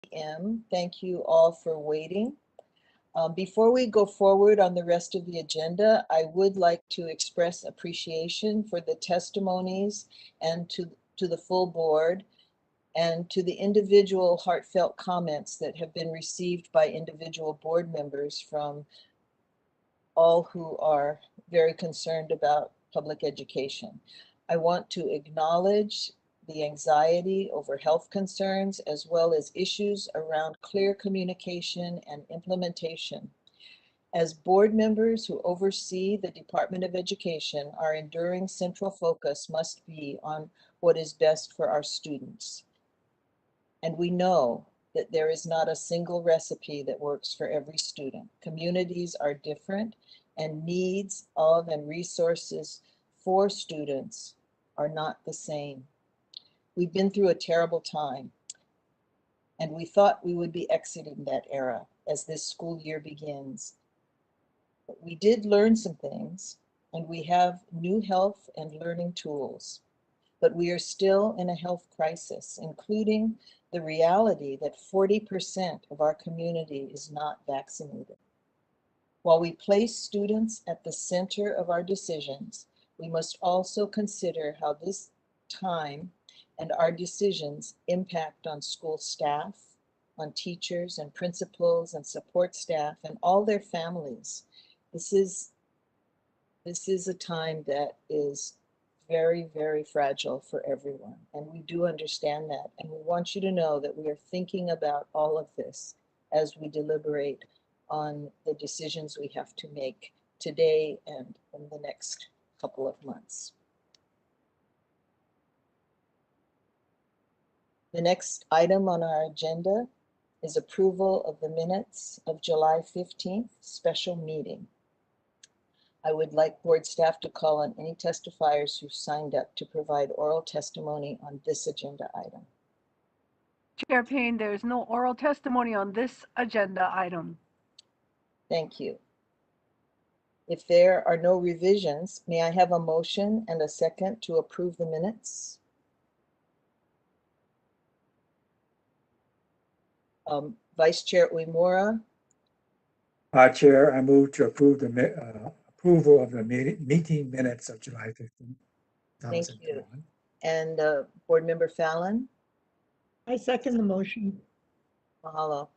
p.m. Thank you all for waiting. Before we go forward on the rest of the agenda, I would like to express appreciation for the testimonies and to the full board and to the individual heartfelt comments that have been received by individual board members from all who are very concerned about public education. I want to acknowledge the anxiety over health concerns as well as issues around clear communication and implementation. As board members who oversee the Department of Education, our enduring central focus must be on what is best for our students. And we know that there is not a single recipe that works for every student. Communities are different, and needs of and resources for students are not the same. We've been through a terrible time, and we thought we would be exiting that era as this school year begins. But we did learn some things, and we have new health and learning tools. But we are still in a health crisis, including the reality that 40% of our community is not vaccinated. While we place students at the center of our decisions, we must also consider how this time and our decisions impact on school staff, on teachers and principals and support staff and all their families. This is a time that is very, very fragile for everyone. And we do understand that. And we want you to know that we are thinking about all of this as we deliberate on the decisions we have to make today and in the next couple of months. The next item on our agenda is approval of the minutes of July 15th special meeting. I would like board staff to call on any testifiers who signed up to provide oral testimony on this agenda item. Chair Payne, there is no oral testimony on this agenda item. Thank you. If there are no revisions, may I have a motion and a second to approve the minutes? Vice Chair Uemura. Chair, I move to approve the approval of the meeting minutes of July 15th. Thank you. And Board Member Fallon? I second the motion. Mahalo.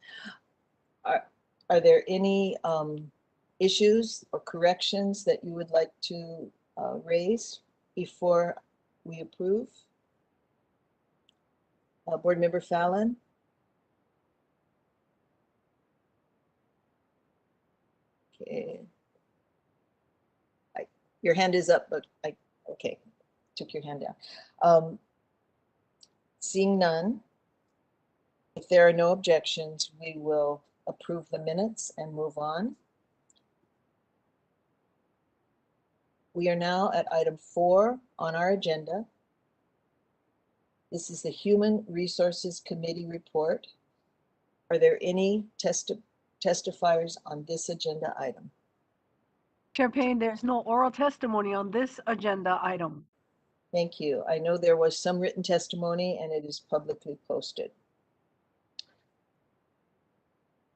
Are there any issues or corrections that you would like to raise before we approve? Board Member Fallon? Okay. Your hand is up, but okay, took your hand down. Seeing none, if there are no objections, we will approve the minutes and move on. We are now at item 4 on our agenda. This is the Human Resources Committee report. Are there any testifiers on this agenda item? Chair Payne, there's no oral testimony on this agenda item. Thank you. I know there was some written testimony and it is publicly posted.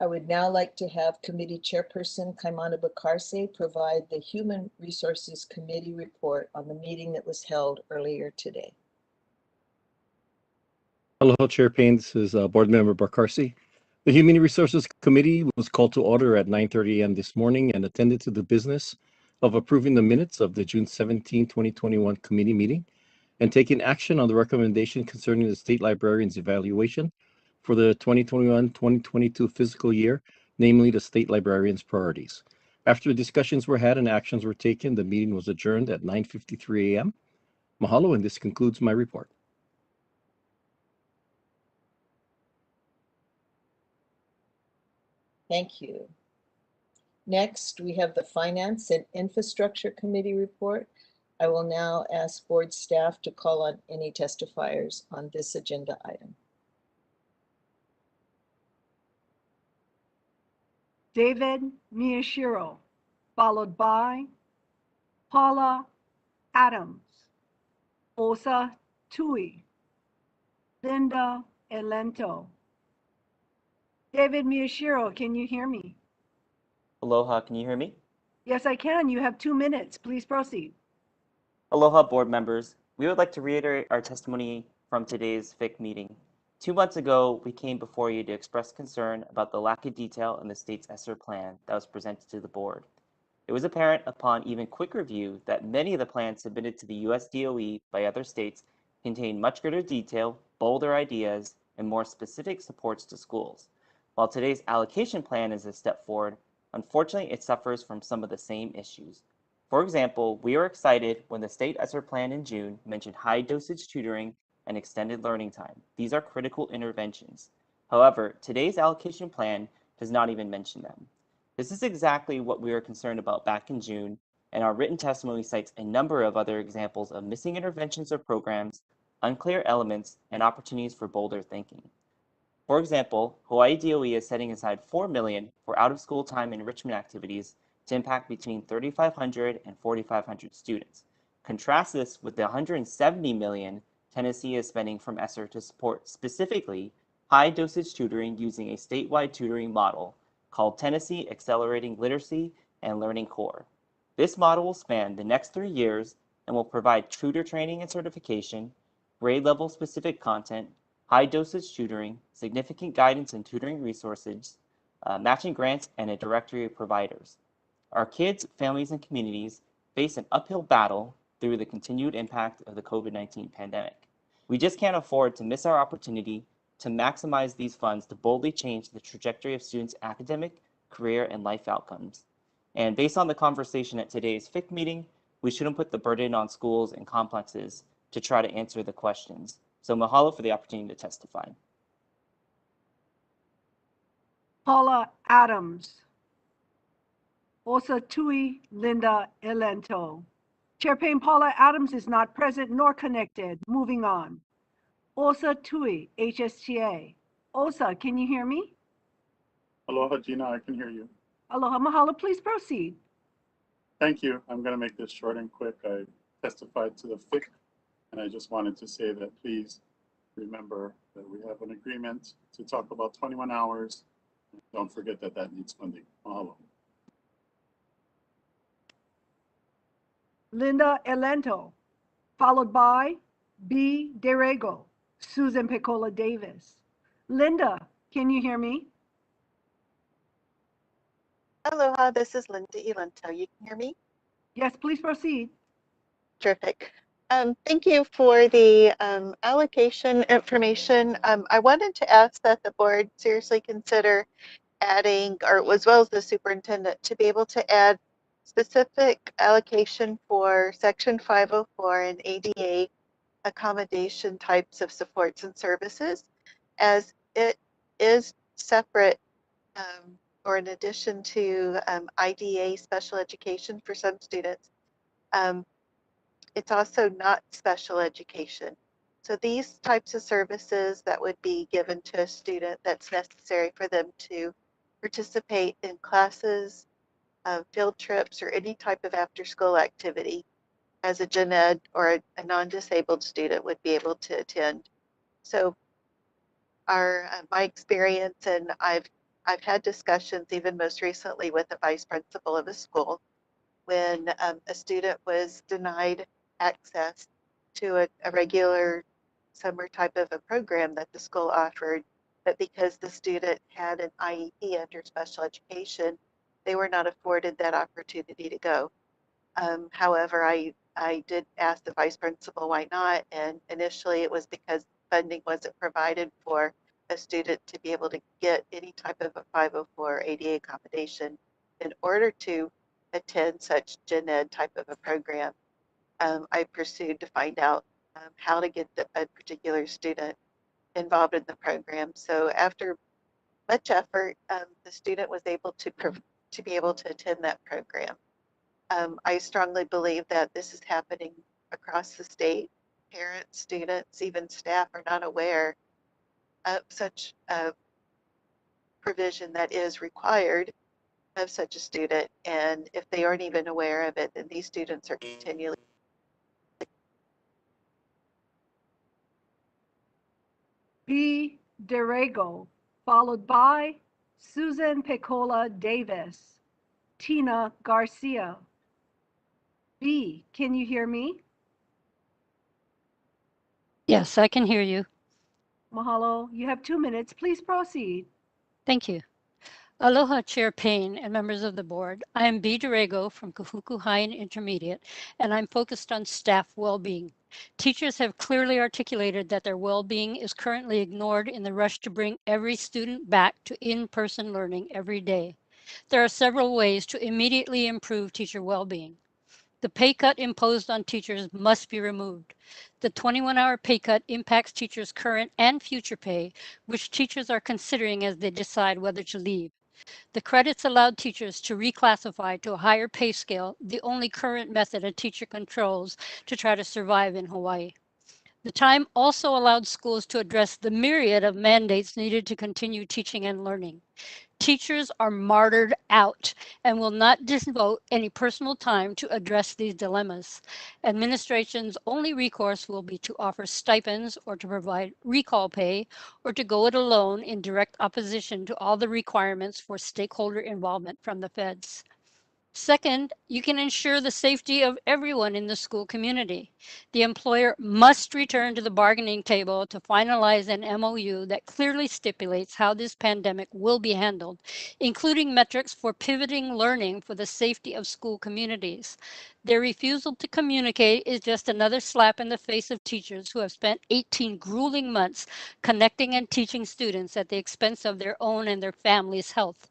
I would now like to have Committee Chairperson Kaimana Bakarse provide the Human Resources Committee report on the meeting that was held earlier today. Aloha, Chair Payne. This is Board Member Bakarse. The Human Resources Committee was called to order at 9:30 a.m. this morning and attended to the business of approving the minutes of the June 17, 2021 committee meeting and taking action on the recommendation concerning the State Librarian's evaluation for the 2021-2022 fiscal year, namely the State Librarian's priorities. After discussions were had and actions were taken, the meeting was adjourned at 9:53 a.m. Mahalo, and this concludes my report. Thank you. Next, we have the Finance and Infrastructure Committee report. I will now ask board staff to call on any testifiers on this agenda item. David Miyashiro, followed by Paula Adams, Osa Tui, Linda Elento, David Miyashiro, can you hear me? Aloha, can you hear me? Yes, I can. You have 2 minutes. Please proceed. Aloha, board members. We would like to reiterate our testimony from today's FIC meeting. 2 months ago, we came before you to express concern about the lack of detail in the state's ESSER plan that was presented to the board. It was apparent upon even quick review that many of the plans submitted to the US DOE by other states contain much greater detail, bolder ideas, and more specific supports to schools. While today's allocation plan is a step forward, unfortunately, it suffers from some of the same issues. For example, we were excited when the state ESSER plan in June mentioned high dosage tutoring and extended learning time. These are critical interventions. However, today's allocation plan does not even mention them. This is exactly what we were concerned about back in June, and our written testimony cites a number of other examples of missing interventions or programs, unclear elements, and opportunities for bolder thinking. For example, Hawaii DOE is setting aside $4 million for out-of-school time enrichment activities to impact between 3,500 and 4,500 students. Contrast this with the $170 million Tennessee is spending from ESSER to support specifically high-dosage tutoring using a statewide tutoring model called Tennessee Accelerating Literacy and Learning Core. This model will span the next 3 years and will provide tutor training and certification, grade level specific content, high dosage tutoring, significant guidance and tutoring resources, matching grants, and a directory of providers. Our kids, families, and communities face an uphill battle through the continued impact of the COVID-19 pandemic. We just can't afford to miss our opportunity to maximize these funds to boldly change the trajectory of students' academic, career, and life outcomes. And based on the conversation at today's FIC meeting, we shouldn't put the burden on schools and complexes to try to answer the questions. So mahalo for the opportunity to testify. Paula Adams. Osa Tui Linda Elento. Chair Payne, Paula Adams is not present nor connected. Moving on. Osa Tui, HSTA. Osa, can you hear me? Aloha, Gina, I can hear you. Aloha, mahalo, please proceed. Thank you. I'm going to make this short and quick. I testified to the FIC, and I just wanted to say that please remember that we have an agreement to talk about 21 hours. Don't forget that that needs funding. Mahalo. Linda Elento, followed by B. Derego, Susan Pecola Davis. Linda, can you hear me? Aloha, this is Linda Elento. You can hear me? Yes, please proceed. Terrific. Thank you for the allocation information. I wanted to ask that the board seriously consider adding, or as well as the superintendent, to be able to add specific allocation for Section 504 and ADA accommodation types of supports and services, as it is separate or in addition to IDA special education for some students. It's also not special education. So these types of services that would be given to a student that's necessary for them to participate in classes, field trips, or any type of after-school activity as a gen ed or a non-disabled student would be able to attend. So my experience, and I've had discussions even most recently with the vice principal of a school when a student was denied access to a regular summer type of a program that the school offered, but because the student had an IEP under special education, they were not afforded that opportunity to go. However, I did ask the vice principal why not, and initially it was because funding wasn't provided for a student to be able to get any type of a 504 ADA accommodation in order to attend such gen ed type of a program. I pursued to find out how to get a particular student involved in the program. So after much effort, the student was able to be able to attend that program. I strongly believe that this is happening across the state. Parents, students, even staff are not aware of such a provision that is required of such a student. And if they aren't even aware of it, then these students are continually. B. Derego, followed by Susan Pecola Davis, Tina Garcia. B, can you hear me? Yes, I can hear you. Mahalo. You have 2 minutes. Please proceed. Thank you. Aloha, Chair Payne and members of the board. I am B. Durego from Kahuku High and Intermediate, and I'm focused on staff well-being. Teachers have clearly articulated that their well-being is currently ignored in the rush to bring every student back to in-person learning every day. There are several ways to immediately improve teacher well-being. The pay cut imposed on teachers must be removed. The 21-hour pay cut impacts teachers' current and future pay, which teachers are considering as they decide whether to leave. The credits allowed teachers to reclassify to a higher pay scale, the only current method a teacher controls to try to survive in Hawaii. The time also allowed schools to address the myriad of mandates needed to continue teaching and learning. Teachers are martyred out and will not devote any personal time to address these dilemmas. Administration's only recourse will be to offer stipends or to provide recall pay or to go it alone in direct opposition to all the requirements for stakeholder involvement from the feds. Second, you can ensure the safety of everyone in the school community. The employer must return to the bargaining table to finalize an MOU that clearly stipulates how this pandemic will be handled, including metrics for pivoting learning for the safety of school communities. Their refusal to communicate is just another slap in the face of teachers who have spent 18 grueling months connecting and teaching students at the expense of their own and their families' health.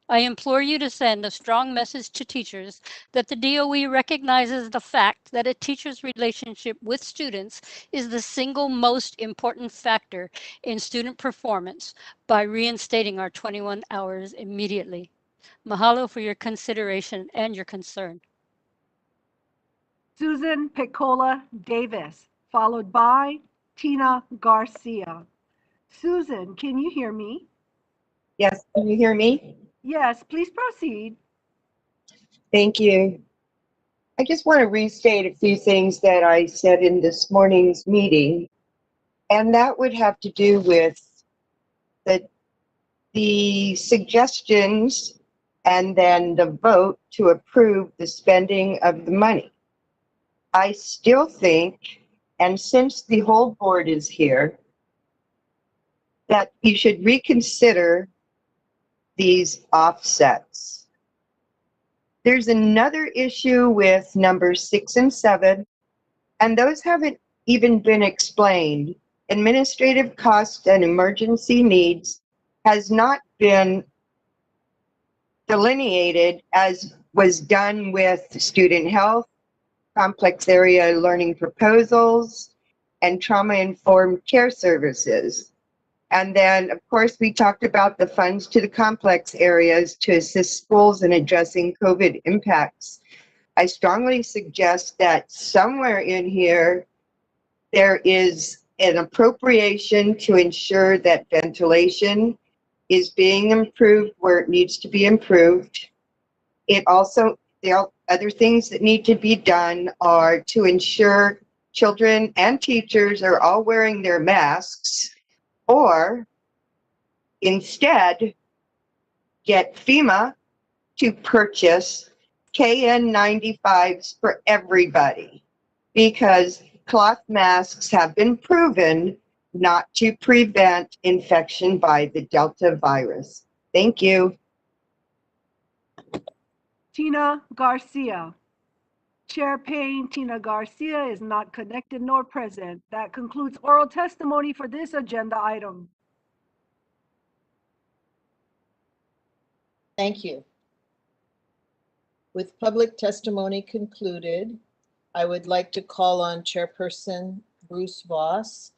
I implore you to send a strong message to teachers that the DOE recognizes the fact that a teacher's relationship with students is the single most important factor in student performance by reinstating our 21 hours immediately. Mahalo for your consideration and your concern. Susan Pecola Davis, followed by Tina Garcia. Susan, can you hear me? Yes, can you hear me? Yes, please proceed. Thank you. I just want to restate a few things that I said in this morning's meeting, and that would have to do with the suggestions and then the vote to approve the spending of the money. I still think, and since the whole board is here, that you should reconsider these offsets. There's another issue with number 6 and 7, and those haven't even been explained. Administrative costs and emergency needs has not been delineated as was done with student health, complex area learning proposals, and trauma-informed care services. And then, of course, we talked about the funds to the complex areas to assist schools in addressing COVID impacts. I strongly suggest that somewhere in here, there is an appropriation to ensure that ventilation is being improved where it needs to be improved. It also, the other things that need to be done are to ensure children and teachers are all wearing their masks, or instead get FEMA to purchase KN95s for everybody, because cloth masks have been proven not to prevent infection by the Delta virus. Thank you. Tina Garcia. Chair Payne, Tina Garcia is not connected nor present. That concludes oral testimony for this agenda item. Thank you. With public testimony concluded, I would like to call on Chairperson Bruce Voss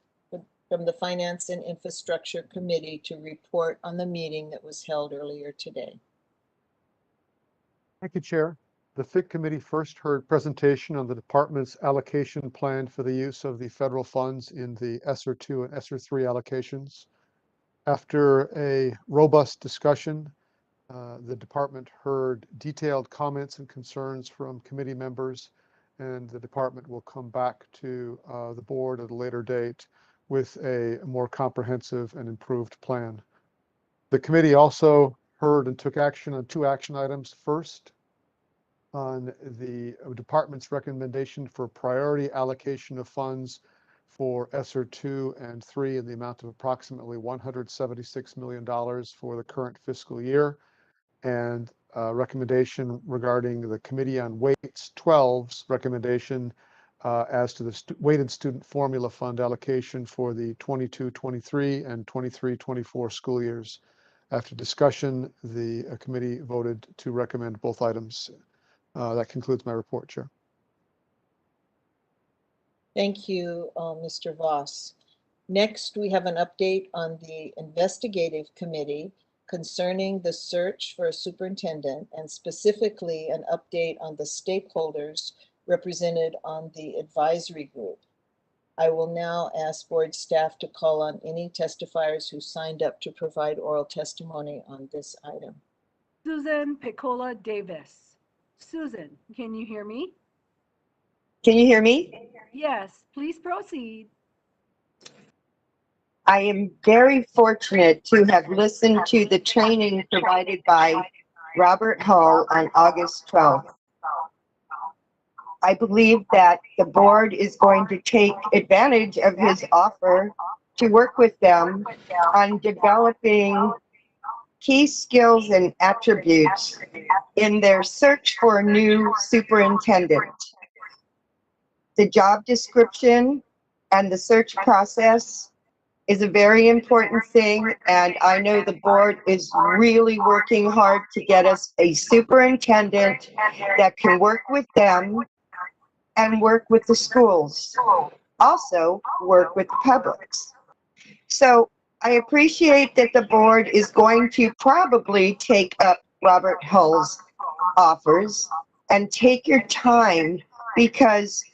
from the Finance and Infrastructure Committee to report on the meeting that was held earlier today. Thank you, Chair. The FIC Committee first heard presentation on the department's allocation plan for the use of the federal funds in the ESSER 2 and ESSER 3 allocations. After a robust discussion, the department heard detailed comments and concerns from committee members, and the department will come back to the board at a later date with a more comprehensive and improved plan. The committee also heard and took action on 2 action items. First, on the department's recommendation for priority allocation of funds for ESSER 2 and 3 in the amount of approximately $176 million for the current fiscal year, and recommendation regarding the Committee on Weights 12's recommendation as to the weighted student formula fund allocation for the 22-23 and 23-24 school years. After discussion, the committee voted to recommend both items. That concludes my report, Chair. Thank you, Mr. Voss. Next, we have an update on the Investigative Committee concerning the search for a superintendent, and specifically an update on the stakeholders represented on the advisory group. I will now ask board staff to call on any testifiers who signed up to provide oral testimony on this item. Susan Piccola Davis. Susan, can you hear me? Can you hear me? Yes, please proceed. I am very fortunate to have listened to the training provided by Robert Hull on August 12th. I believe that the board is going to take advantage of his offer to work with them on developing key skills and attributes in their search for a new superintendent. The job description and the search process is a very important thing, and I know the board is really working hard to get us a superintendent that can work with them and work with the schools, also work with the publics. So I appreciate that the board is going to probably take up Robert Hull's offers and take your time, because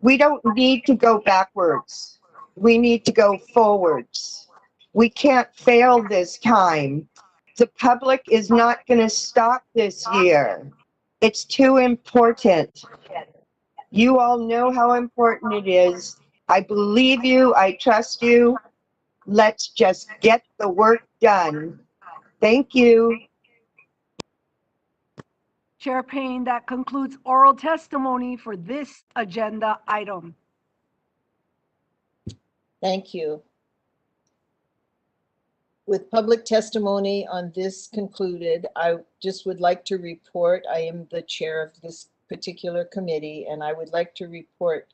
we don't need to go backwards. We need to go forwards. We can't fail this time. The public is not going to stop this year. It's too important. You all know how important it is. I believe you. I trust you. Let's just get the work done. Thank you. Chair Payne, that concludes oral testimony for this agenda item. Thank you. With public testimony on this concluded, I just would like to report, I am the chair of this particular committee, and I would like to report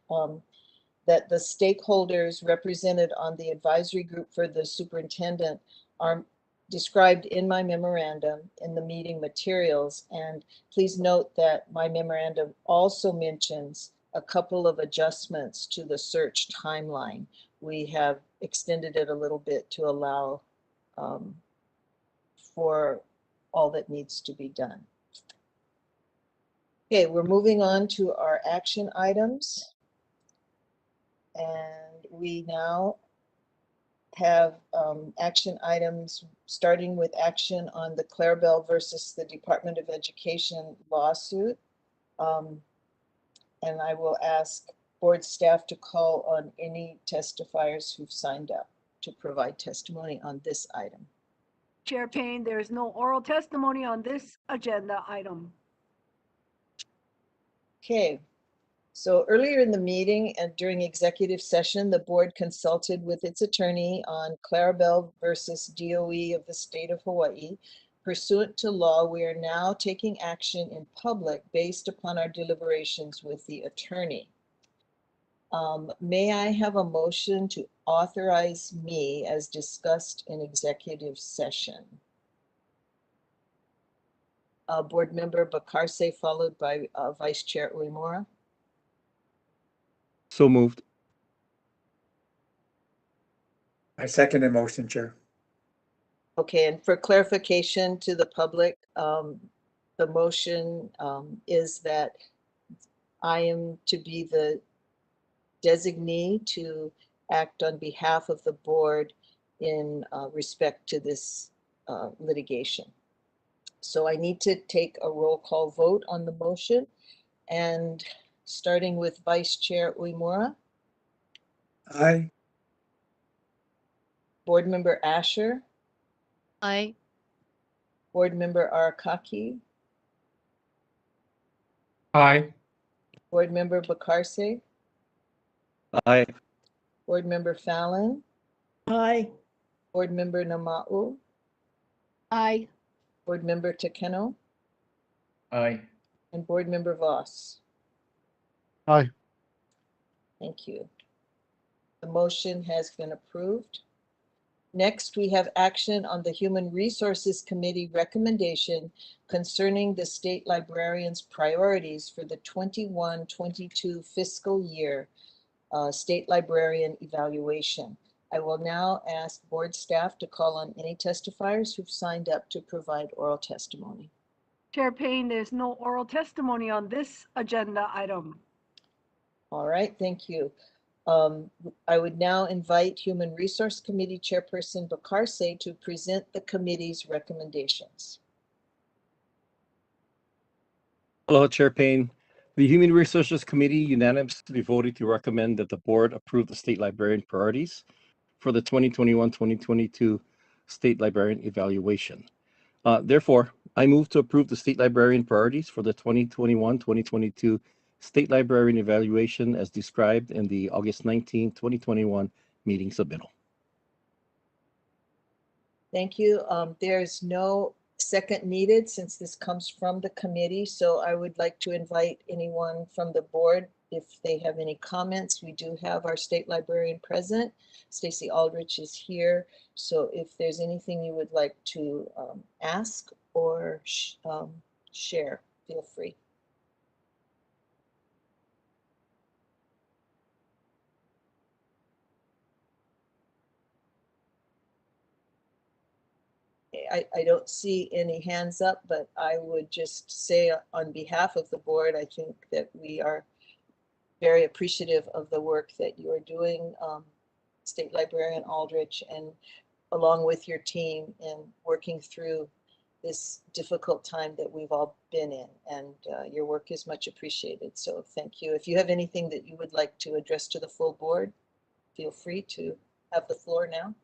that the stakeholders represented on the advisory group for the superintendent are described in my memorandum in the meeting materials. And please note that my memorandum also mentions a couple of adjustments to the search timeline. We have extended it a little bit to allow for all that needs to be done. Okay, we're moving on to our action items. And we now have action items, starting with action on the Clarebell versus the Department of Education lawsuit. And I will ask board staff to call on any testifiers who've signed up to provide testimony on this item. Chair Payne, there is no oral testimony on this agenda item. Okay, so earlier in the meeting and during executive session, the board consulted with its attorney on Clarebell versus DOE of the state of Hawaii. Pursuant to law, we are now taking action in public based upon our deliberations with the attorney. May I have a motion to authorize me as discussed in executive session? Board Member Bakarse, followed by Vice Chair Uemura. So moved. I second the motion, Chair. Okay, and for clarification to the public, the motion is that I am to be the designee to act on behalf of the board in respect to this litigation. So I need to take a roll call vote on the motion, and starting with Vice Chair Uemura, Aye. Board Member Asher, Aye. Board Member Arakaki, Aye. Board Member Bakarse, Aye. Board Member Fallon, Aye. Board Member Nama'u, Aye. Board Member Takeno, Aye. and Board Member Voss. Aye. Thank you. The motion has been approved. Next, we have action on the Human Resources Committee recommendation concerning the state librarian's priorities for the 21-22 fiscal year state librarian evaluation. I will now ask board staff to call on any testifiers who've signed up to provide oral testimony. Chair Payne, there's no oral testimony on this agenda item. All right, thank you. I would now invite Human Resource Committee Chairperson Bakarse to present the committee's recommendations. Aloha, Chair Payne. The Human Resources Committee unanimously voted to recommend that the board approve the state librarian priorities for the 2021-2022 state librarian evaluation. Therefore, I move to approve the state librarian priorities for the 2021-2022 state librarian evaluation as described in the August 19, 2021 meeting submittal. Thank you. There's no second needed since this comes from the committee. So I would like to invite anyone from the board if they have any comments. We do have our state librarian present. Stacy Aldrich is here. So if there's anything you would like to ask or share, feel free. I don't see any hands up, but I would just say on behalf of the board, I think that we are very appreciative of the work that you are doing, State Librarian Aldrich, and along with your team in working through this difficult time that we've all been in, and your work is much appreciated. So thank you. If you have anything that you would like to address to the full board, feel free to have the floor now.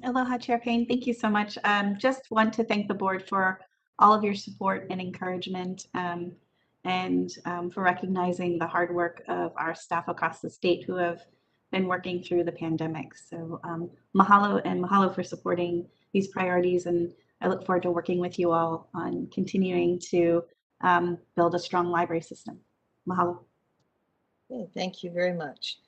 Aloha, Chair Payne. Thank you so much. Just want to thank the board for all of your support and encouragement, and for recognizing the hard work of our staff across the state who have been working through the pandemic. So mahalo, and mahalo for supporting these priorities. And I look forward to working with you all on continuing to build a strong library system. Mahalo. Okay, thank you very much.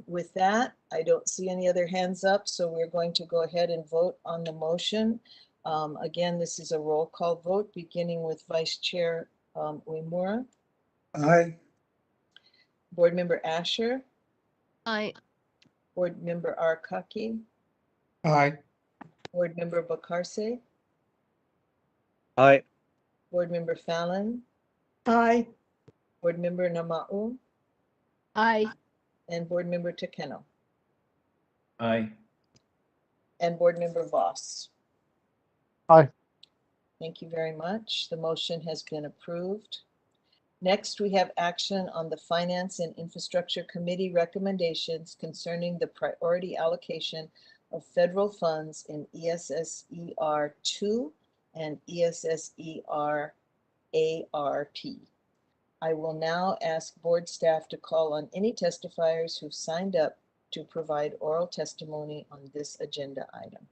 With that, I don't see any other hands up, so we're going to go ahead and vote on the motion. Again, this is a roll call vote, beginning with Vice Chair Uemura. Aye. Board Member Asher, Aye. Board Member Arakaki, Aye. Board Member Bakarse, Aye. Board Member Fallon, Aye. Board Member Nama'u, Aye. and Board Member Takeno, Aye. and Board Member Voss. Aye. Thank you very much. The motion has been approved. Next, we have action on the Finance and Infrastructure Committee recommendations concerning the priority allocation of federal funds in ESSER 2 and ESSER ARP. I will now ask board staff to call on any testifiers who've signed up to provide oral testimony on this agenda item.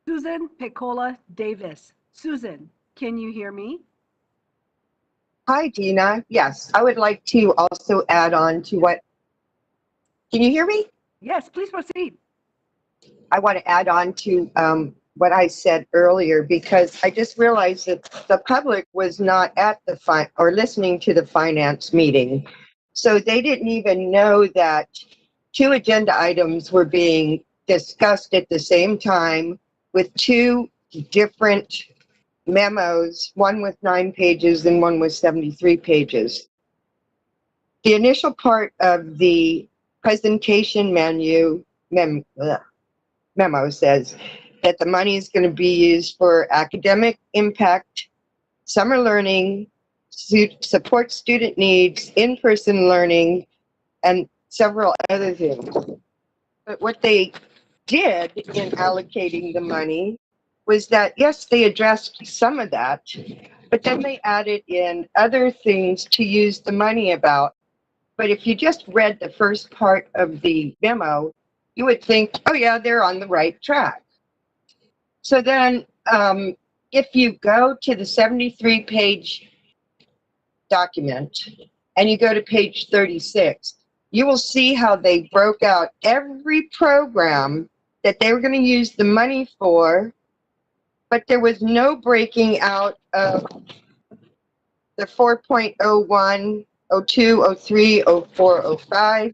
Susan Pecola Davis. Susan, can you hear me? Hi, Dina. Yes, I would like to also add on to what, can you hear me? Yes, please proceed. I want to add on to what I said earlier, because I just realized that the public was not at the or listening to the finance meeting. So they didn't even know that 2 agenda items were being discussed at the same time with 2 different memos, one with 9 pages and one with 73 pages. The initial part of the presentation memo says that the money is going to be used for academic impact, summer learning, support student needs, in-person learning, and several other things. But what they did in allocating the money was that, yes, they addressed some of that, but then they added in other things to use the money about. But if you just read the first part of the memo, you would think, oh yeah, they're on the right track. So then if you go to the 73-page document and you go to page 36, you will see how they broke out every program that they were going to use the money for, but there was no breaking out of the 4.01, 02, 03, 04, 05,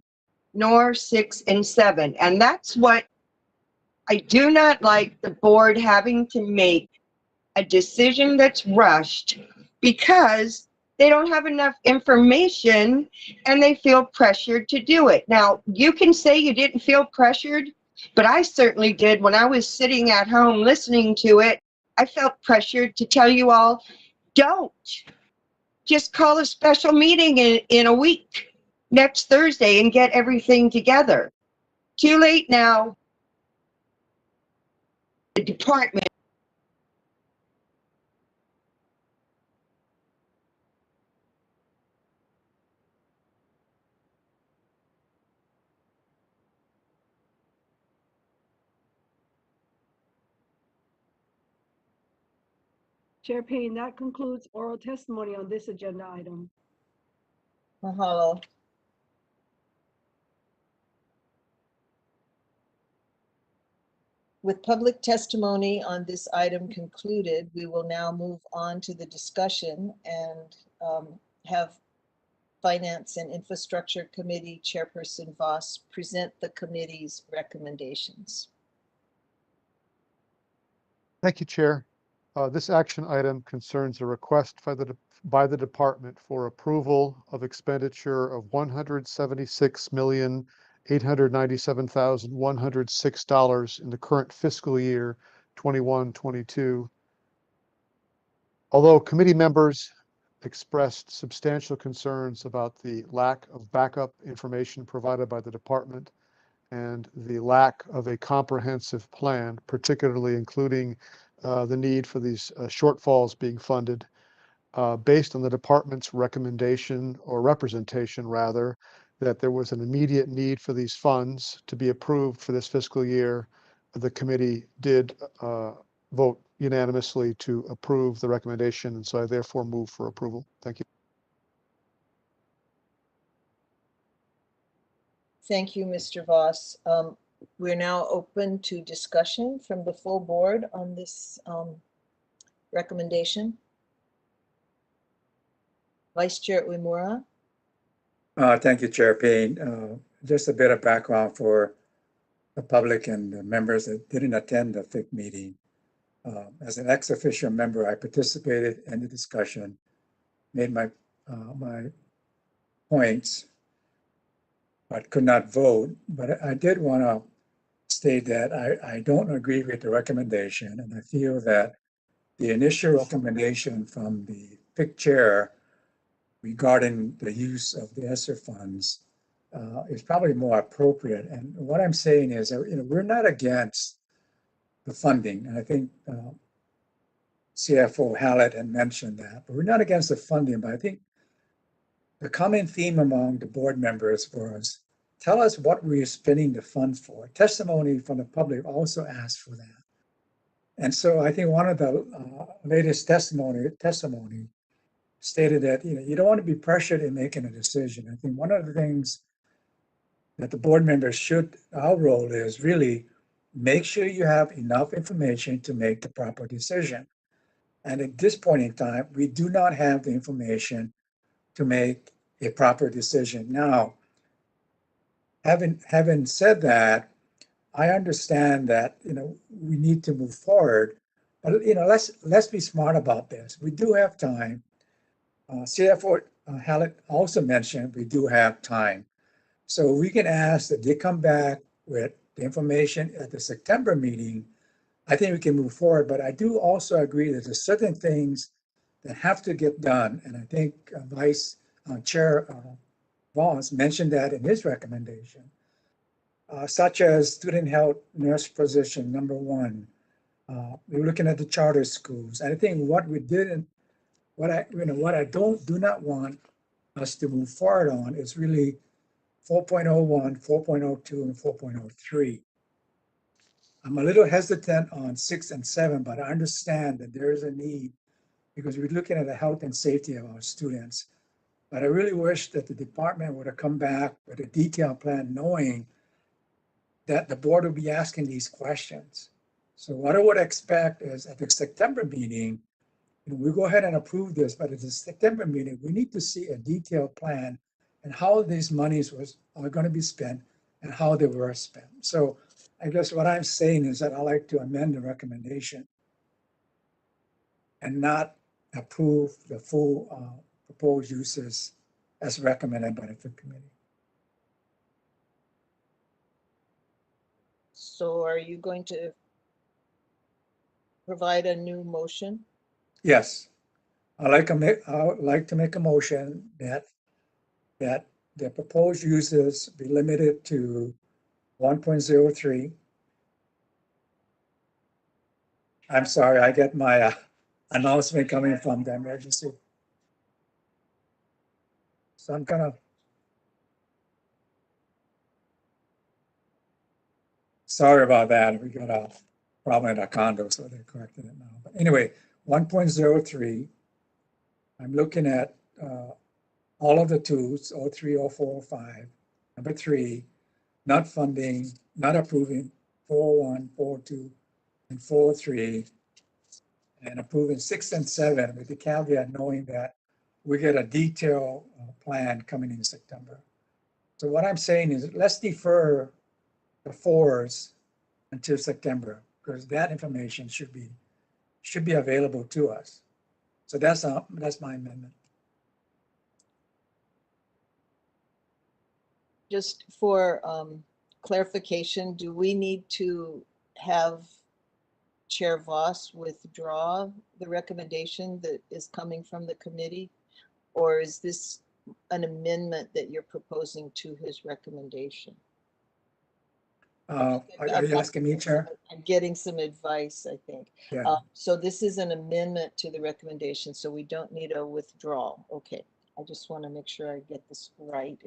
nor 6 and 7. And that's what I do not like, the board having to make a decision that's rushed because they don't have enough information and they feel pressured to do it. Now, you can say you didn't feel pressured, but I certainly did. When I was sitting at home listening to it, I felt pressured to tell you all, don't. Just call a special meeting in a week, next Thursday, and get everything together. Too late now. The department. Chair Payne, that concludes oral testimony on this agenda item. Mahalo. With public testimony on this item concluded, we will now move on to the discussion and have Finance and Infrastructure Committee Chairperson Voss present the committee's recommendations. Thank you, Chair. This action item concerns a request by the department for approval of expenditure of $176,897,106 in the current fiscal year 21-22. Although committee members expressed substantial concerns about the lack of backup information provided by the department and the lack of a comprehensive plan, particularly including the need for these shortfalls being funded, based on the department's recommendation or representation rather, that there was an immediate need for these funds to be approved for this fiscal year. The committee did vote unanimously to approve the recommendation, and so I therefore move for approval. Thank you. Thank you, Mr. Voss. We're now open to discussion from the full board on this recommendation. Vice Chair Uemura. Thank you, Chair Payne. Just a bit of background for the public and the members that didn't attend the FIC meeting. As an ex officio member, I participated in the discussion, made my points, but could not vote. But I did want to state that I don't agree with the recommendation, and I feel that the initial recommendation from the FIC chair regarding the use of the ESSER funds is probably more appropriate. And what I'm saying is, we're not against the funding, and I think CFO Hallett had mentioned that, but we're not against the funding. But I think the common theme among the board members was, tell us what we're spending the funds for. Testimony from the public also asked for that. And so I think one of the latest testimony stated that you don't want to be pressured in making a decision. I think one of the things that the board members our role is really make sure you have enough information to make the proper decision. And at this point in time, we do not have the information to make a proper decision. Now, having said that, I understand that we need to move forward, but let's be smart about this. We do have time. CFO Hallett also mentioned we do have time. So we can ask that they come back with the information at the September meeting. I think we can move forward, but I do also agree that there's certain things that have to get done. And I think Vice Chair Voss mentioned that in his recommendation, such as student health nurse position, number one. We're looking at the charter schools. I think what we did and what I do not want us to move forward on is really 4.01, 4.02, and 4.03. I'm a little hesitant on 6 and 7, but I understand that there is a need because we're looking at the health and safety of our students. But I really wish that the department would have come back with a detailed plan, knowing that the board will be asking these questions. So what I would expect is at the September meeting, we go ahead and approve this, but at the September meeting, we need to see a detailed plan and how these monies are going to be spent and how they were spent. So I guess what I'm saying is that I like to amend the recommendation and not approve the full proposed uses as recommended by the FIC committee. So are you going to provide a new motion? Yes, I would like to make a motion that the proposed uses be limited to 1.03. I'm sorry, I get my announcement coming from the emergency. So I'm kind of sorry about that. We got a problem at our condo, so they're correcting it now. But anyway, 1.03. I'm looking at all of the twos, 03, 04, 05. Number 3, not funding, not approving 401, 402, and 403, and approving 6 and 7 with the caveat knowing that we get a detailed plan coming in September. So what I'm saying is let's defer the 4s until September because that information should be available to us. So that's my amendment. Just for clarification, do we need to have Chair Voss withdraw the recommendation that is coming from the committee? Or is this an amendment that you're proposing to his recommendation? Are you asking me, Chair? I'm getting some advice, I think. Yeah. So this is an amendment to the recommendation, so we don't need a withdrawal. Okay, I just want to make sure I get this right.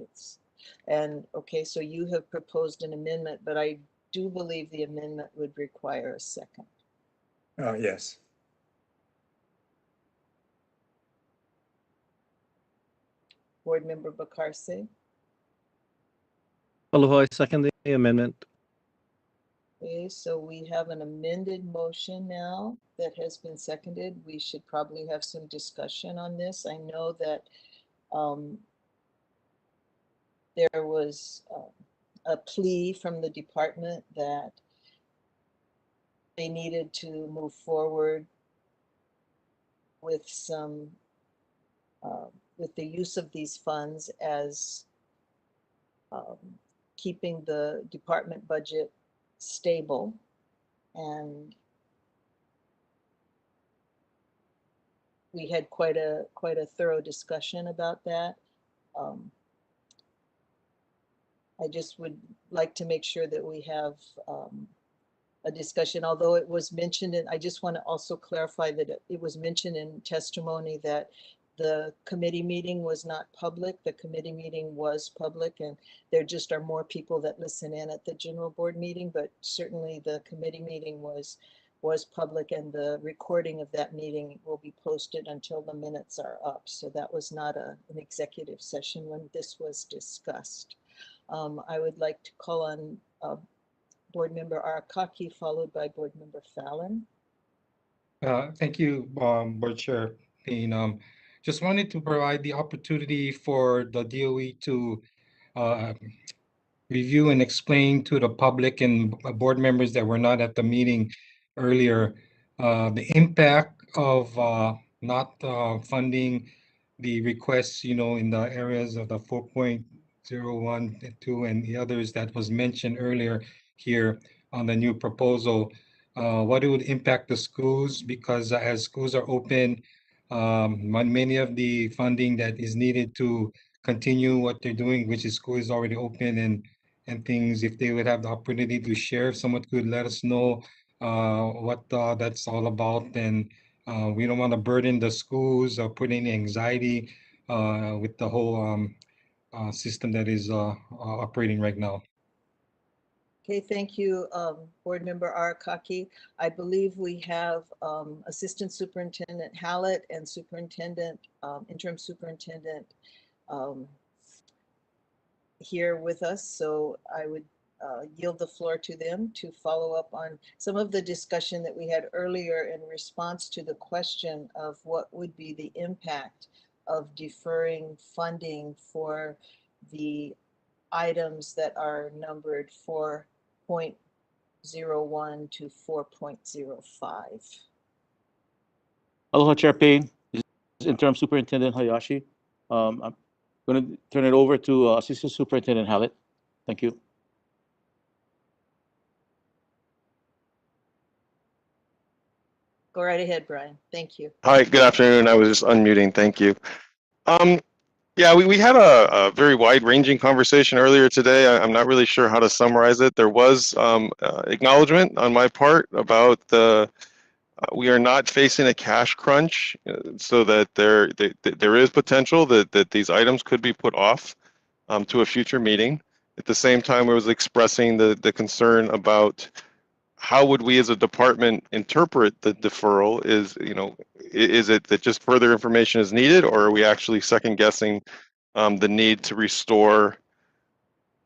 Okay, so you have proposed an amendment, but I do believe the amendment would require a second. Oh, yes. Board Member Bakarse. Aloha, I second the amendment. Okay, so we have an amended motion now that has been seconded. We should probably have some discussion on this. I know that there was a plea from the department that they needed to move forward with some with the use of these funds as keeping the department budget stable, and we had quite a thorough discussion about that. I just would like to make sure that we have a discussion, although it was mentioned, and I just want to also clarify that it was mentioned in testimony that the committee meeting was not public. The committee meeting was public, and there just are more people that listen in at the general board meeting, but certainly the committee meeting was public, and the recording of that meeting will be posted until the minutes are up. So that was not an executive session when this was discussed. I would like to call on Board Member Arakaki, followed by Board Member Fallon. Thank you, Board Chair. And just wanted to provide the opportunity for the DOE to review and explain to the public and board members that were not at the meeting earlier the impact of not funding the requests, in the areas of the 4.03 0.01, 2, and the others that was mentioned earlier here on the new proposal, what it would impact the schools, because as schools are open, many of the funding that is needed to continue what they're doing, which is school is already open and things, if they would have the opportunity to share, if someone could let us know what that's all about. And we don't want to burden the schools or put any anxiety with the whole system that is operating right now. Okay, thank you, Board Member Arakaki. I believe we have Assistant Superintendent Hallett and Superintendent, Interim Superintendent here with us. So I would yield the floor to them to follow up on some of the discussion that we had earlier in response to the question of what would be the impact of deferring funding for the items that are numbered 4.01 to 4.05. Aloha, Chair Payne. This is Interim Superintendent Hayashi. I'm going to turn it over to Assistant Superintendent Hallett. Thank you. Go right ahead, Brian. Thank you. Hi, good afternoon. I was just unmuting. Thank you. Yeah, we had a very wide-ranging conversation earlier today. I'm not really sure how to summarize it. There was acknowledgement on my part about the we are not facing a cash crunch, so that there is potential that these items could be put off to a future meeting. At the same time, I was expressing the concern about how would we as a department interpret the deferral. Is it that just further information is needed, or are we actually second guessing the need to restore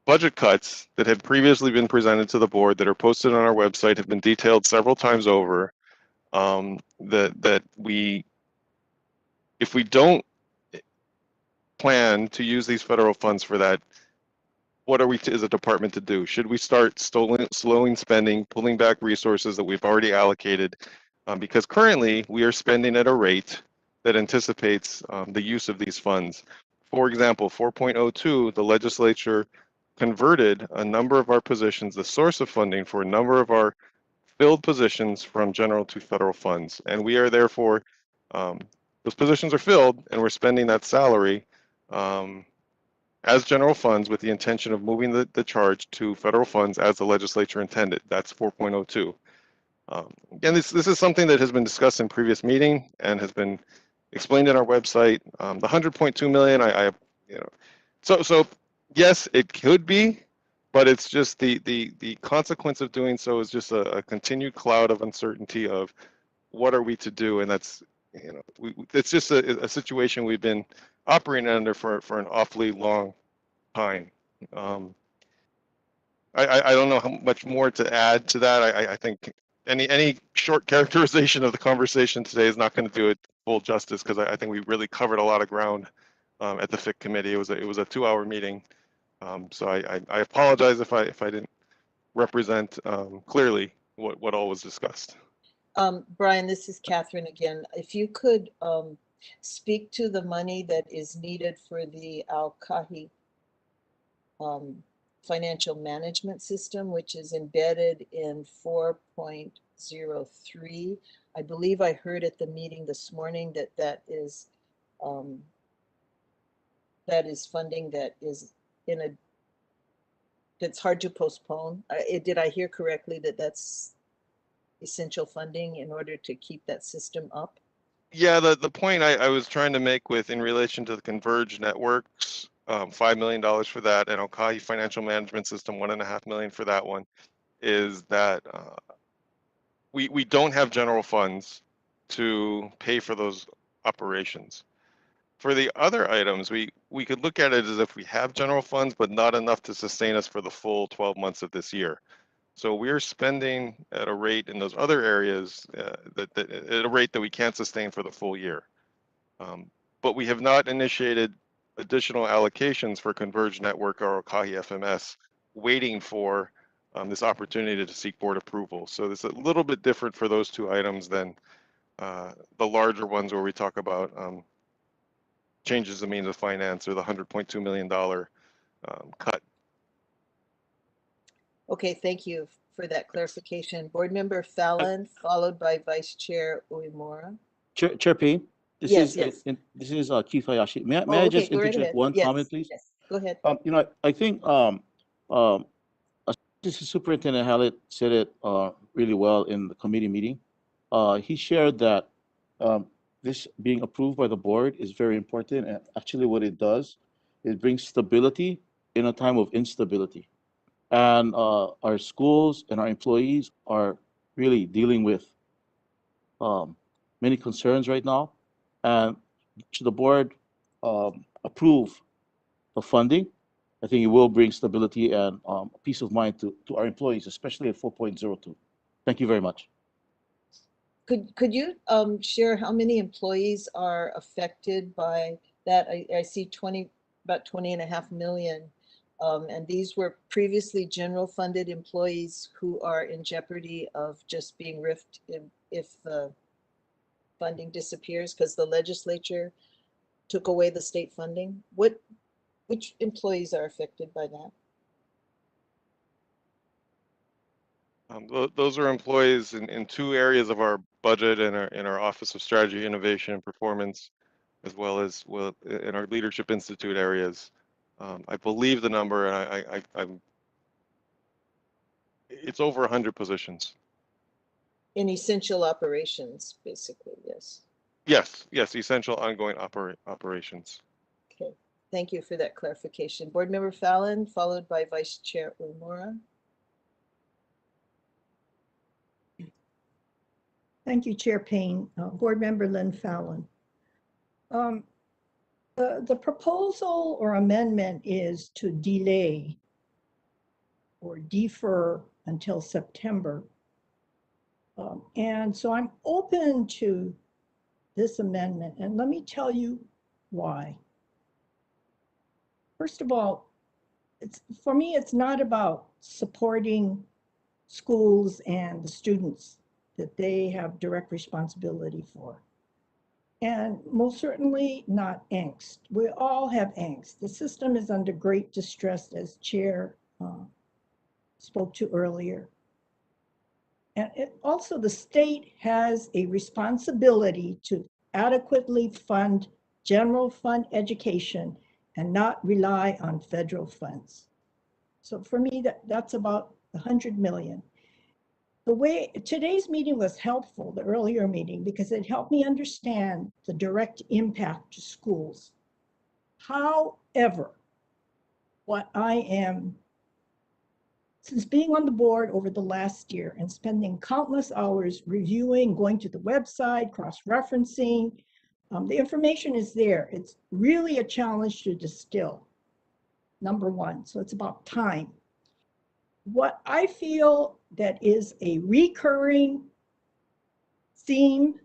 budget cuts that had previously been presented to the board, that are posted on our website, have been detailed several times over, that if we don't plan to use these federal funds for that, what are we as a department to do? Should we start slowing spending, pulling back resources that we've already allocated? Because currently we are spending at a rate that anticipates the use of these funds. For example, 4.02, the legislature converted a number of our positions, the source of funding for a number of our filled positions, from general to federal funds. And we are therefore, those positions are filled and we're spending that salary as general funds with the intention of moving the charge to federal funds as the legislature intended. That's 4.02. Again, this is something that has been discussed in previous meeting and has been explained in our website. The 100.2 million, so yes, it could be, but it's just the consequence of doing so is just a continued cloud of uncertainty of what are we to do, and that's it's just a situation we've been operating under for an awfully long time. I don't know how much more to add to that. I think any short characterization of the conversation today is not going to do it full justice, because I think we really covered a lot of ground at the FIC committee. It was a 2-hour meeting, so I apologize if I didn't represent clearly what all was discussed. Brian, this is Catherine again. If you could speak to the money that is needed for the Allocation financial management system, which is embedded in 4.03. I believe I heard at the meeting this morning that is funding that is that's hard to postpone. Did I hear correctly that that's essential funding in order to keep that system up? Yeah, the point I was trying to make in relation to the converged networks, $5 million for that, and Allocation financial management system, $1.5 million for that one, is that we don't have general funds to pay for those operations. For the other items, we could look at it as if we have general funds, but not enough to sustain us for the full 12 months of this year. So we're spending at a rate in those other areas at a rate that we can't sustain for the full year. But we have not initiated additional allocations for converged network or Allocation FMS, waiting for this opportunity to seek board approval. So it's a little bit different for those two items than the larger ones where we talk about changes in means of finance, or the $100.2 million cut. Okay, thank you for that clarification. Board Member Fallon, followed by Vice Chair Uemura. Chair Payne, this Yes, is yes. this is Keith Hayashi. May Oh, I okay, just go right interject ahead. one Yes, comment, please? yes, go ahead. I think Assistant Superintendent Hallett said it really well in the committee meeting. He shared that this being approved by the board is very important, and actually what it does, it brings stability in a time of instability. And our schools and our employees are really dealing with many concerns right now. And should the board approve the funding, I think it will bring stability and peace of mind to our employees, especially at 4.02. Thank you very much. Could you share how many employees are affected by that? I see about 20.5 million. And these were previously general funded employees who are in jeopardy of just being ripped if the funding disappears because the legislature took away the state funding. Which employees are affected by that? Those are employees in two areas of our budget and in our Office of Strategy, Innovation, and Performance, as well as in our Leadership Institute areas. I believe the number, and it's over 100 positions. In essential operations, basically, yes. Yes, essential ongoing operations. Okay, thank you for that clarification. Board Member Fallon, followed by Vice Chair Uemura. Thank you, Chair Payne. Board Member Lynn Fallon. The proposal or amendment is to delay or defer until September. And so I'm open to this amendment, and let me tell you why. First of all, for me, it's not about supporting schools and the students that they have direct responsibility for. And most certainly not angst. We all have angst. The system is under great distress, as Chair spoke to earlier. And also the state has a responsibility to adequately fund general fund education and not rely on federal funds. So for me, that's about 100 million. The way today's meeting was helpful, the earlier meeting, because it helped me understand the direct impact to schools. However, what I am, since being on the board over the last year and spending countless hours reviewing, going to the website, cross-referencing, the information is there. It's really a challenge to distill, number one. So it's about time. What I feel that is a recurring theme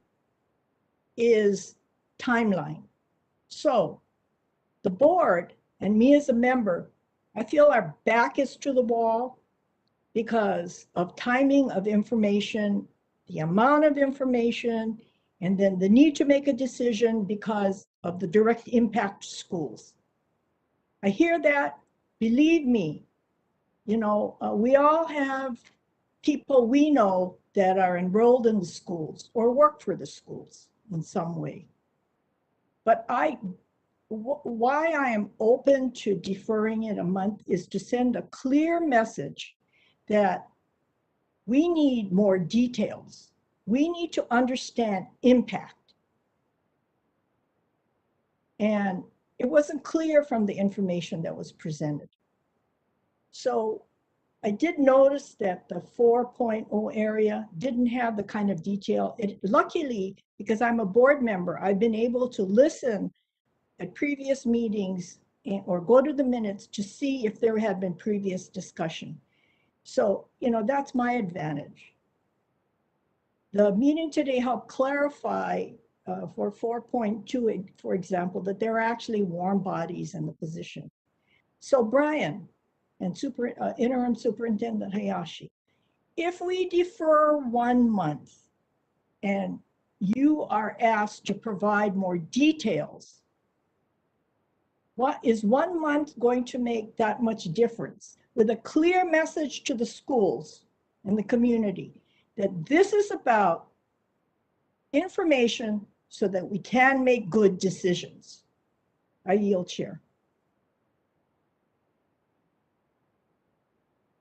is timeline. So the board and me as a member, I feel our back is to the wall because of timing of information, the amount of information, and then the need to make a decision because of the direct impact to schools. I hear that, believe me, we all have people we know that are enrolled in the schools or work for the schools in some way. But why I am open to deferring it a month is to send a clear message that we need more details. We need to understand impact. And it wasn't clear from the information that was presented. So I did notice that the 4.0 area didn't have the kind of detail. Luckily, because I'm a board member, I've been able to listen at previous meetings or go to the minutes to see if there had been previous discussion. So, that's my advantage. The meeting today helped clarify for 4.2, for example, that there are actually warm bodies in the position. So Brian and Interim Superintendent Hayashi, if we defer 1 month and you are asked to provide more details, What is 1 month going to make that much difference? With a clear message to the schools and the community that this is about information so that we can make good decisions. I yield, Chair.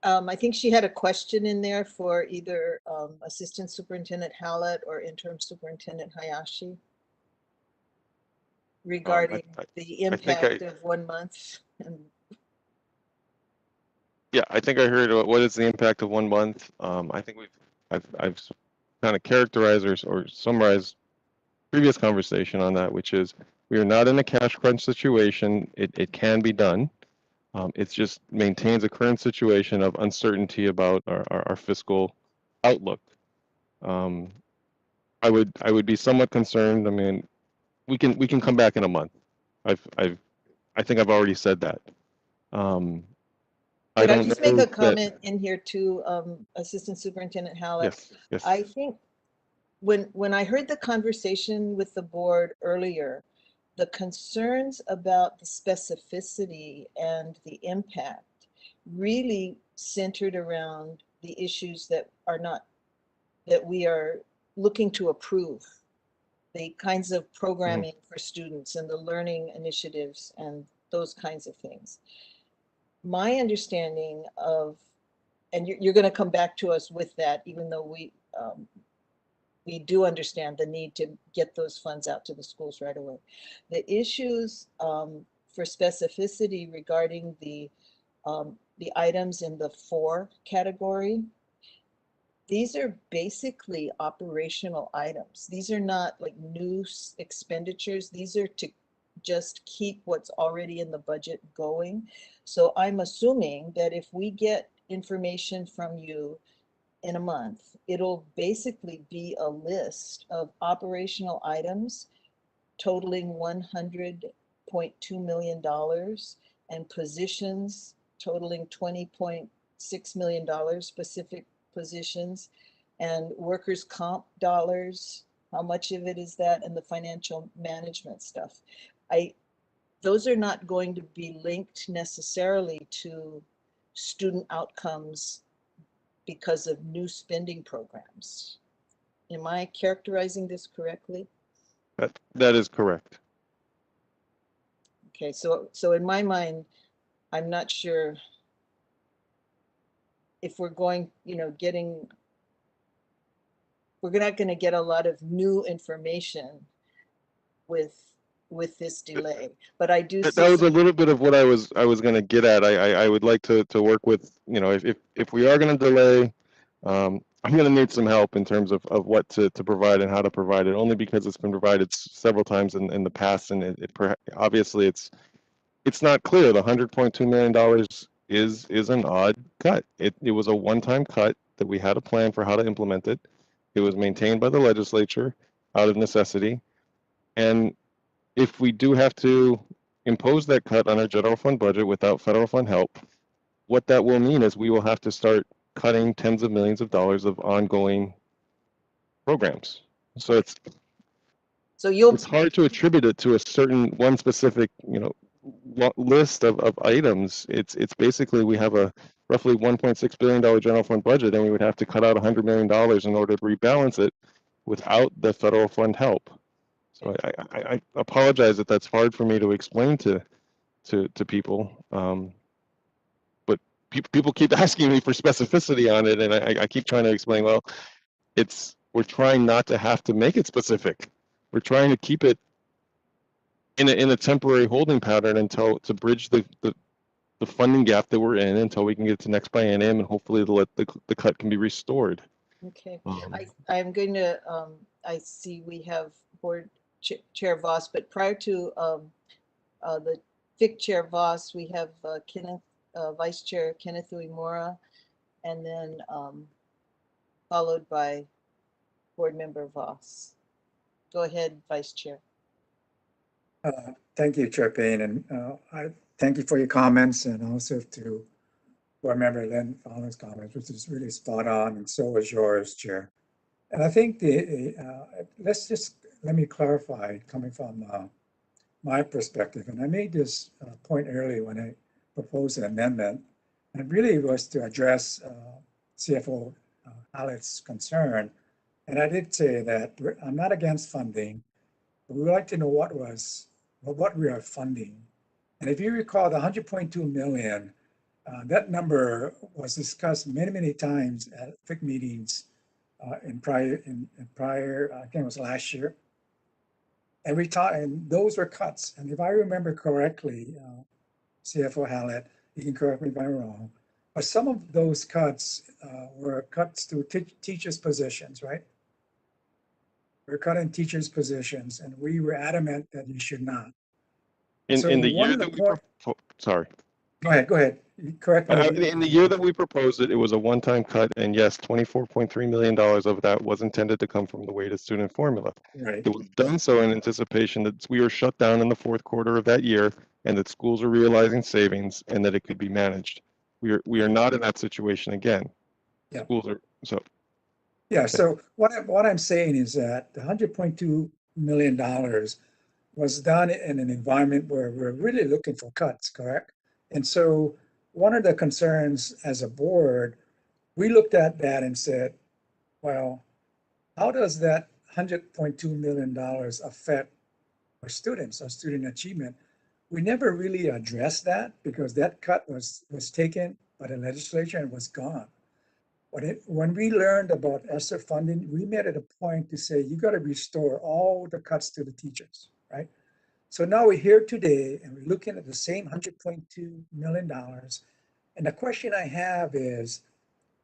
I think she had a question in there for either Assistant Superintendent Hallett or Interim Superintendent Hayashi regarding the impact of 1 month. And Yeah, I think I heard what is the impact of 1 month. I think I've kind of characterized or summarized previous conversation on that, which is we are not in a cash crunch situation. It can be done. It just maintains a current situation of uncertainty about our fiscal outlook. I would be somewhat concerned. I mean, we can come back in a month. I think I've already said that. could I don't just make know a comment in here to Assistant Superintendent Hallett? Yes. I think when I heard the conversation with the board earlier, the concerns about the specificity and the impact really centered around the issues that we are looking to approve, the kinds of programming for students and the learning initiatives and those kinds of things. My understanding of, and you're going to come back to us with that, even though we do understand the need to get those funds out to the schools right away. The issues for specificity regarding the items in the 4 category, these are basically operational items. These are not like new expenditures. These are to just keep what's already in the budget going. So I'm assuming that if we get information from you in a month, it'll basically be a list of operational items totaling $100.2 million and positions totaling $20.6 million, specific positions, and workers' comp dollars, how much of it is that, and the financial management stuff. Those are not going to be linked necessarily to student outcomes because of new spending programs. Am I characterizing this correctly? That is correct. Okay, so in my mind, I'm not sure if we're going, we're not going to get a lot of new information with this delay, but I do see That was a little bit of what I was going to get at. I would like to work with, if we are going to delay, I'm going to need some help in terms of what to provide and how to provide it, only because it's been provided several times in the past, and obviously it's not clear. The $100.2 million is an odd cut. It was a one-time cut that we had a plan for how to implement it. It was maintained by the legislature out of necessity, and if we do have to impose that cut on our general fund budget without federal fund help, what that will mean is we will have to start cutting tens of millions of dollars of ongoing programs. So it's hard to attribute it to a certain one specific, list of items. It's basically we have a roughly $1.6 billion general fund budget, and we would have to cut out $100 million in order to rebalance it without the federal fund help. So I apologize that that's hard for me to explain to people, but people keep asking me for specificity on it, and I keep trying to explain. Well, we're trying not to have to make it specific. We're trying to keep it in a temporary holding pattern to bridge the funding gap that we're in until we can get to next biennium, and hopefully the cut can be restored. Okay, I'm going to, I see we have Board Chair Voss, but prior to the FIC Chair Voss, we have Vice Chair Kenneth Uemura, and then followed by Board Member Voss. Go ahead, Vice Chair. Thank you, Chair Payne, and I thank you for your comments, and also to Board Member Lynn Fowler's comments, which is really spot on, and so was yours, Chair. And I think let me clarify, coming from my perspective, and I made this point earlier when I proposed an amendment, and it really was to address CFO Hallett's concern. And I did say that I'm not against funding, but we would like to know what we are funding. And if you recall, the 100.2 million, that number was discussed many, many times at FIC meetings in prior, I think it was last year. And we taught, and those were cuts. And if I remember correctly, CFO Hallett, you can correct me if I'm wrong, but some of those cuts were cuts to teachers' positions, right? We're cutting teachers' positions, and we were adamant that you should not. So In the one year of the that we point, sorry. go ahead. Correct me. In the year that we proposed it, it was a one-time cut, and yes, $24.3 million of that was intended to come from the weighted student formula. Right. It was done so in anticipation that we were shut down in the fourth quarter of that year, and that schools are realizing savings, and that it could be managed. We are not in that situation again. Yeah. Schools are so. Yeah. Okay. So what I'm saying is that the $100.2 million was done in an environment where we're really looking for cuts, correct? And so one of the concerns as a board, we looked at that and said, well, how does that $100.2 million affect our students, our student achievement? We never really addressed that because that cut was taken by the legislature and was gone. When we learned about ESSER funding, we made it a point to say, you got to restore all the cuts to the teachers, right? So now we're here today and we're looking at the same $100.2 million. And the question I have is,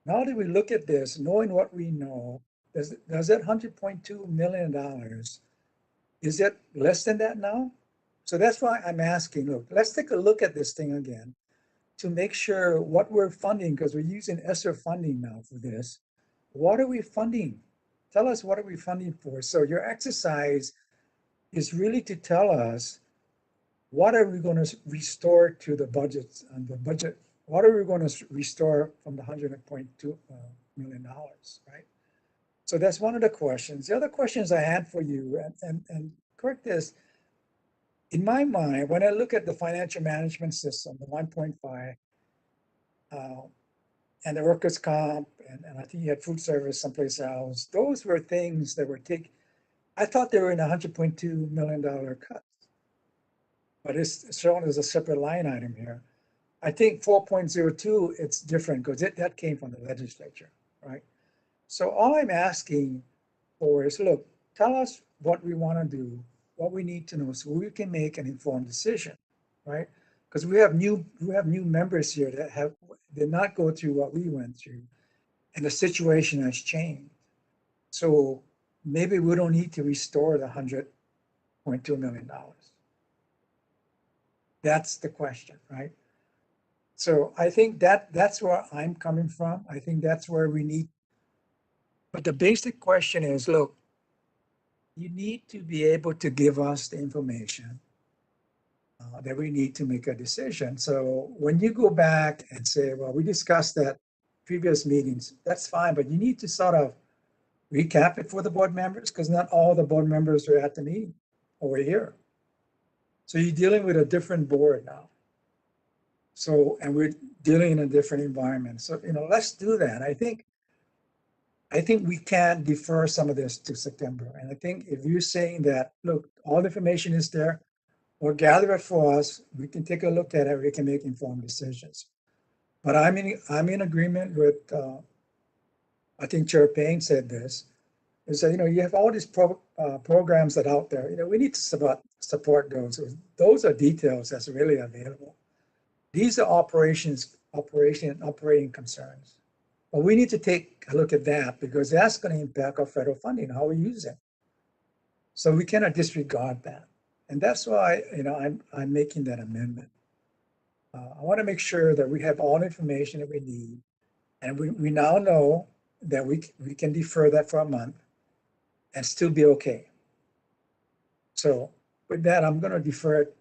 now that we look at this, knowing what we know, does that $100.2 million, is it less than that now? So that's why I'm asking, look, let's take a look at this thing again to make sure what we're funding, because we're using ESSER funding now for this. What are we funding? Tell us what are we funding for? So your exercise is really to tell us what are we going to restore to the budgets and the budget. What are we going to restore from the $100.2 million, right? So that's one of the questions. The other questions I had for you, and correct this, in my mind, when I look at the financial management system, the 1.5, and the workers' comp, and I think you had food service someplace else, those were things that were taken. I thought they were in a $100.2 million cut, but it's shown as a separate line item here. I think 4.02, it's different because that came from the legislature, right? So all I'm asking for is, look, tell us what we want to do, what we need to know so we can make an informed decision, right? Because we have new members here that did not go through what we went through, and the situation has changed. So maybe we don't need to restore the $100.2 million. That's the question, right? So I think that's where I'm coming from. I think that's where we need. But the basic question is, look, you need to be able to give us the information that we need to make a decision. So when you go back and say, well, we discussed that previous meetings, that's fine, but you need to sort of recap it for the board members because not all the board members are at the meeting over here. So you're dealing with a different board now. So, and we're dealing in a different environment. So, let's do that. I think we can defer some of this to September. And I think if you're saying that, look, all the information is there, or gather it for us, we can take a look at it, we can make informed decisions. But I'm in agreement with, I think Chair Payne said this, is that, you have all these programs that are out there, we need to support those. Those are details that's really available. These are operating concerns. But we need to take a look at that because that's going to impact our federal funding, how we use it. So we cannot disregard that. And that's why, I'm making that amendment. I want to make sure that we have all the information that we need. And we now know that we can defer that for a month and still be okay. So with that, I'm going to defer it.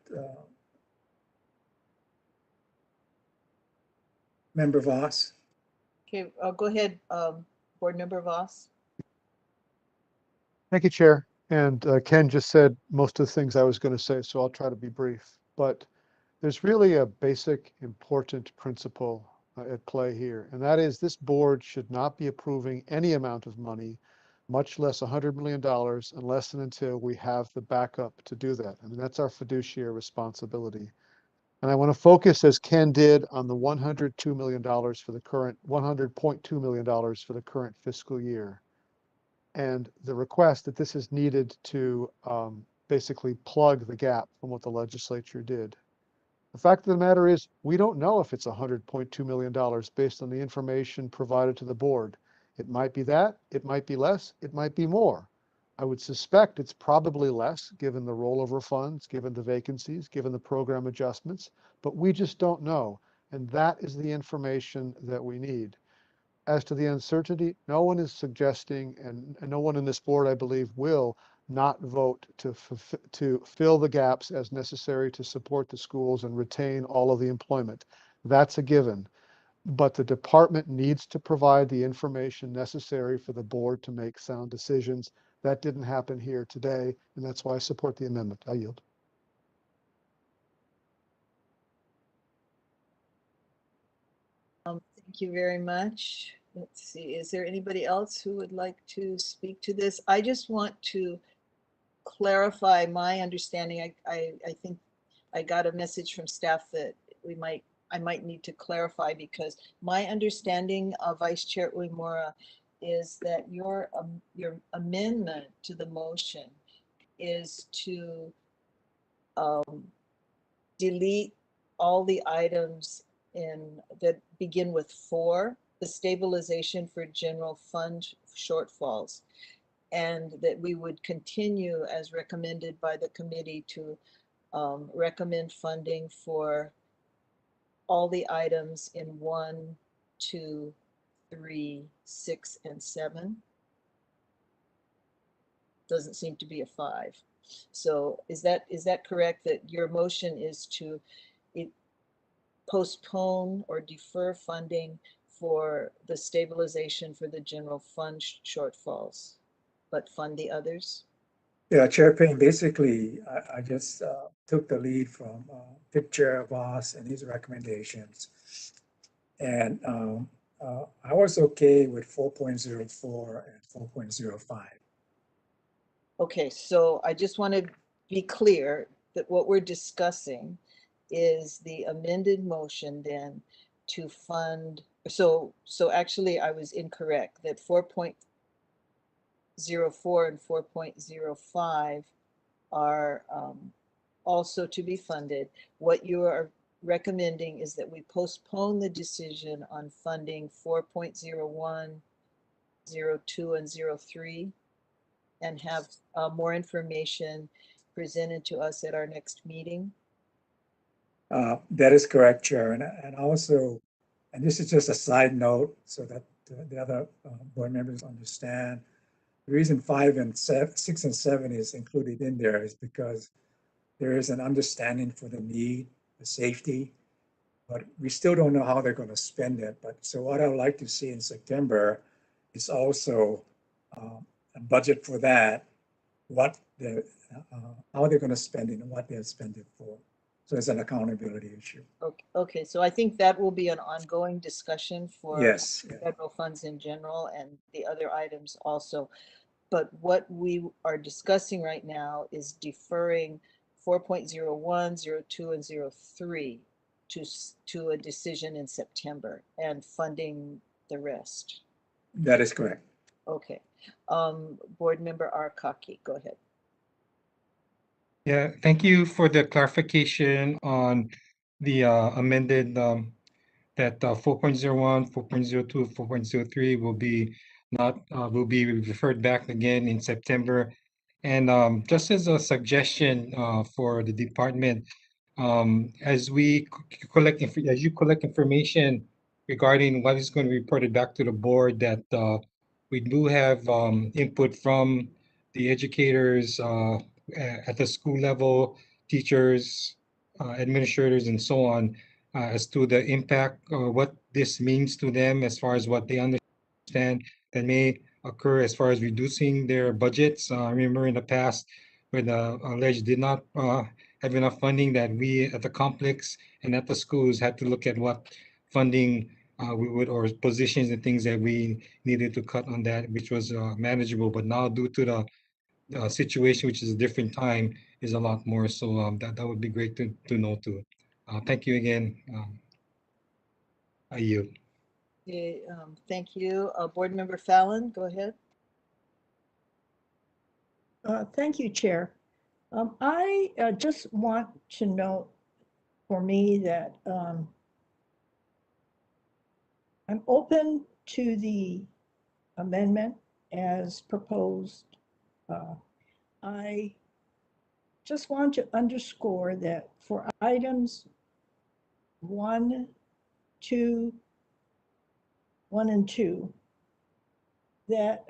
Member Voss. Okay, go ahead, Board Member Voss. Thank you, Chair. And Ken just said most of the things I was going to say, so I'll try to be brief. But there's really a basic important principle at play here, and that is this board should not be approving any amount of money, much less $100 million, unless and until we have the backup to do that. I mean, that's our fiduciary responsibility. And I want to focus, as Ken did, on the $102 million for the current, $100.2 million for the current fiscal year. And the request that this is needed to basically plug the gap from what the legislature did. The fact of the matter is, we don't know if it's $100.2 million based on the information provided to the board. It might be that, it might be less, it might be more. I would suspect it's probably less, given the rollover funds, given the vacancies, given the program adjustments, but we just don't know. And that is the information that we need. As to the uncertainty, no one is suggesting, and no one in this board, I believe, will not vote to fill the gaps as necessary to support the schools and retain all of the employment. That's a given. But the department needs to provide the information necessary for the board to make sound decisions. That didn't happen here today, and that's why I support the amendment. I yield. Thank you very much. Let's see, is there anybody else who would like to speak to this? I just want to clarify my understanding. I think I got a message from staff that I might need to clarify, because my understanding of Vice Chair Uemura is that your amendment to the motion is to delete all the items that begin with 4, the stabilization for general fund shortfalls, and that we would continue as recommended by the committee to recommend funding for all the items in 1, 2, 3, 6, and 7. Doesn't seem to be a 5. So is that correct, that your motion is to postpone or defer funding for the stabilization for the general fund shortfalls, but fund the others? Yeah, Chair Payne, basically, I just took the lead from FIC Chair Voss and his recommendations. And I was okay with 4.04 and 4.05. Okay, so I just want to be clear that what we're discussing is the amended motion then to fund, so actually I was incorrect, that 4.04 and 4.05 are also to be funded. What you are recommending is that we postpone the decision on funding 4.01, 02, and 03, and have more information presented to us at our next meeting. That is correct, Chair. And also, and this is just a side note so that the other board members understand, the reason 5 and 6 and 7 is included in there is because there is an understanding for the need, the safety, but we still don't know how they're going to spend it. But so what I would like to see in September is also a budget for that, what the how they're going to spend it and what they'll spend it for. So it's an accountability issue. Okay, so I think that will be an ongoing discussion for Yes. federal funds in general and the other items also. But what we are discussing right now is deferring 4.01, 02, and 03 to a decision in September and funding the rest. That is correct. Okay. Board Member Arkaki, go ahead. Yeah, thank you for the clarification on the amended that 4.01, 4.02, 4.03 will be will be referred back again in September. And just as a suggestion for the department, as you collect information regarding what is going to be reported back to the board, that we do have input from the educators at the school level, teachers, administrators, and so on, as to the impact, what this means to them as far as what they understand, that may occur as far as reducing their budgets. I remember in the past where the alleged did not have enough funding, that we at the complex and at the schools had to look at what funding we would, or positions and things that we needed to cut on that, which was manageable. But now due to the situation, which is a different time, is a lot more. So that would be great to know too. Thank you again. I yield. Okay, thank you. Board Member Fallon, go ahead. Thank you, Chair. I just want to note for me that I'm open to the amendment as proposed. I just want to underscore that for items 1, 2, 1 and 2, that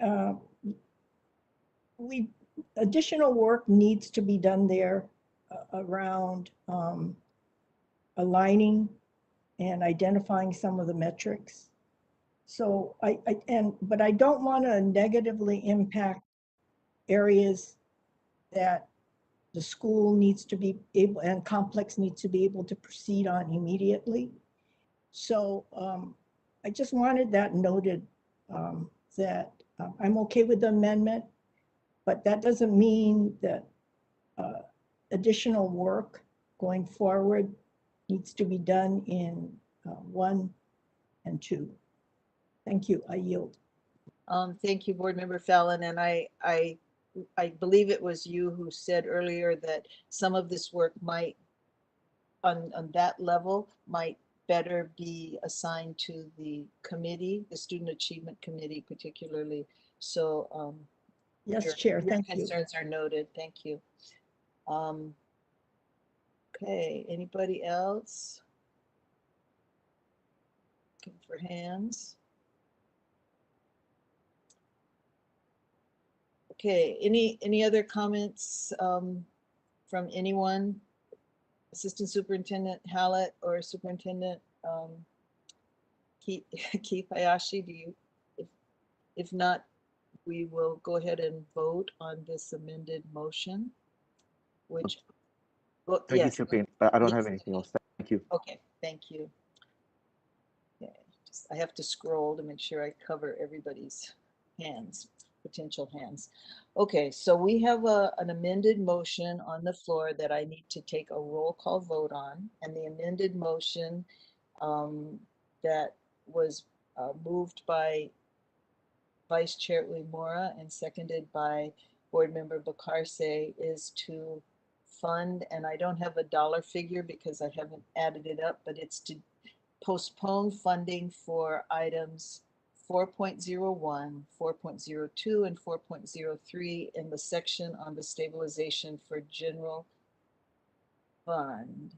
additional work needs to be done there around aligning and identifying some of the metrics. So but I don't want to negatively impact areas that the school needs to be able, and complex needs to be able to proceed on immediately. So I just wanted that noted, that I'm okay with the amendment, but that doesn't mean that additional work going forward needs to be done in 1 and 2. Thank you. I yield. Thank you, Board Member Fallon. And I believe it was you who said earlier that some of this work might, on that level, might better be assigned to the committee, the Student Achievement Committee particularly. So yes, Chair, thank you. Concerns are noted. Thank you. Okay, anybody else? Looking for hands. Okay, any other comments from anyone? Assistant Superintendent Hallett or Superintendent Keith Hayashi, do you? If not, we will go ahead and vote on this amended motion, which, well, Thank yes. you, Chair Payne. I don't Yes. have anything else. Thank you. Okay, thank you. Okay, I have to scroll to make sure I cover everybody's hands, potential hands. Okay, so we have an amended motion on the floor that I need to take a roll call vote on, and the amended motion that was moved by Vice Chair Uemura and seconded by Board Member Bakarse is to fund, and I don't have a dollar figure because I haven't added it up, but it's to postpone funding for items 4.01, 4.02, and 4.03 in the section on the stabilization for general fund.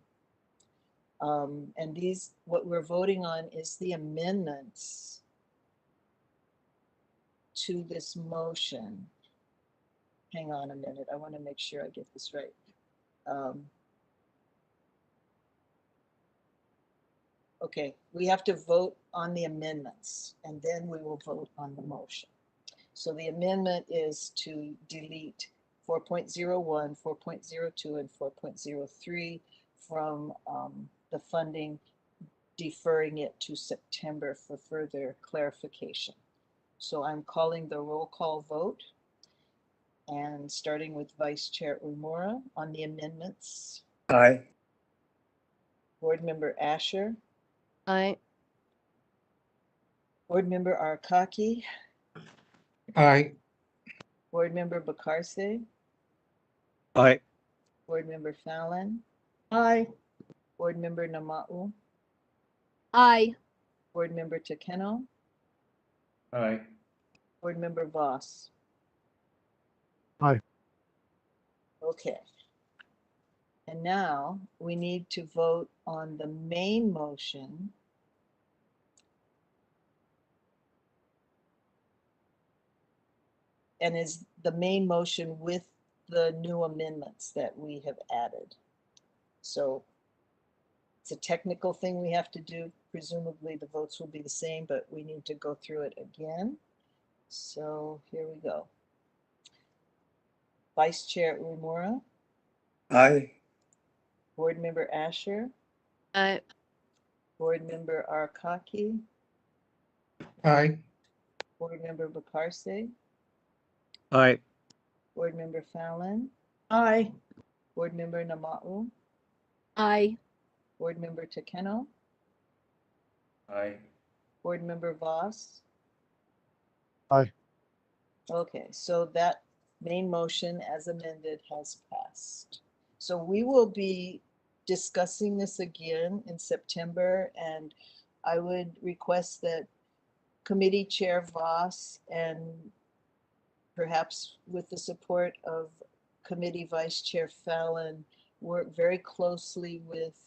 And these, what we're voting on is the amendments to this motion. Hang on a minute, I want to make sure I get this right. Okay, we have to vote on the amendments and then we will vote on the motion. So the amendment is to delete 4.01, 4.02, and 4.03 from the funding, deferring it to September for further clarification. So I'm calling the roll call vote, and starting with Vice Chair Uemura on the amendments. Aye. Board Member Asher. Aye. Board Member Arkaki. Aye. Board Member Bakarse. Aye. Board Member Fallon. Aye. Board Member Nama'u. Aye. Board Member Takeno. Aye. Board Member Voss. Aye. Okay. And now we need to vote on the main motion. And is the main motion with the new amendments that we have added. So it's a technical thing we have to do. Presumably the votes will be the same, but we need to go through it again. So here we go. Vice Chair Umura, Aye. Board Member Asher, Aye. Board Member Arkaki, Aye. Board Member Bakarse, Aye. Board Member Fallon, Aye. Board Member Nama'u, Aye. Board Member Takeno, Aye. Board Member Voss. Aye. Okay, so that main motion as amended has passed. So we will be discussing this again in September, and I would request that Committee Chair Voss and perhaps with the support of Committee Vice Chair Fallon, work very closely with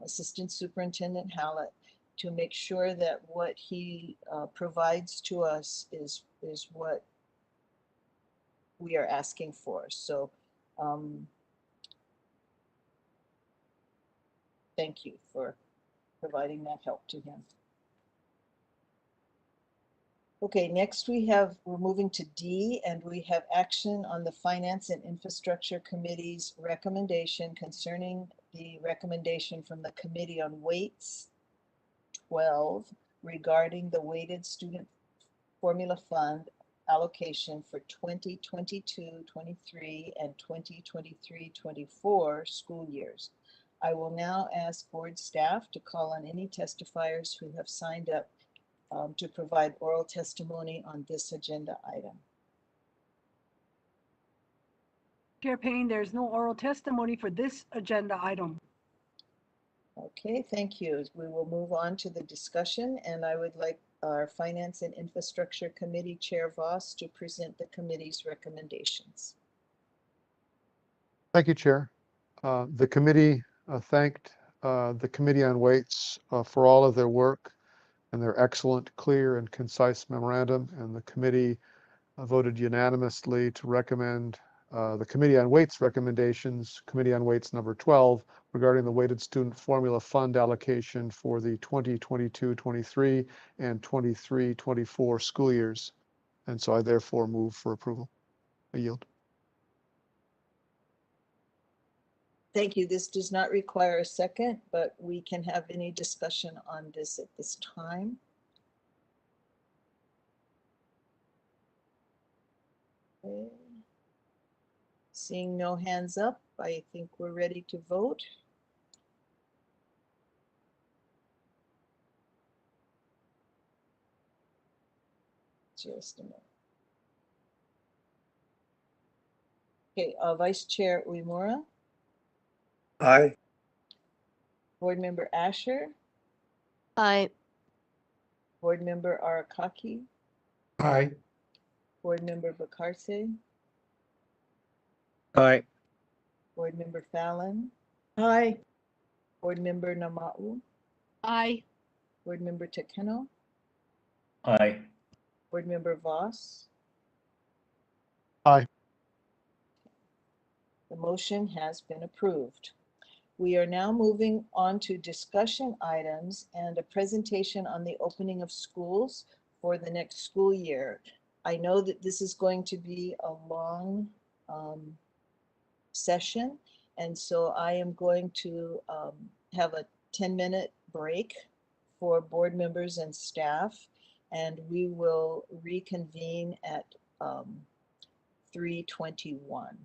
Assistant Superintendent Hallett to make sure that what he provides to us is what we are asking for. So thank you for providing that help to him. Okay, next we're moving to D, and we have action on the Finance and Infrastructure Committee's recommendation concerning the recommendation from the Committee on Weights 12 regarding the weighted student formula fund allocation for 2022-23 and 2023-24 school years. I will now ask board staff to call on any testifiers who have signed up to provide oral testimony on this agenda item. Chair Payne, there's no oral testimony for this agenda item. Okay, thank you. We will move on to the discussion, and I would like our Finance and Infrastructure Committee Chair Voss to present the committee's recommendations. Thank you, Chair. The committee thanked the Committee on Weights for all of their work and their excellent, clear, and concise memorandum, and the committee voted unanimously to recommend the Committee on Weights recommendations, Committee on Weights number 12, regarding the weighted student formula fund allocation for the 2022-23 and 23-24 school years. And so I therefore move for approval. I yield. Thank you. This does not require a second, but we can have any discussion on this at this time. Okay. Seeing no hands up, I think we're ready to vote. Just a minute. Okay, Vice Chair Uemura, Aye. Board Member Asher, Aye. Board Member Arakaki, Aye. Board Member Bakarse, Aye. Board Member Fallon, Aye. Board Member Nama'u, Aye. Board Member Takeno, Aye. Board Member Voss. Aye. The motion has been approved. We are now moving on to discussion items and a presentation on the opening of schools for the next school year. I know that this is going to be a long session, and so I am going to have a 10-minute break for board members and staff, and we will reconvene at 3:21.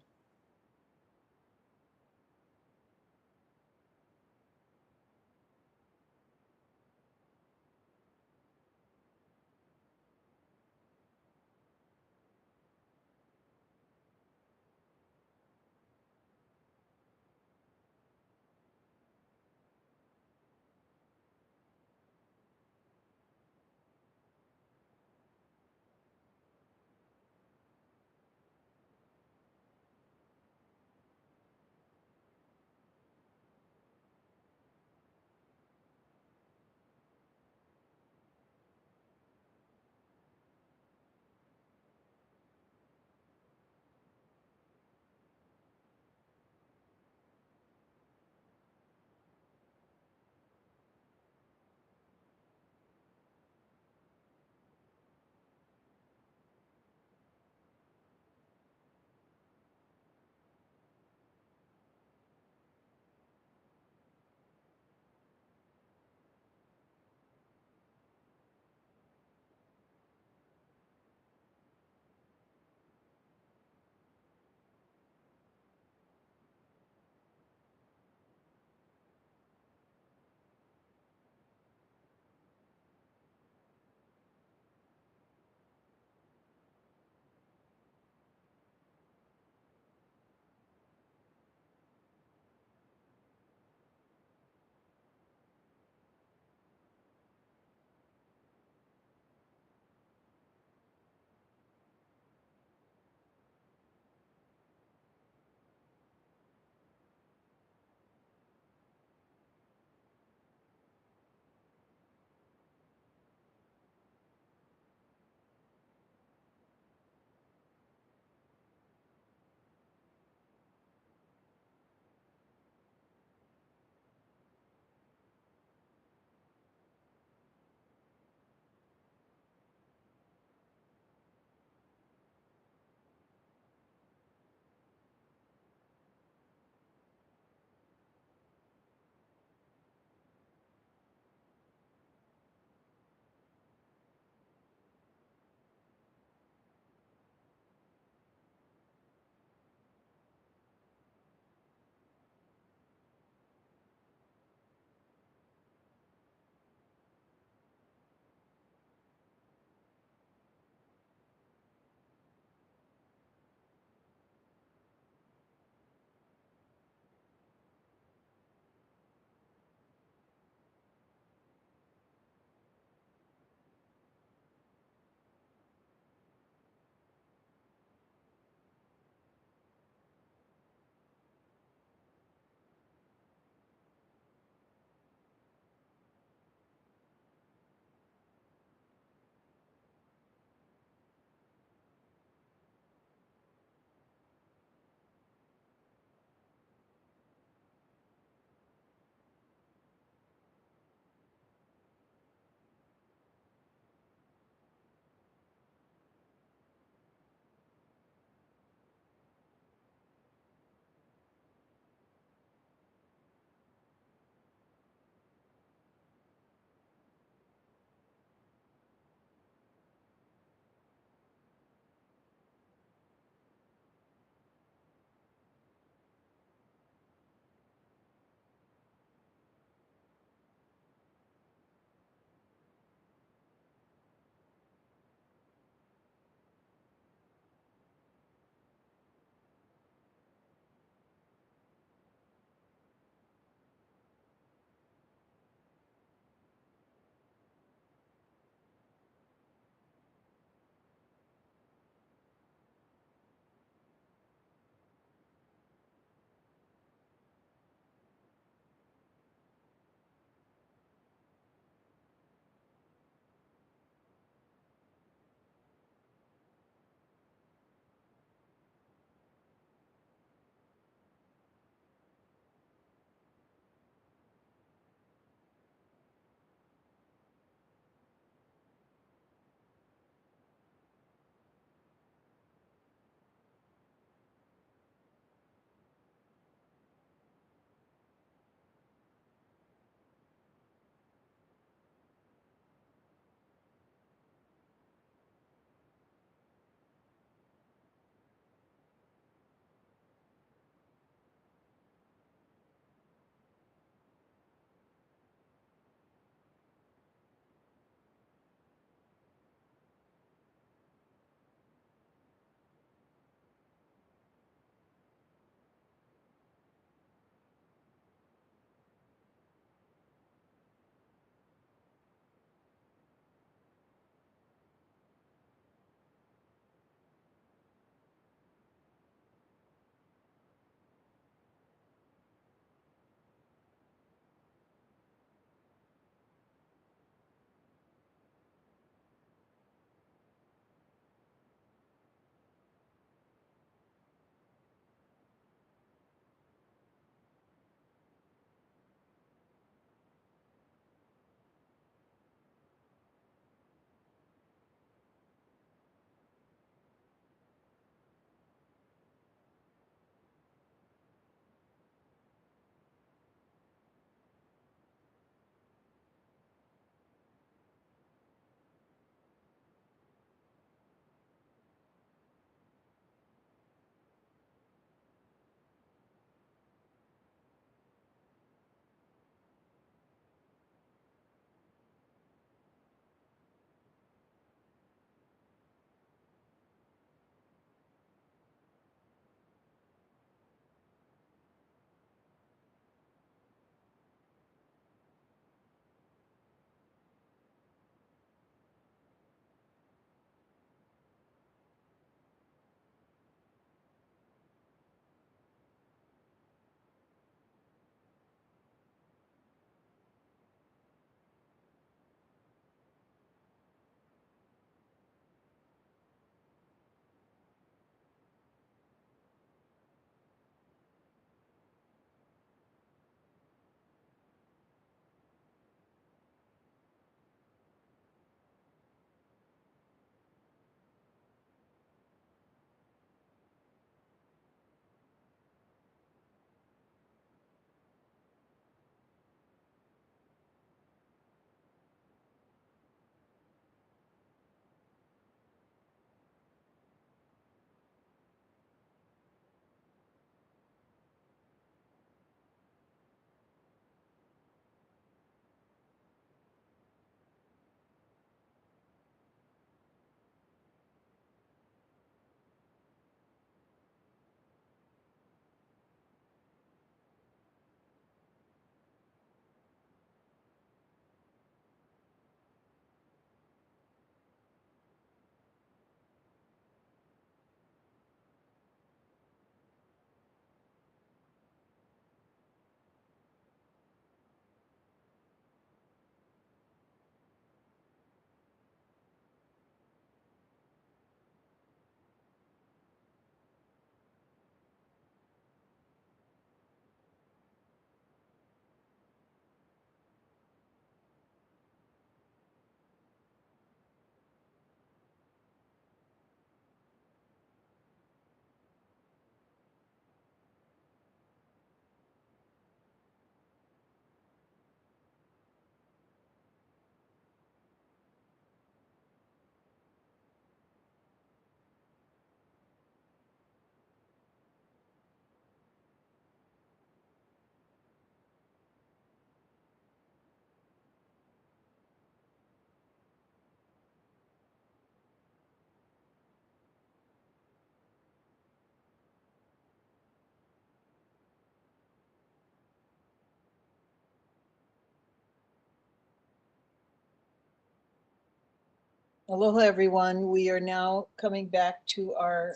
Aloha, everyone. We are now coming back to our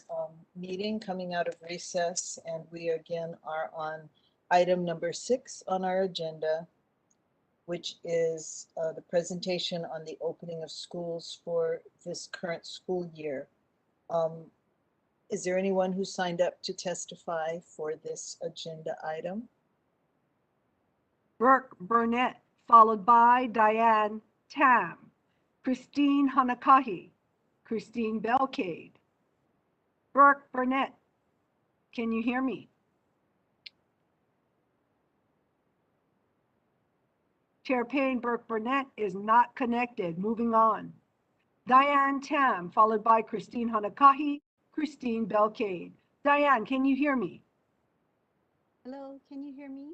meeting, coming out of recess, and we again are on item number 6 on our agenda, which is the presentation on the opening of schools for this current school year. Is there anyone who signed up to testify for this agenda item? Burke Burnett, followed by Diane Tam, Christine Hanakahi, Christine Belcade. Burke Burnett, can you hear me? Chair Payne, Burke Burnett is not connected. Moving on. Diane Tam, followed by Christine Hanakahi, Christine Belcade. Diane, can you hear me? Hello, can you hear me?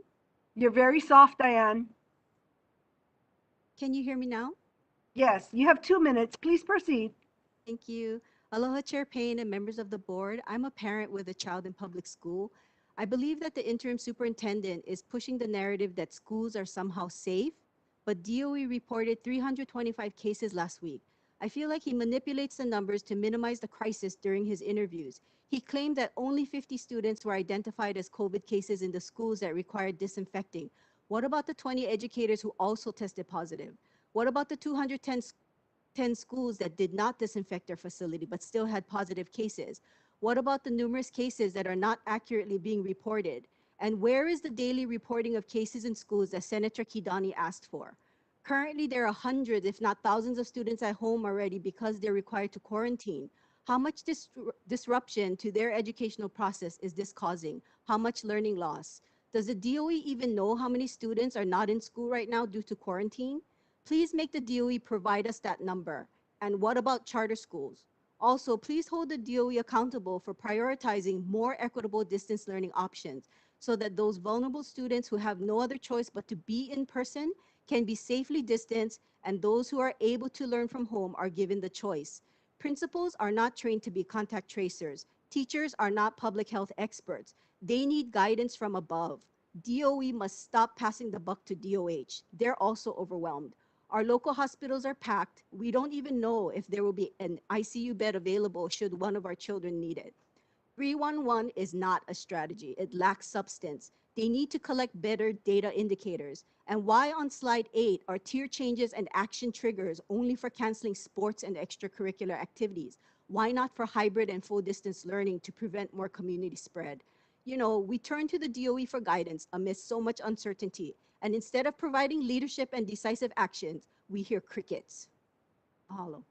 You're very soft, Diane. Can you hear me now? Yes, you have 2 minutes. Please proceed. Thank you. Aloha, Chair Payne and members of the board. I'm a parent with a child in public school. I believe that the interim superintendent is pushing the narrative that schools are somehow safe, but DOE reported 325 cases last week. I feel like he manipulates the numbers to minimize the crisis during his interviews. He claimed that only 50 students were identified as COVID cases in the schools that required disinfecting. What about the 20 educators who also tested positive? What about the 210 schools that did not disinfect their facility but still had positive cases? What about the numerous cases that are not accurately being reported? And where is the daily reporting of cases in schools that Senator Kidani asked for? Currently, there are hundreds, if not thousands of students at home already because they're required to quarantine. How much disruption to their educational process is this causing? How much learning loss? Does the DOE even know how many students are not in school right now due to quarantine? Please make the DOE provide us that number. And what about charter schools? Also, please hold the DOE accountable for prioritizing more equitable distance learning options so that those vulnerable students who have no other choice but to be in person can be safely distanced, and those who are able to learn from home are given the choice. Principals are not trained to be contact tracers. Teachers are not public health experts. They need guidance from above. DOE must stop passing the buck to DOH. They're also overwhelmed. Our local hospitals are packed. We don't even know if there will be an ICU bed available should one of our children need it. 311 is not a strategy. It lacks substance. They need to collect better data indicators. And why on slide 8 are tier changes and action triggers only for canceling sports and extracurricular activities? Why not for hybrid and full distance learning to prevent more community spread? You know, we turn to the DOE for guidance amidst so much uncertainty. And instead of providing leadership and decisive actions, we hear crickets. Mahalo.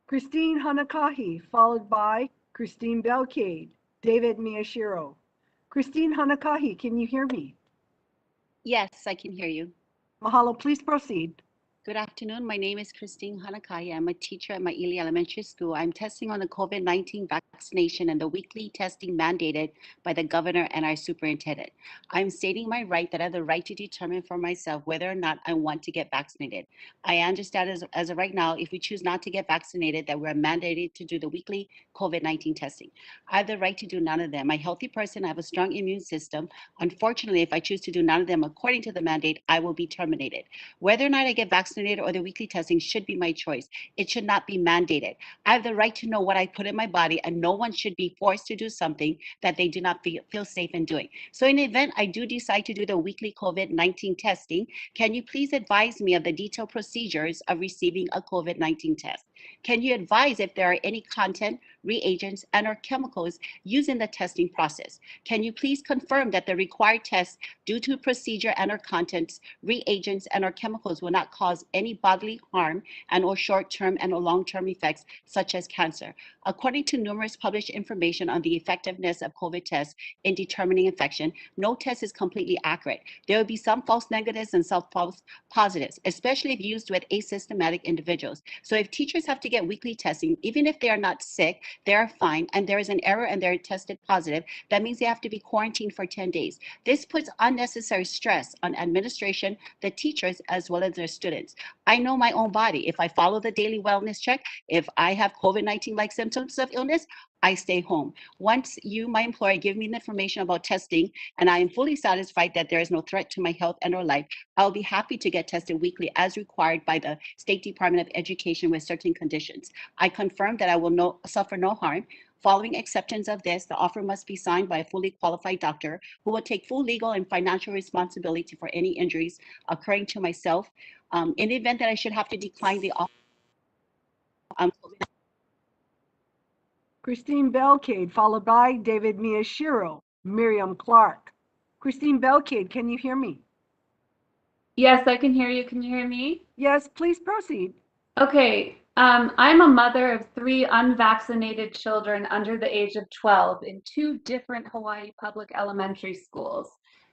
Christine Hanakahi, followed by Christine Belcade. David Miyashiro. Christine Hanakahi, can you hear me? Yes, I can hear you. Mahalo, please proceed. Good afternoon. My name is Christine Hanakaya. I'm a teacher at Maili Elementary School. I'm testing on the COVID-19 vaccination and the weekly testing mandated by the governor and our superintendent. I'm stating my right that I have the right to determine for myself whether or not I want to get vaccinated. I understand as of right now, if we choose not to get vaccinated, that we're mandated to do the weekly COVID-19 testing. I have the right to do none of them. I'm a healthy person. I have a strong immune system. Unfortunately, if I choose to do none of them according to the mandate, I will be terminated. Whether or not I get vaccinated or the weekly testing should be my choice. It should not be mandated. I have the right to know what I put in my body, and no one should be forced to do something that they do not feel safe in doing. So in the event I do decide to do the weekly COVID-19 testing, can you please advise me of the detailed procedures of receiving a COVID-19 test? Can you advise if there are any content, reagents, and or chemicals used in the testing process? Can you please confirm that the required tests due to procedure and or contents, reagents, and or chemicals will not cause any bodily harm and or short-term and or long-term effects such as cancer? According to numerous published information on the effectiveness of COVID tests in determining infection, no test is completely accurate. There will be some false negatives and some false positives, especially if used with asymptomatic individuals. So if teachers have to get weekly testing, even if they are not sick, they are fine, and there is an error and they're tested positive, that means they have to be quarantined for 10 days. This puts unnecessary stress on administration, the teachers, as well as their students. I know my own body. If I follow the daily wellness check, if I have COVID-19 like symptoms of illness, I stay home. Once you, my employer, give me the information about testing and I am fully satisfied that there is no threat to my health and or life, I'll be happy to get tested weekly as required by the State Department of Education with certain conditions. I confirm that I will suffer no harm. Following acceptance of this, the offer must be signed by a fully qualified doctor who will take full legal and financial responsibility for any injuries occurring to myself. In the event that I should have to decline the offer, Christine Belcade, followed by David Miyashiro, Miriam Clark. Christine Belcade, can you hear me? Yes, I can hear you. Can you hear me? Yes, please proceed. Okay. I'm a mother of 3 unvaccinated children under the age of 12 in 2 different Hawaii public elementary schools.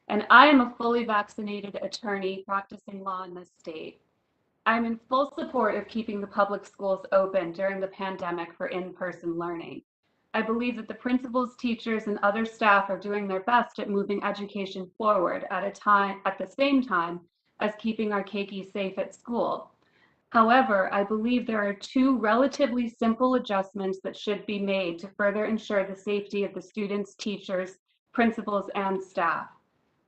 And I am a fully vaccinated attorney practicing law in this state. I'm in full support of keeping the public schools open during the pandemic for in-person learning. I believe that the principals, teachers, and other staff are doing their best at moving education forward at the same time as keeping our keiki safe at school. However, I believe there are 2 relatively simple adjustments that should be made to further ensure the safety of the students, teachers, principals, and staff.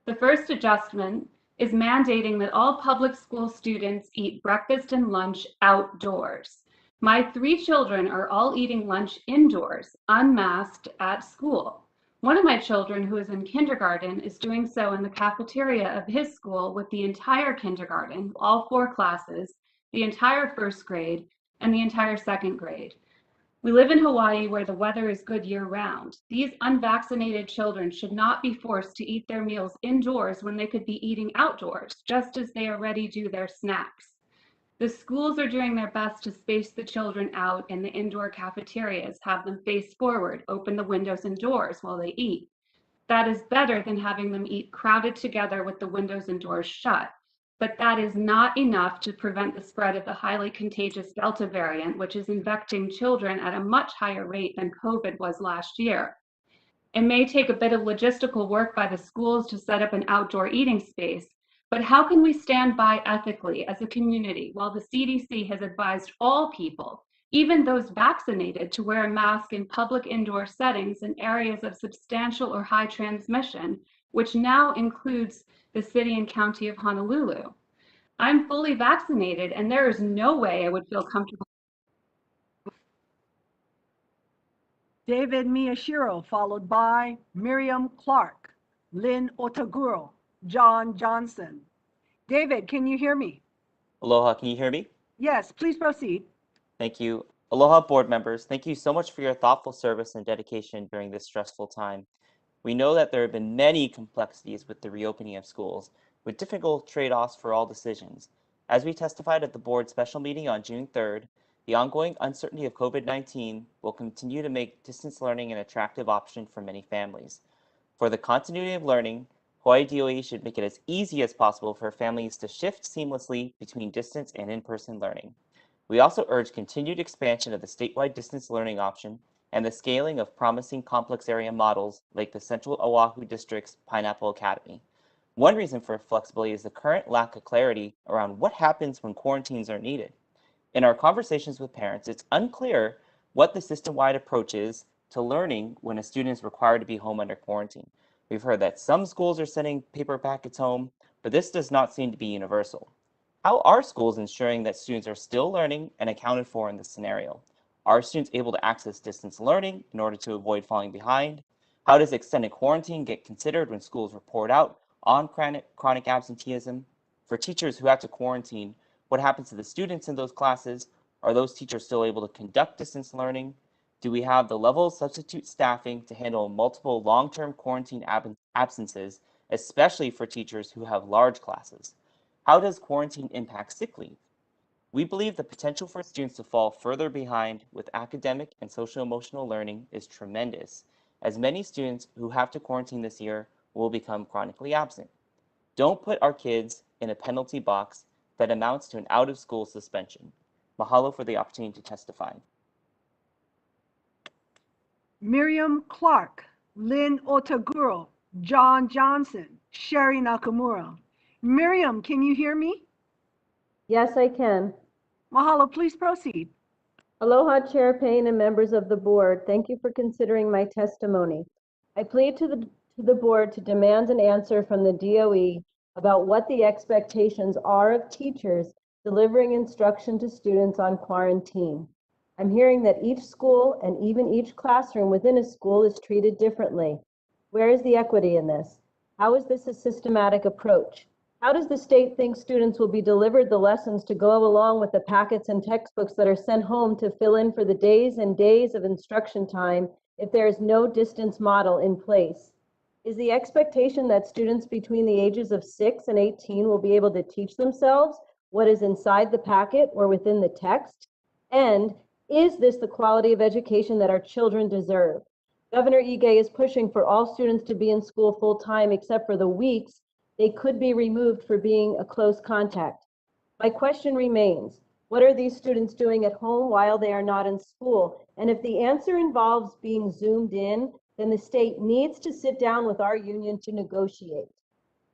The first adjustment is mandating that all public school students eat breakfast and lunch outdoors. My 3 children are all eating lunch indoors, unmasked at school. One of my children, who is in kindergarten, is doing so in the cafeteria of his school with the entire kindergarten, all 4 classes, the entire 1st grade, and the entire 2nd grade. We live in Hawaii where the weather is good year-round. These unvaccinated children should not be forced to eat their meals indoors when they could be eating outdoors, just as they already do their snacks. The schools are doing their best to space the children out in the indoor cafeterias, have them face forward, open the windows and doors while they eat. That is better than having them eat crowded together with the windows and doors shut. But that is not enough to prevent the spread of the highly contagious Delta variant, which is infecting children at a much higher rate than COVID was last year. It may take a bit of logistical work by the schools to set up an outdoor eating space, but how can we stand by ethically as a community while the CDC has advised all people, even those vaccinated, to wear a mask in public indoor settings in areas of substantial or high transmission, which now includes the city and county of Honolulu? I'm fully vaccinated, and there is no way I would feel comfortable. David Miyashiro, followed by Miriam Clark, Lynn Otaguro, John Johnson. David, can you hear me? Aloha, can you hear me? Yes, please proceed. Thank you. Aloha, board members. Thank you so much for your thoughtful service and dedication during this stressful time. We know that there have been many complexities with the reopening of schools, with difficult trade-offs for all decisions. As we testified at the board special meeting on June 3rd, the ongoing uncertainty of COVID-19 will continue to make distance learning an attractive option for many families. For the continuity of learning, Hawaii DOE should make it as easy as possible for families to shift seamlessly between distance and in-person learning. We also urge continued expansion of the statewide distance learning option and the scaling of promising complex area models like the Central Oahu District's Pineapple Academy. One reason for flexibility is the current lack of clarity around what happens when quarantines are needed. In our conversations with parents, it's unclear what the system-wide approach is to learning when a student is required to be home under quarantine. We've heard that some schools are sending paper packets home, but this does not seem to be universal. How are schools ensuring that students are still learning and accounted for in this scenario? Are students able to access distance learning in order to avoid falling behind? How does extended quarantine get considered when schools report out on chronic absenteeism? For teachers who have to quarantine, what happens to the students in those classes? Are those teachers still able to conduct distance learning? Do we have the level of substitute staffing to handle multiple long-term quarantine absences, especially for teachers who have large classes? How does quarantine impact sick leave? We believe the potential for students to fall further behind with academic and social-emotional learning is tremendous, as many students who have to quarantine this year will become chronically absent. Don't put our kids in a penalty box that amounts to an out-of-school suspension. Mahalo for the opportunity to testify. Miriam Clark, Lynn Otaguro, John Johnson, Sherry Nakamura. Miriam, can you hear me? Yes, I can. Mahalo, please proceed. Aloha Chair Payne and members of the board. Thank you for considering my testimony. I plead to the board to demand an answer from the DOE about what the expectations are of teachers delivering instruction to students on quarantine. I'm hearing that each school and even each classroom within a school is treated differently. Where is the equity in this? How is this a systematic approach? How does the state think students will be delivered the lessons to go along with the packets and textbooks that are sent home to fill in for the days and days of instruction time if there is no distance model in place? Is the expectation that students between the ages of 6 and 18 will be able to teach themselves what is inside the packet or within the text? And is this the quality of education that our children deserve? Governor Ige is pushing for all students to be in school full-time except for the weeks they could be removed for being a close contact. My question remains, what are these students doing at home while they are not in school? And if the answer involves being zoomed in, then the state needs to sit down with our union to negotiate.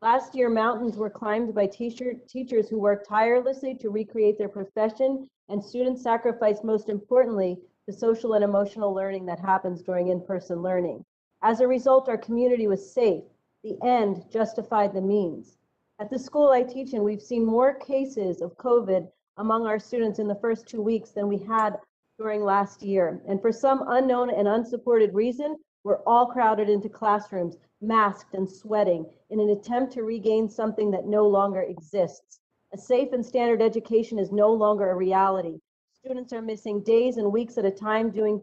Last year, mountains were climbed by teachers who worked tirelessly to recreate their profession, and students sacrificed, most importantly, the social and emotional learning that happens during in-person learning. As a result, our community was safe. The end justified the means. At the school I teach in, we've seen more cases of COVID among our students in the first 2 weeks than we had during last year. And for some unknown and unsupported reason, we're all crowded into classrooms, masked and sweating, in an attempt to regain something that no longer exists. A safe and standard education is no longer a reality. Students are missing days and weeks at a time due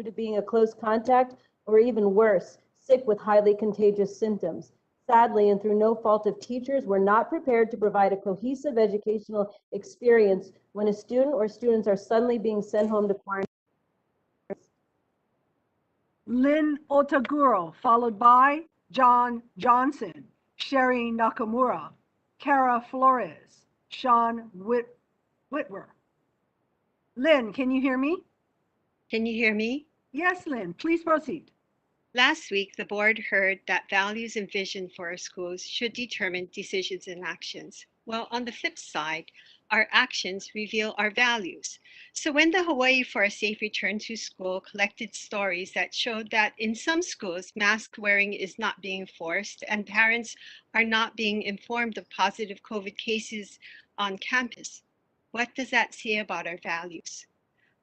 to being a close contact, or even worse, sick with highly contagious symptoms. Sadly, and through no fault of teachers, we're not prepared to provide a cohesive educational experience when a student or students are suddenly being sent home to quarantine. Lynn Otaguro, followed by John Johnson, Sherry Nakamura, Kara Flores, Sean Whitwer. Lynn, can you hear me? Can you hear me? Yes, Lynn, please proceed. Last week, the board heard that values and vision for our schools should determine decisions and actions. Well, on the flip side, our actions reveal our values. So when the Hawaii for a Safe Return to School collected stories that showed that in some schools, mask wearing is not being enforced and parents are not being informed of positive COVID cases on campus, what does that say about our values?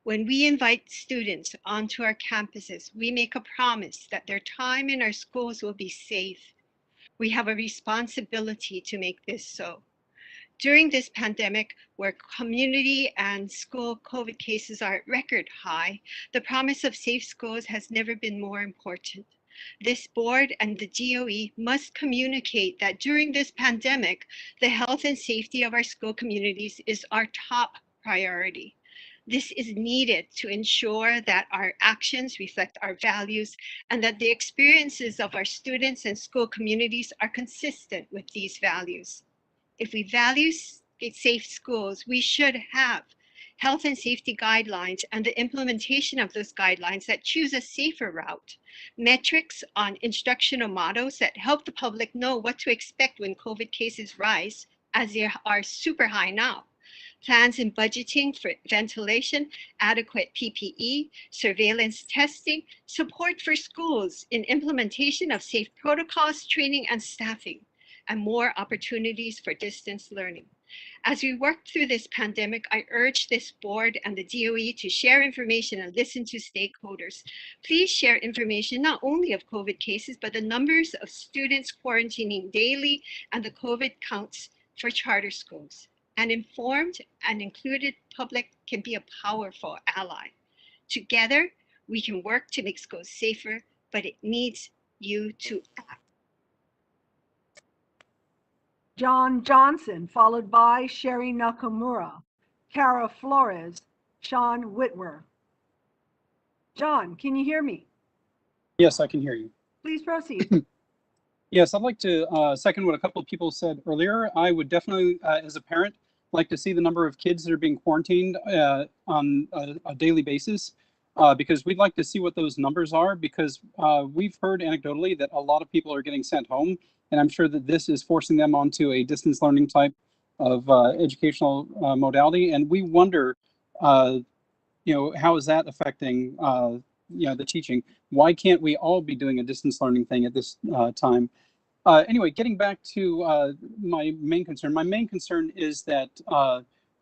When we invite students onto our campuses, we make a promise that their time in our schools will be safe. We have a responsibility to make this so. During this pandemic, where community and school COVID cases are at record high, the promise of safe schools has never been more important. This board and the DOE must communicate that during this pandemic, the health and safety of our school communities is our top priority. This is needed to ensure that our actions reflect our values and that the experiences of our students and school communities are consistent with these values. If we value safe schools, we should have health and safety guidelines and the implementation of those guidelines that choose a safer route, metrics on instructional models that help the public know what to expect when COVID cases rise, as they are super high now, plans and budgeting for ventilation, adequate PPE, surveillance testing, support for schools in implementation of safe protocols, training and staffing, and more opportunities for distance learning. As we work through this pandemic, I urge this board and the DOE to share information and listen to stakeholders. Please share information not only of COVID cases, but the numbers of students quarantining daily and the COVID counts for charter schools. An informed and included public can be a powerful ally. Together, we can work to make schools safer, but it needs you to act. John Johnson, followed by Sherry Nakamura, Kara Flores, Sean Whitwer. John, can you hear me? Yes, I can hear you. Please proceed. Yes, I'd like to second what a couple of people said earlier. I would definitely, as a parent, like to see the number of kids that are being quarantined on a daily basis, because we'd like to see what those numbers are, because we've heard anecdotally that a lot of people are getting sent home, and I'm sure that this is forcing them onto a distance learning type of educational modality, and we wonder, how is that affecting, the teaching? Why can't we all be doing a distance learning thing at this time? Anyway, getting back to my main concern is that,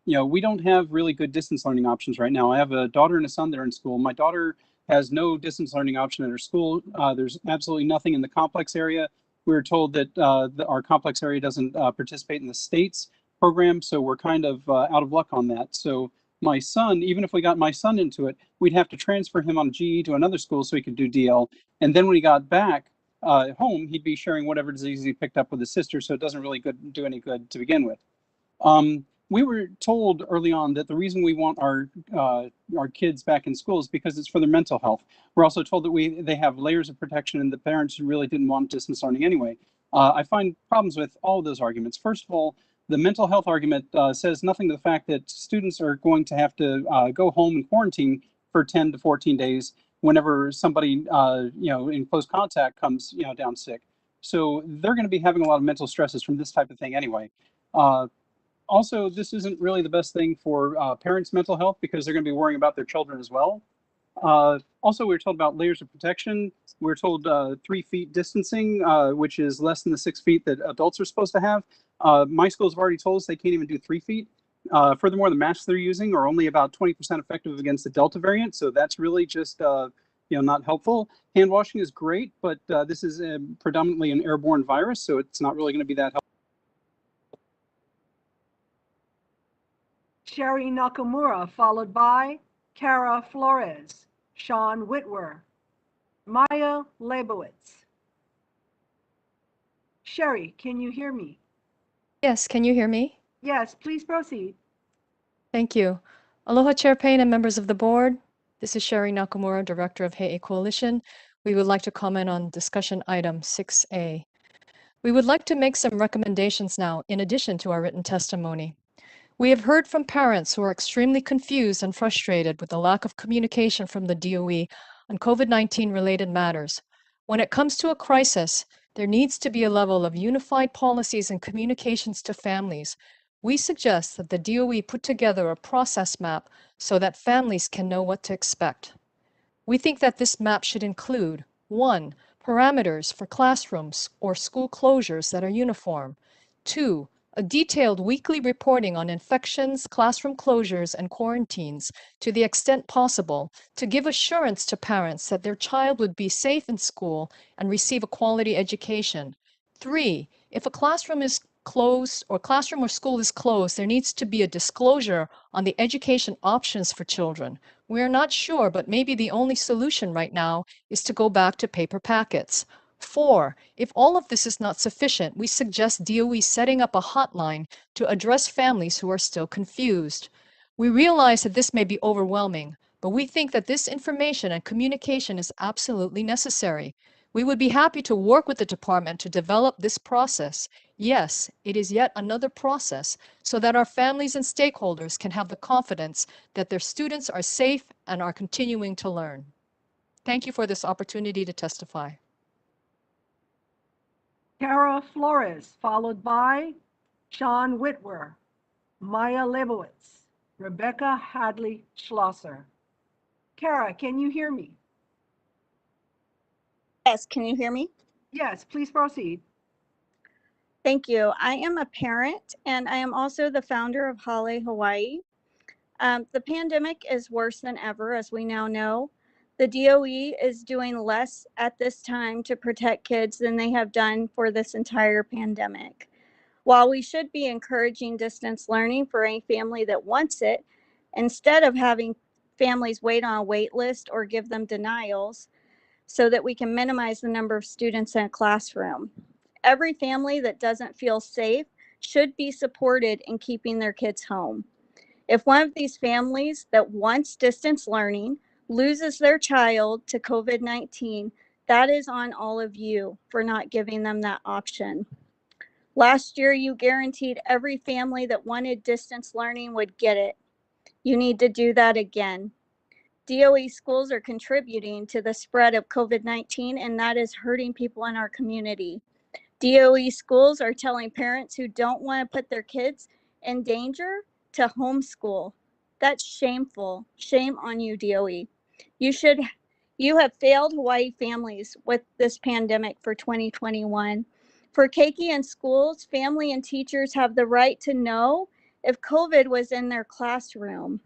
we don't have really good distance learning options right now. I have a daughter and a son that are in school. My daughter has no distance learning option at her school. There's absolutely nothing in the complex area. We were told that our complex area doesn't participate in the state's program, so we're kind of out of luck on that. So my son, even if we got my son into it, we'd have to transfer him on GE to another school so he could do DL. And then when he got back home, he'd be sharing whatever disease he picked up with his sister, so it doesn't really do any good to begin with. We were told early on that the reason we want our kids back in school is because it's for their mental health. We're also told that they have layers of protection, and the parents really didn't want distance learning anyway. I find problems with all of those arguments. First of all, the mental health argument says nothing to the fact that students are going to have to go home and quarantine for 10 to 14 days whenever somebody in close contact comes down sick. So they're going to be having a lot of mental stresses from this type of thing anyway. Also, this isn't really the best thing for parents' mental health because they're going to be worrying about their children as well. Also, we were told about layers of protection. We were told 3 feet distancing, which is less than the 6 feet that adults are supposed to have. My schools have already told us they can't even do 3 feet. Furthermore, the masks they're using are only about 20% effective against the Delta variant, so that's really just not helpful. Hand washing is great, but this is predominantly an airborne virus, so it's not really going to be that helpful. Sherry Nakamura, followed by Kara Flores, Sean Whitwer, Maya Leibowitz. Sherry, can you hear me? Yes, can you hear me? Yes, please proceed. Thank you. Aloha Chair Payne and members of the board. This is Sherry Nakamura, Director of He'e Coalition. We would like to comment on discussion item 6A. We would like to make some recommendations now in addition to our written testimony. We have heard from parents who are extremely confused and frustrated with the lack of communication from the DOE on COVID-19 related matters. When it comes to a crisis, there needs to be a level of unified policies and communications to families. We suggest that the DOE put together a process map so that families can know what to expect. We think that this map should include 1. Parameters for classrooms or school closures that are uniform. 2. A detailed weekly reporting on infections, classroom closures, and quarantines to the extent possible to give assurance to parents that their child would be safe in school and receive a quality education. 3. If a classroom is closed or classroom or school is closed, there needs to be a disclosure on the education options for children. We are not sure, but maybe the only solution right now is to go back to paper packets. 4. If all of this is not sufficient, we suggest DOE setting up a hotline to address families who are still confused. We realize that this may be overwhelming, but we think that this information and communication is absolutely necessary. We would be happy to work with the department to develop this process. Yes, it is yet another process so that our families and stakeholders can have the confidence that their students are safe and are continuing to learn. Thank you for this opportunity to testify. Kara Flores, followed by Sean Whitwer, Maya Leibowitz, Rebecca Hadley Schlosser. Kara, can you hear me? Yes, can you hear me? Yes, please proceed. Thank you. I am a parent and I am also the founder of Hale Hawaii. The pandemic is worse than ever, as we now know. The DOE is doing less at this time to protect kids than they have done for this entire pandemic. While we should be encouraging distance learning for any family that wants it, instead of having families wait on a wait list or give them denials, so that we can minimize the number of students in a classroom. Every family that doesn't feel safe should be supported in keeping their kids home. If one of these families that wants distance learning loses their child to COVID-19, that is on all of you for not giving them that option. Last year, you guaranteed every family that wanted distance learning would get it. You need to do that again. DOE schools are contributing to the spread of COVID-19, and that is hurting people in our community. DOE schools are telling parents who don't want to put their kids in danger to homeschool. That's shameful. Shame on you, DOE. You have failed Hawaii families with this pandemic for 2021. For Keiki and schools, family and teachers have the right to know if COVID was in their classroom.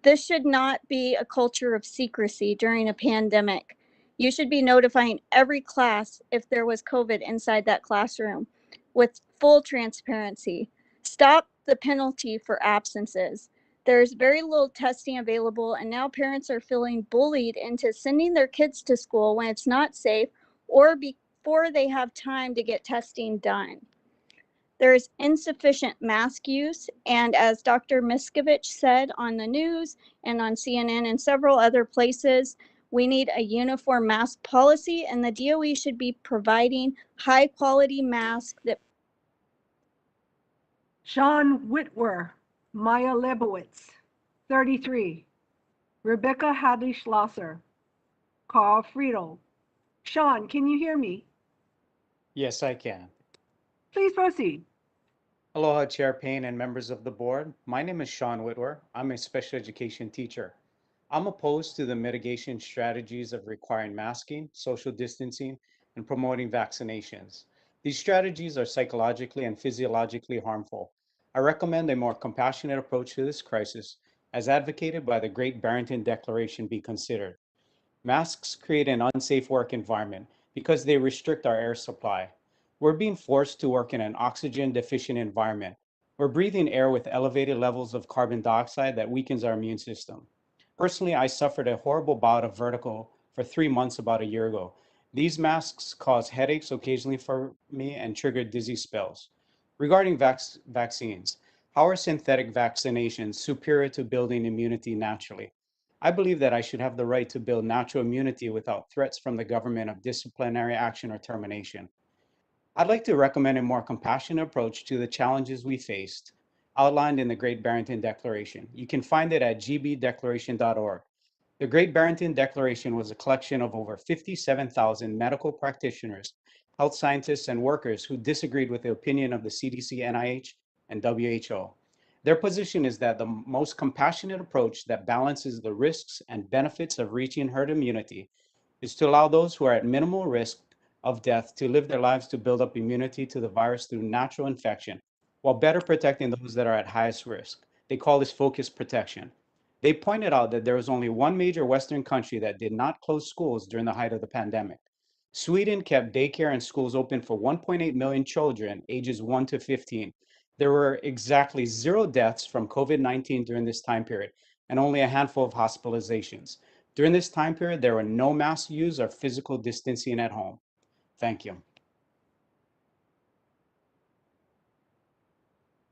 This should not be a culture of secrecy during a pandemic. You should be notifying every class if there was COVID inside that classroom with full transparency. Stop the penalty for absences. There's very little testing available, and now parents are feeling bullied into sending their kids to school when it's not safe or before they have time to get testing done. There is insufficient mask use, and as Dr. Miskovich said on the news and on CNN and several other places, we need a uniform mask policy, and the DOE should be providing high quality masks that. Sean Whitwer, Maya Lebowitz, 33. Rebecca Hadley Schlosser, Carl Friedel. Sean, can you hear me? Yes, I can. Please proceed. Aloha, Chair Payne and members of the board. My name is Sean Whitwer. I'm a special education teacher. I'm opposed to the mitigation strategies of requiring masking, social distancing, and promoting vaccinations. These strategies are psychologically and physiologically harmful. I recommend a more compassionate approach to this crisis, as advocated by the Great Barrington Declaration, be considered. Masks create an unsafe work environment because they restrict our air supply. We're being forced to work in an oxygen deficient environment. We're breathing air with elevated levels of carbon dioxide that weakens our immune system. Personally, I suffered a horrible bout of vertigo for 3 months about a year ago. These masks cause headaches occasionally for me and trigger dizzy spells. Regarding vaccines, how are synthetic vaccinations superior to building immunity naturally? I believe that I should have the right to build natural immunity without threats from the government of disciplinary action or termination. I'd like to recommend a more compassionate approach to the challenges we faced, outlined in the Great Barrington Declaration. You can find it at gbdeclaration.org. The Great Barrington Declaration was a collection of over 57,000 medical practitioners, health scientists, and workers who disagreed with the opinion of the CDC, NIH, and WHO. Their position is that the most compassionate approach that balances the risks and benefits of reaching herd immunity is to allow those who are at minimal risk of death to live their lives to build up immunity to the virus through natural infection, while better protecting those that are at highest risk. They call this focused protection. They pointed out that there was only one major Western country that did not close schools during the height of the pandemic. Sweden kept daycare and schools open for 1.8 million children ages 1 to 15. There were exactly 0 deaths from COVID-19 during this time period, and only a handful of hospitalizations. During this time period, there were no mask use or physical distancing at home. Thank you.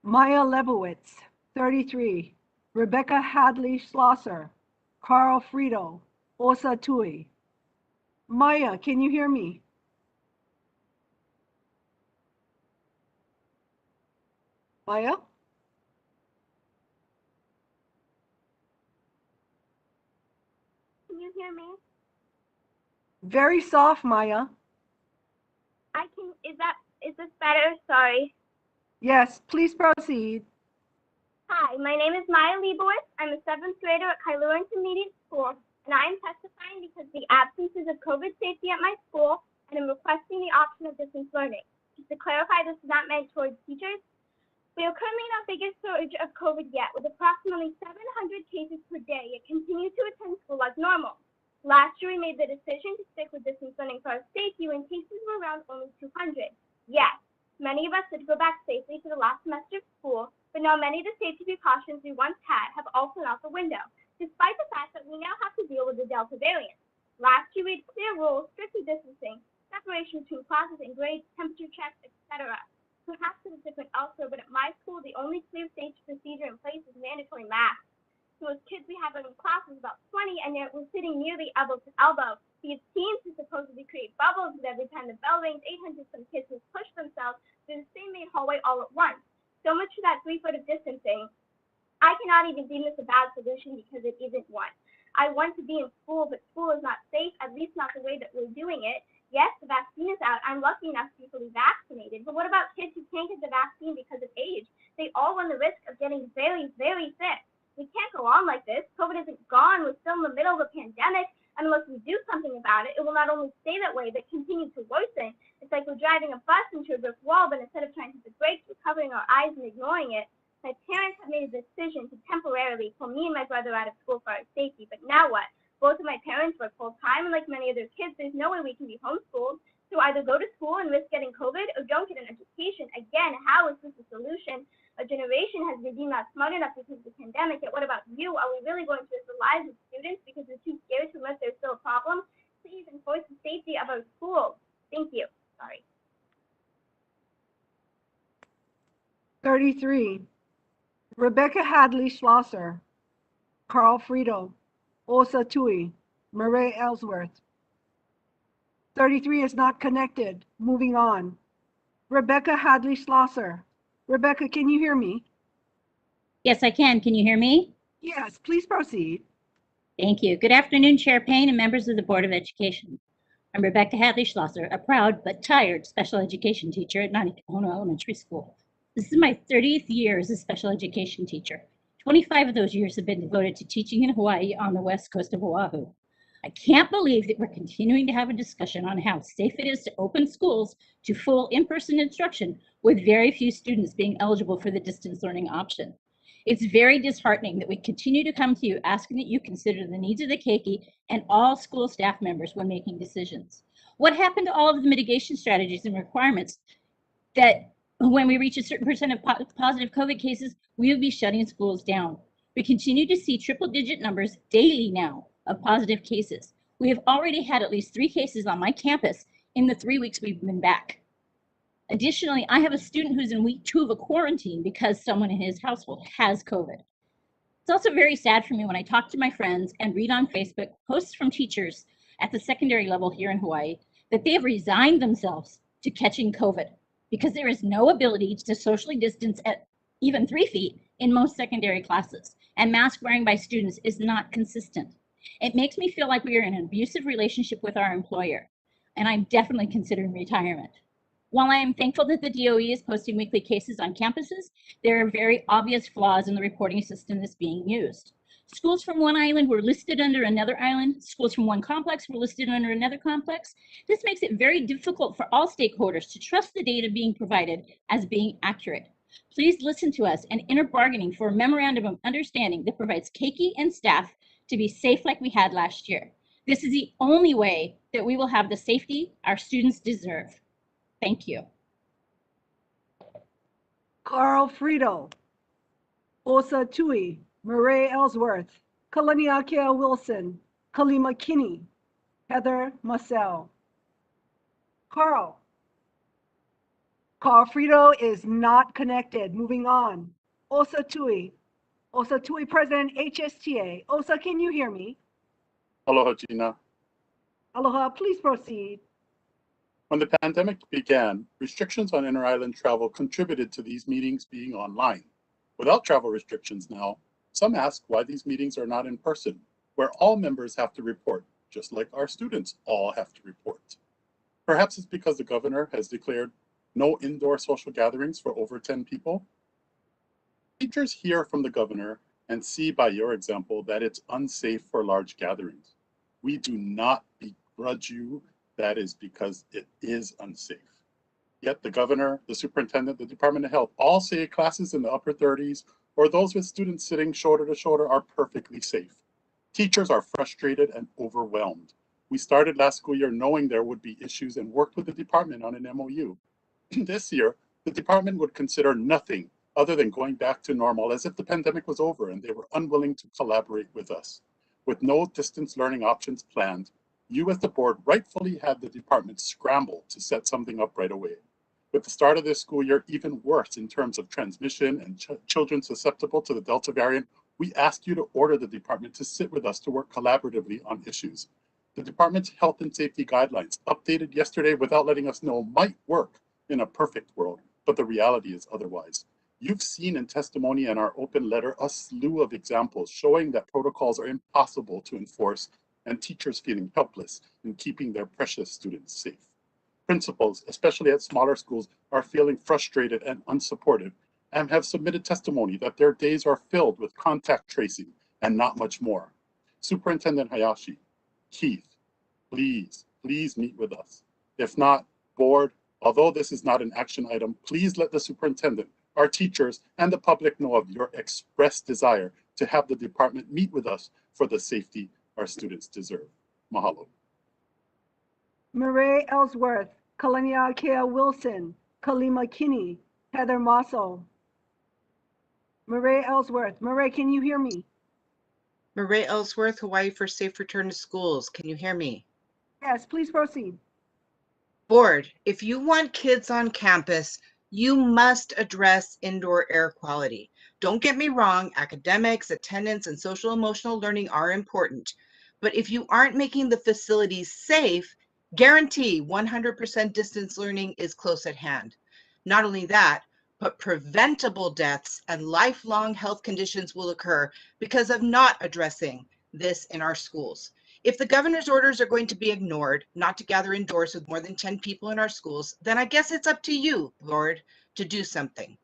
Maya Lebowitz, 33. Rebecca Hadley Schlosser, Carl Friedel, Osa Tui. Maya, can you hear me? Maya? Can you hear me? Very soft, Maya. Is this better? Sorry. Yes, please proceed. Hi, my name is Maya Leibowitz. I'm a 7th grader at Kailua Intermediate School, and I am testifying because of the absences of COVID safety at my school, and I'm requesting the option of distance learning. Just to clarify, this is not meant towards teachers. We are currently in our biggest surge of COVID yet, with approximately 700 cases per day, yet continue to attend school like normal. Last year, we made the decision to stick with distance learning for our safety when cases were around only 200. Yes, many of us did go back safely for the last semester of school, but now many of the safety precautions we once had have all flown out the window, despite the fact that we now have to deal with the Delta variant. Last year, we had clear rules, strictly distancing, separation between classes and grades, temperature checks, etc. Perhaps it is different elsewhere, but at my school, the only clear safety procedure in place is mandatory masks. So as kids, we have in classes about 20, and yet we're sitting nearly elbow to elbow. We have teams who supposedly create bubbles, but every time the bell rings, 800 some kids will push themselves through the same main hallway all at once. So much for that 3 foot of distancing. I cannot even deem this a bad solution because it isn't one. I want to be in school, but school is not safe, at least not the way that we're doing it. Yes, the vaccine is out. I'm lucky enough to be fully vaccinated, but what about kids who can't get the vaccine because of age? They all run the risk of getting very, very sick. We can't go go on like this. COVID isn't gone. We're still in the middle of a pandemic. And unless we do something about it, it will not only stay that way, but continue to worsen. It's like we're driving a bus into a brick wall, but instead of trying to hit the brakes, we're covering our eyes and ignoring it. My parents have made a decision to temporarily pull me and my brother out of school for our safety. But now what? Both of my parents work full-time, and like many other kids, there's no way we can be homeschooled. So either go to school and risk getting COVID or don't get an education. Again, how is this a solution? A generation has been deemed not smart enough because of the pandemic. Yet what about you? Are we really going to risk the lives of students because we're too scared to unless there's still a problem? Please enforce the safety of our schools. Thank you. Sorry. 33, Rebecca Hadley Schlosser, Carl Friedel, Osa Tui, Murray Ellsworth. 33 is not connected. Moving on. Rebecca Hadley Schlosser. Rebecca, can you hear me? Yes, I can. Can you hear me? Yes, please proceed. Thank you. Good afternoon, Chair Payne and members of the Board of Education. I'm Rebecca Hadley Schlosser, a proud but tired special education teacher at Nanikono Elementary School. This is my 30th year as a special education teacher. 25 of those years have been devoted to teaching in Hawaii on the west coast of Oahu. I can't believe that we're continuing to have a discussion on how safe it is to open schools to full in-person instruction with very few students being eligible for the distance learning option. It's very disheartening that we continue to come to you asking that you consider the needs of the keiki and all school staff members when making decisions. What happened to all of the mitigation strategies and requirements that when we reach a certain percent of positive COVID cases, we would be shutting schools down? We continue to see triple-digit numbers daily now of positive cases. We have already had at least 3 cases on my campus in the 3 weeks we've been back. Additionally, I have a student who's in week 2 of a quarantine because someone in his household has COVID. It's also very sad for me when I talk to my friends and read on Facebook posts from teachers at the secondary level here in Hawaii that they have resigned themselves to catching COVID because there is no ability to socially distance at even 3 feet in most secondary classes, and mask wearing by students is not consistent. It makes me feel like we are in an abusive relationship with our employer, and I'm definitely considering retirement. While I am thankful that the DOE is posting weekly cases on campuses, there are very obvious flaws in the reporting system that's being used. Schools from one island were listed under another island. Schools from one complex were listed under another complex. This makes it very difficult for all stakeholders to trust the data being provided as being accurate. Please listen to us and enter bargaining for a memorandum of understanding that provides keiki and staff to be safe like we had last year. This is the only way that we will have the safety our students deserve. Thank you. Carl Friedel, Osa Tui, Murray Ellsworth, Kalaniakia Wilson, Kalima Kinney, Heather Marcel. Carl Friedel is not connected. Moving on. Osa Tui President HSTA. Osa, can you hear me? Aloha, Gina. Aloha, please proceed. When the pandemic began, restrictions on inter-island travel contributed to these meetings being online. Without travel restrictions now, some ask why these meetings are not in person, where all members have to report, just like our students all have to report. Perhaps it's because the governor has declared no indoor social gatherings for over 10 people. Teachers hear from the governor and see by your example that it's unsafe for large gatherings. We do not begrudge you. That is because it is unsafe. Yet the governor, the superintendent, the Department of Health all say classes in the upper 30s or those with students sitting shoulder to shoulder are perfectly safe. Teachers are frustrated and overwhelmed. We started last school year knowing there would be issues and worked with the department on an MOU. This year, the department would consider nothing other than going back to normal as if the pandemic was over, and they were unwilling to collaborate with us. With no distance learning options planned, you as the board rightfully had the department scramble to set something up right away. With the start of this school year even worse in terms of transmission and children susceptible to the Delta variant, we asked you to order the department to sit with us to work collaboratively on issues. The department's health and safety guidelines, updated yesterday without letting us know, might work in a perfect world, but the reality is otherwise. You've seen in testimony and our open letter a slew of examples showing that protocols are impossible to enforce and teachers feeling helpless in keeping their precious students safe. Principals, especially at smaller schools, are feeling frustrated and unsupported and have submitted testimony that their days are filled with contact tracing and not much more. Superintendent Hayashi, Keith, please meet with us. If not, board, although this is not an action item, please let the superintendent, our teachers, and the public know of your expressed desire to have the department meet with us for the safety our students deserve. Mahalo. Murray Ellsworth, Kalania Kea Wilson, Kalima Kinney, Heather Mossel. Murray Ellsworth. Murray, can you hear me? Murray Ellsworth, Hawaii for Safe Return to Schools. Can you hear me? Yes, please proceed. Board, if you want kids on campus, you must address indoor air quality. Don't get me wrong, academics, attendance, and social emotional learning are important. But if you aren't making the facilities safe, guarantee 100% distance learning is close at hand. Not only that, but preventable deaths and lifelong health conditions will occur because of not addressing this in our schools. If the governor's orders are going to be ignored, not to gather indoors with more than 10 people in our schools, then I guess it's up to you, board, to do something.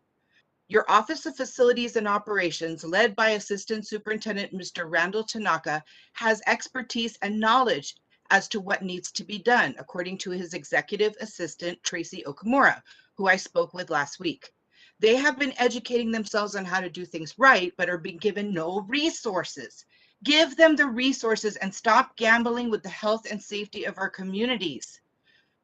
Your Office of Facilities and Operations, led by Assistant Superintendent Mr. Randall Tanaka, has expertise and knowledge as to what needs to be done, according to his executive assistant, Tracy Okamura, who I spoke with last week. They have been educating themselves on how to do things right, but are being given no resources. Give them the resources and stop gambling with the health and safety of our communities.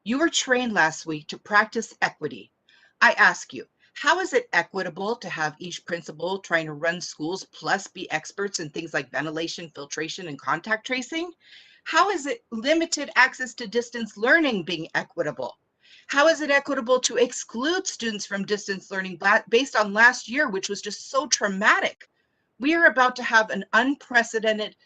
You were trained last week to practice equity. I ask you, how is it equitable to have each principal trying to run schools plus be experts in things like ventilation, filtration, and contact tracing? How is it limited access to distance learning being equitable? How is it equitable to exclude students from distance learning based on last year, which was just so traumatic? We are about to have an unprecedented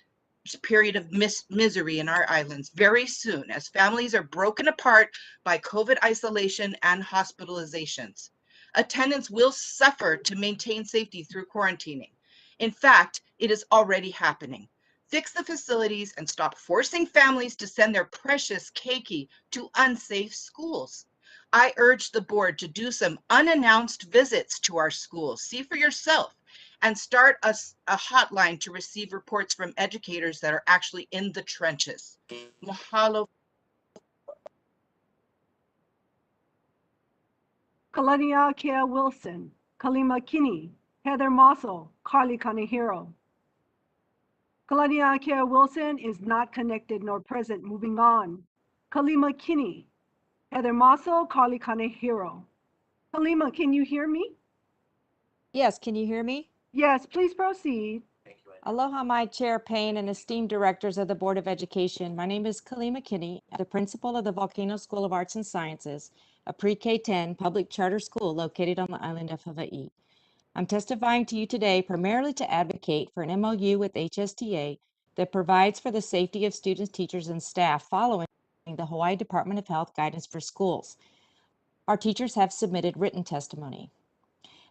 period of misery in our islands very soon as families are broken apart by COVID isolation and hospitalizations. Attendance will suffer to maintain safety through quarantining. In fact, it is already happening. Fix the facilities and stop forcing families to send their precious keiki to unsafe schools. I urge the board to do some unannounced visits to our schools. See for yourself and start a hotline to receive reports from educators that are actually in the trenches. Mahalo. Kalania Kea Wilson, Kalima Kinney, Heather Mossel, Carly Kanehiro. Kalania Kea Wilson is not connected nor present. Moving on. Kalima Kinney, Heather Mossel, Carly Kanehiro. Kalima, can you hear me? Yes, can you hear me? Yes, please proceed. Aloha, my Chair Payne and esteemed directors of the Board of Education. My name is Kalima Kinney, the principal of the Volcano School of Arts and Sciences, a pre-K-10 public charter school located on the island of Hawaii. I'm testifying to you today primarily to advocate for an MOU with HSTA that provides for the safety of students, teachers, and staff following the Hawaii Department of Health guidance for schools. Our teachers have submitted written testimony.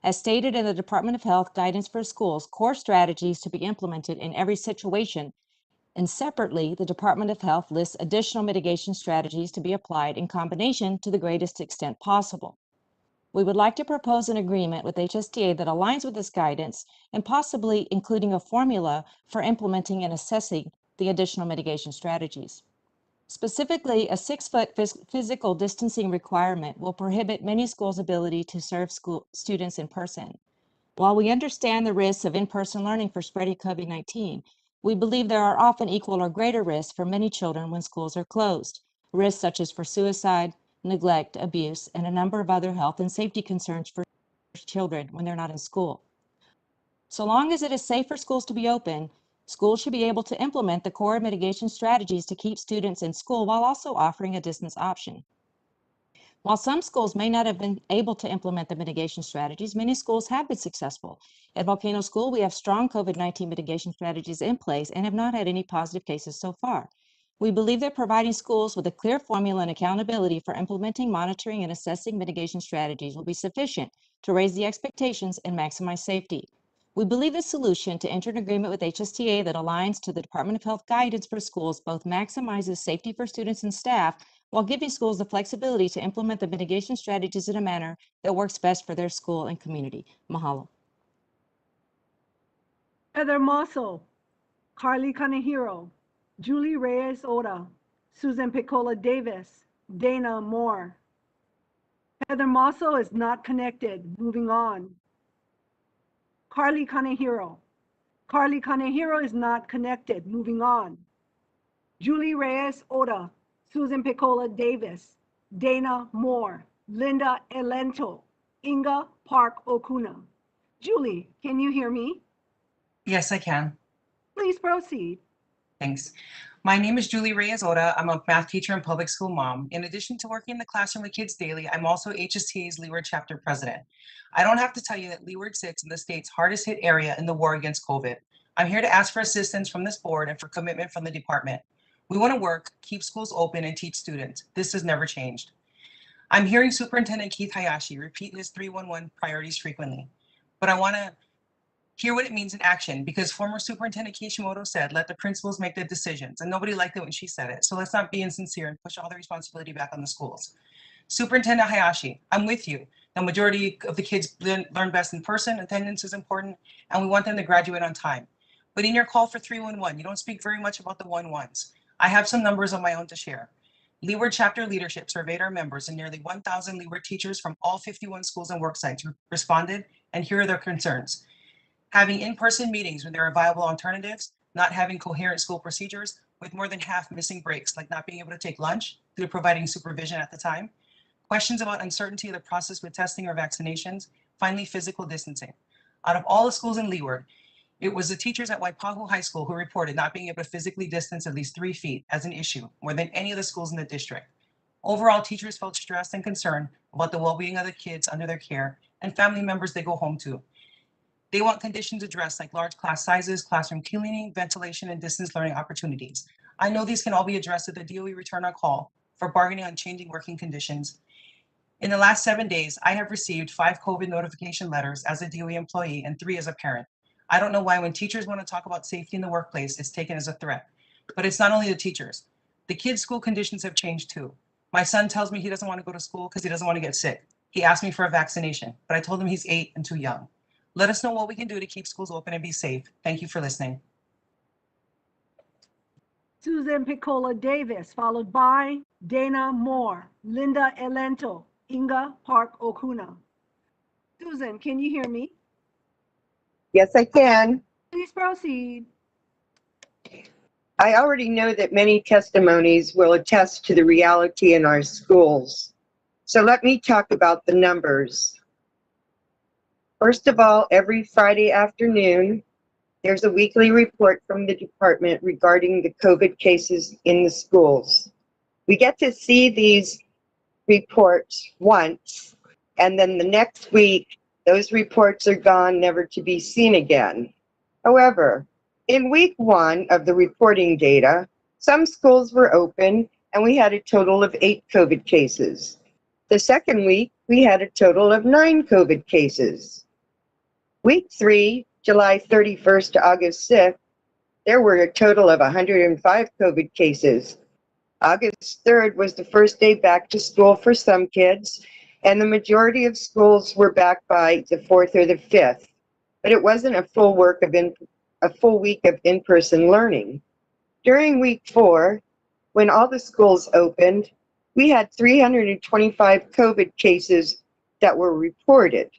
As stated in the Department of Health Guidance for Schools, core strategies to be implemented in every situation, and separately, the Department of Health lists additional mitigation strategies to be applied in combination to the greatest extent possible. We would like to propose an agreement with HSTA that aligns with this guidance and possibly including a formula for implementing and assessing the additional mitigation strategies. Specifically, a 6-foot physical distancing requirement will prohibit many schools' ability to serve students in person. While we understand the risks of in-person learning for spreading COVID-19, we believe there are often equal or greater risks for many children when schools are closed. Risks such as for suicide, neglect, abuse, and a number of other health and safety concerns for children when they're not in school. So long as it is safe for schools to be open, schools should be able to implement the core mitigation strategies to keep students in school while also offering a distance option. While some schools may not have been able to implement the mitigation strategies, many schools have been successful. At Volcano School, we have strong COVID-19 mitigation strategies in place and have not had any positive cases so far. We believe that providing schools with a clear formula and accountability for implementing, monitoring, and assessing mitigation strategies will be sufficient to raise the expectations and maximize safety. We believe the solution to enter an agreement with HSTA that aligns to the Department of Health guidance for schools both maximizes safety for students and staff while giving schools the flexibility to implement the mitigation strategies in a manner that works best for their school and community. Mahalo. Heather Mossel. Carly Kanehiro, Julie Reyes Oda, Susan Piccola Davis, Dana Moore. Heather Mosso is not connected. Moving on. Carly Kanehiro. Carly Kanehiro is not connected. Moving on. Julie Reyes Oda, Susan Piccola Davis, Dana Moore, Linda Elento, Inga Park Okuna. Julie, can you hear me? Yes, I can. Please proceed. Thanks. My name is Julie Reyes Oda. I'm a math teacher and public school mom. In addition to working in the classroom with kids daily, I'm also HSTA's Leeward chapter president. I don't have to tell you that Leeward sits in the state's hardest hit area in the war against COVID. I'm here to ask for assistance from this board and for commitment from the department. We want to work, keep schools open, and teach students. This has never changed. I'm hearing Superintendent Keith Hayashi repeat his 311 priorities frequently, but I want to hear what it means in action, because former Superintendent Kishimoto said, let the principals make the decisions, and nobody liked it when she said it. So let's not be insincere and push all the responsibility back on the schools. Superintendent Hayashi, I'm with you. The majority of the kids learn best in person, attendance is important, and we want them to graduate on time. But in your call for 311, you don't speak very much about the 1-1s. I have some numbers of my own to share. Leeward chapter leadership surveyed our members, and nearly 1,000 Leeward teachers from all 51 schools and work sites responded, and here are their concerns. Having in-person meetings when there are viable alternatives, not having coherent school procedures, with more than half missing breaks, like not being able to take lunch due to providing supervision at the time, questions about uncertainty of the process with testing or vaccinations, finally physical distancing. Out of all the schools in Leeward, it was the teachers at Waipahu High School who reported not being able to physically distance at least 3 feet as an issue, more than any of the schools in the district. Overall, teachers felt stressed and concerned about the well-being of the kids under their care and family members they go home to. They want conditions addressed like large class sizes, classroom cleaning, ventilation, and distance learning opportunities. I know these can all be addressed at the DOE return on call for bargaining on changing working conditions. In the last 7 days, I have received 5 COVID notification letters as a DOE employee and 3 as a parent. I don't know why when teachers want to talk about safety in the workplace, it's taken as a threat. But it's not only the teachers. The kids' school conditions have changed too. My son tells me he doesn't want to go to school because he doesn't want to get sick. He asked me for a vaccination, but I told him he's 8 and too young. Let us know what we can do to keep schools open and be safe. Thank you for listening. Susan Piccola Davis, followed by Dana Moore, Linda Elento, Inga Park Okuna. Susan, can you hear me? Yes, I can. Please proceed. I already know that many testimonies will attest to the reality in our schools. So let me talk about the numbers. First of all, every Friday afternoon, there's a weekly report from the department regarding the COVID cases in the schools. We get to see these reports once, and then the next week, those reports are gone, never to be seen again. However, in week 1 of the reporting data, some schools were open, and we had a total of 8 COVID cases. The second week, we had a total of 9 COVID cases. Week 3, July 31st to August 6th, there were a total of 105 COVID cases. August 3rd was the first day back to school for some kids, and the majority of schools were back by the 4th or the 5th. But it wasn't a full week of in-person learning. During week 4, when all the schools opened, we had 325 COVID cases that were reported.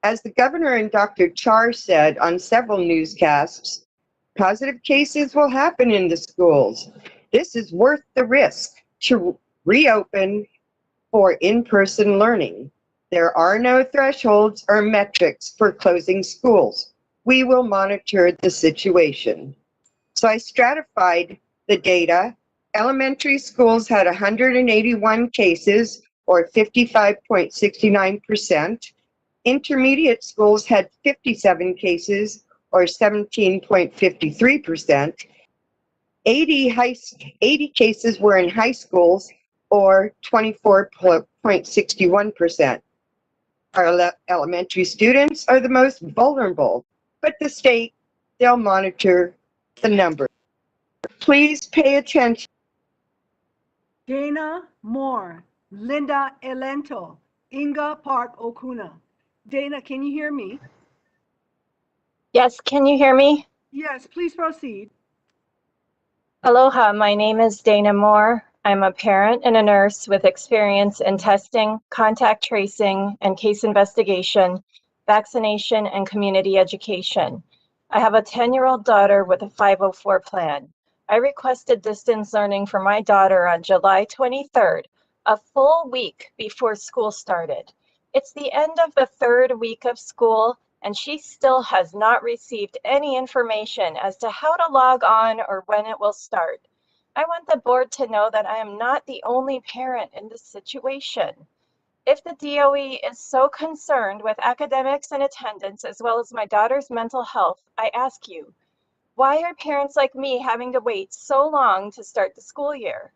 As the governor and Dr. Char said on several newscasts, positive cases will happen in the schools. This is worth the risk to reopen for in-person learning. There are no thresholds or metrics for closing schools. We will monitor the situation. So I stratified the data. Elementary schools had 181 cases, or 55.69%. Intermediate schools had 57 cases, or 17.53%. 80 cases were in high schools, or 24.61%. Our elementary students are the most vulnerable, but the state, they'll monitor the numbers. Please pay attention. Dana Moore, Linda Elento, Inga Park Okuna. Dana, can you hear me? Yes, can you hear me? Yes, please proceed. Aloha, my name is Dana Moore. I'm a parent and a nurse with experience in testing, contact tracing, and case investigation, vaccination, and community education. I have a 10-year-old daughter with a 504 plan. I requested distance learning for my daughter on July 23rd, a full week before school started. It's the end of the third week of school, and she still has not received any information as to how to log on or when it will start. I want the board to know that I am not the only parent in this situation. If the DOE is so concerned with academics and attendance, as well as my daughter's mental health, I ask you, why are parents like me having to wait so long to start the school year?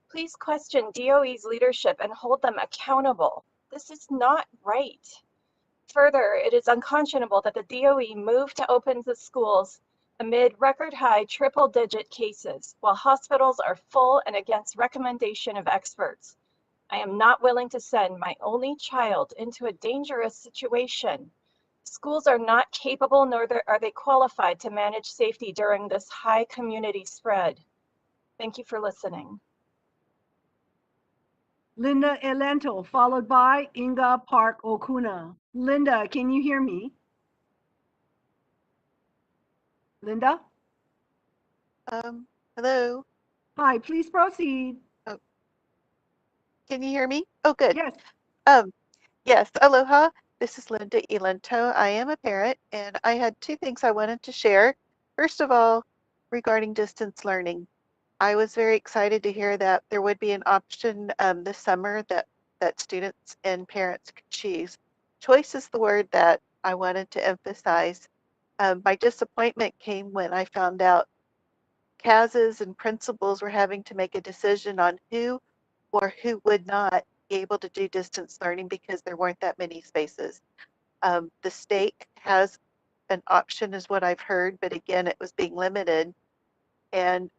Please question DOE's leadership and hold them accountable. This is not right. Further, it is unconscionable that the DOE moved to open the schools amid record high triple-digit cases, while hospitals are full and against recommendation of experts. I am not willing to send my only child into a dangerous situation. Schools are not capable nor are they qualified to manage safety during this high community spread. Thank you for listening. Linda Elento, followed by Inga Park Okuna. Linda, can you hear me? Linda? Hello. Hi, please proceed. Oh, can you hear me? Oh, good. Yes. Yes, aloha. This is Linda Elento. I am a parent, and I had two things I wanted to share. First of all, regarding distance learning, I was very excited to hear that there would be an option this summer that students and parents could choose. Choice is the word that I wanted to emphasize. My disappointment came when I found out CASs and principals were having to make a decision on who or who would not be able to do distance learning because there weren't that many spaces. The state has an option is what I've heard, but again, it was being limited. And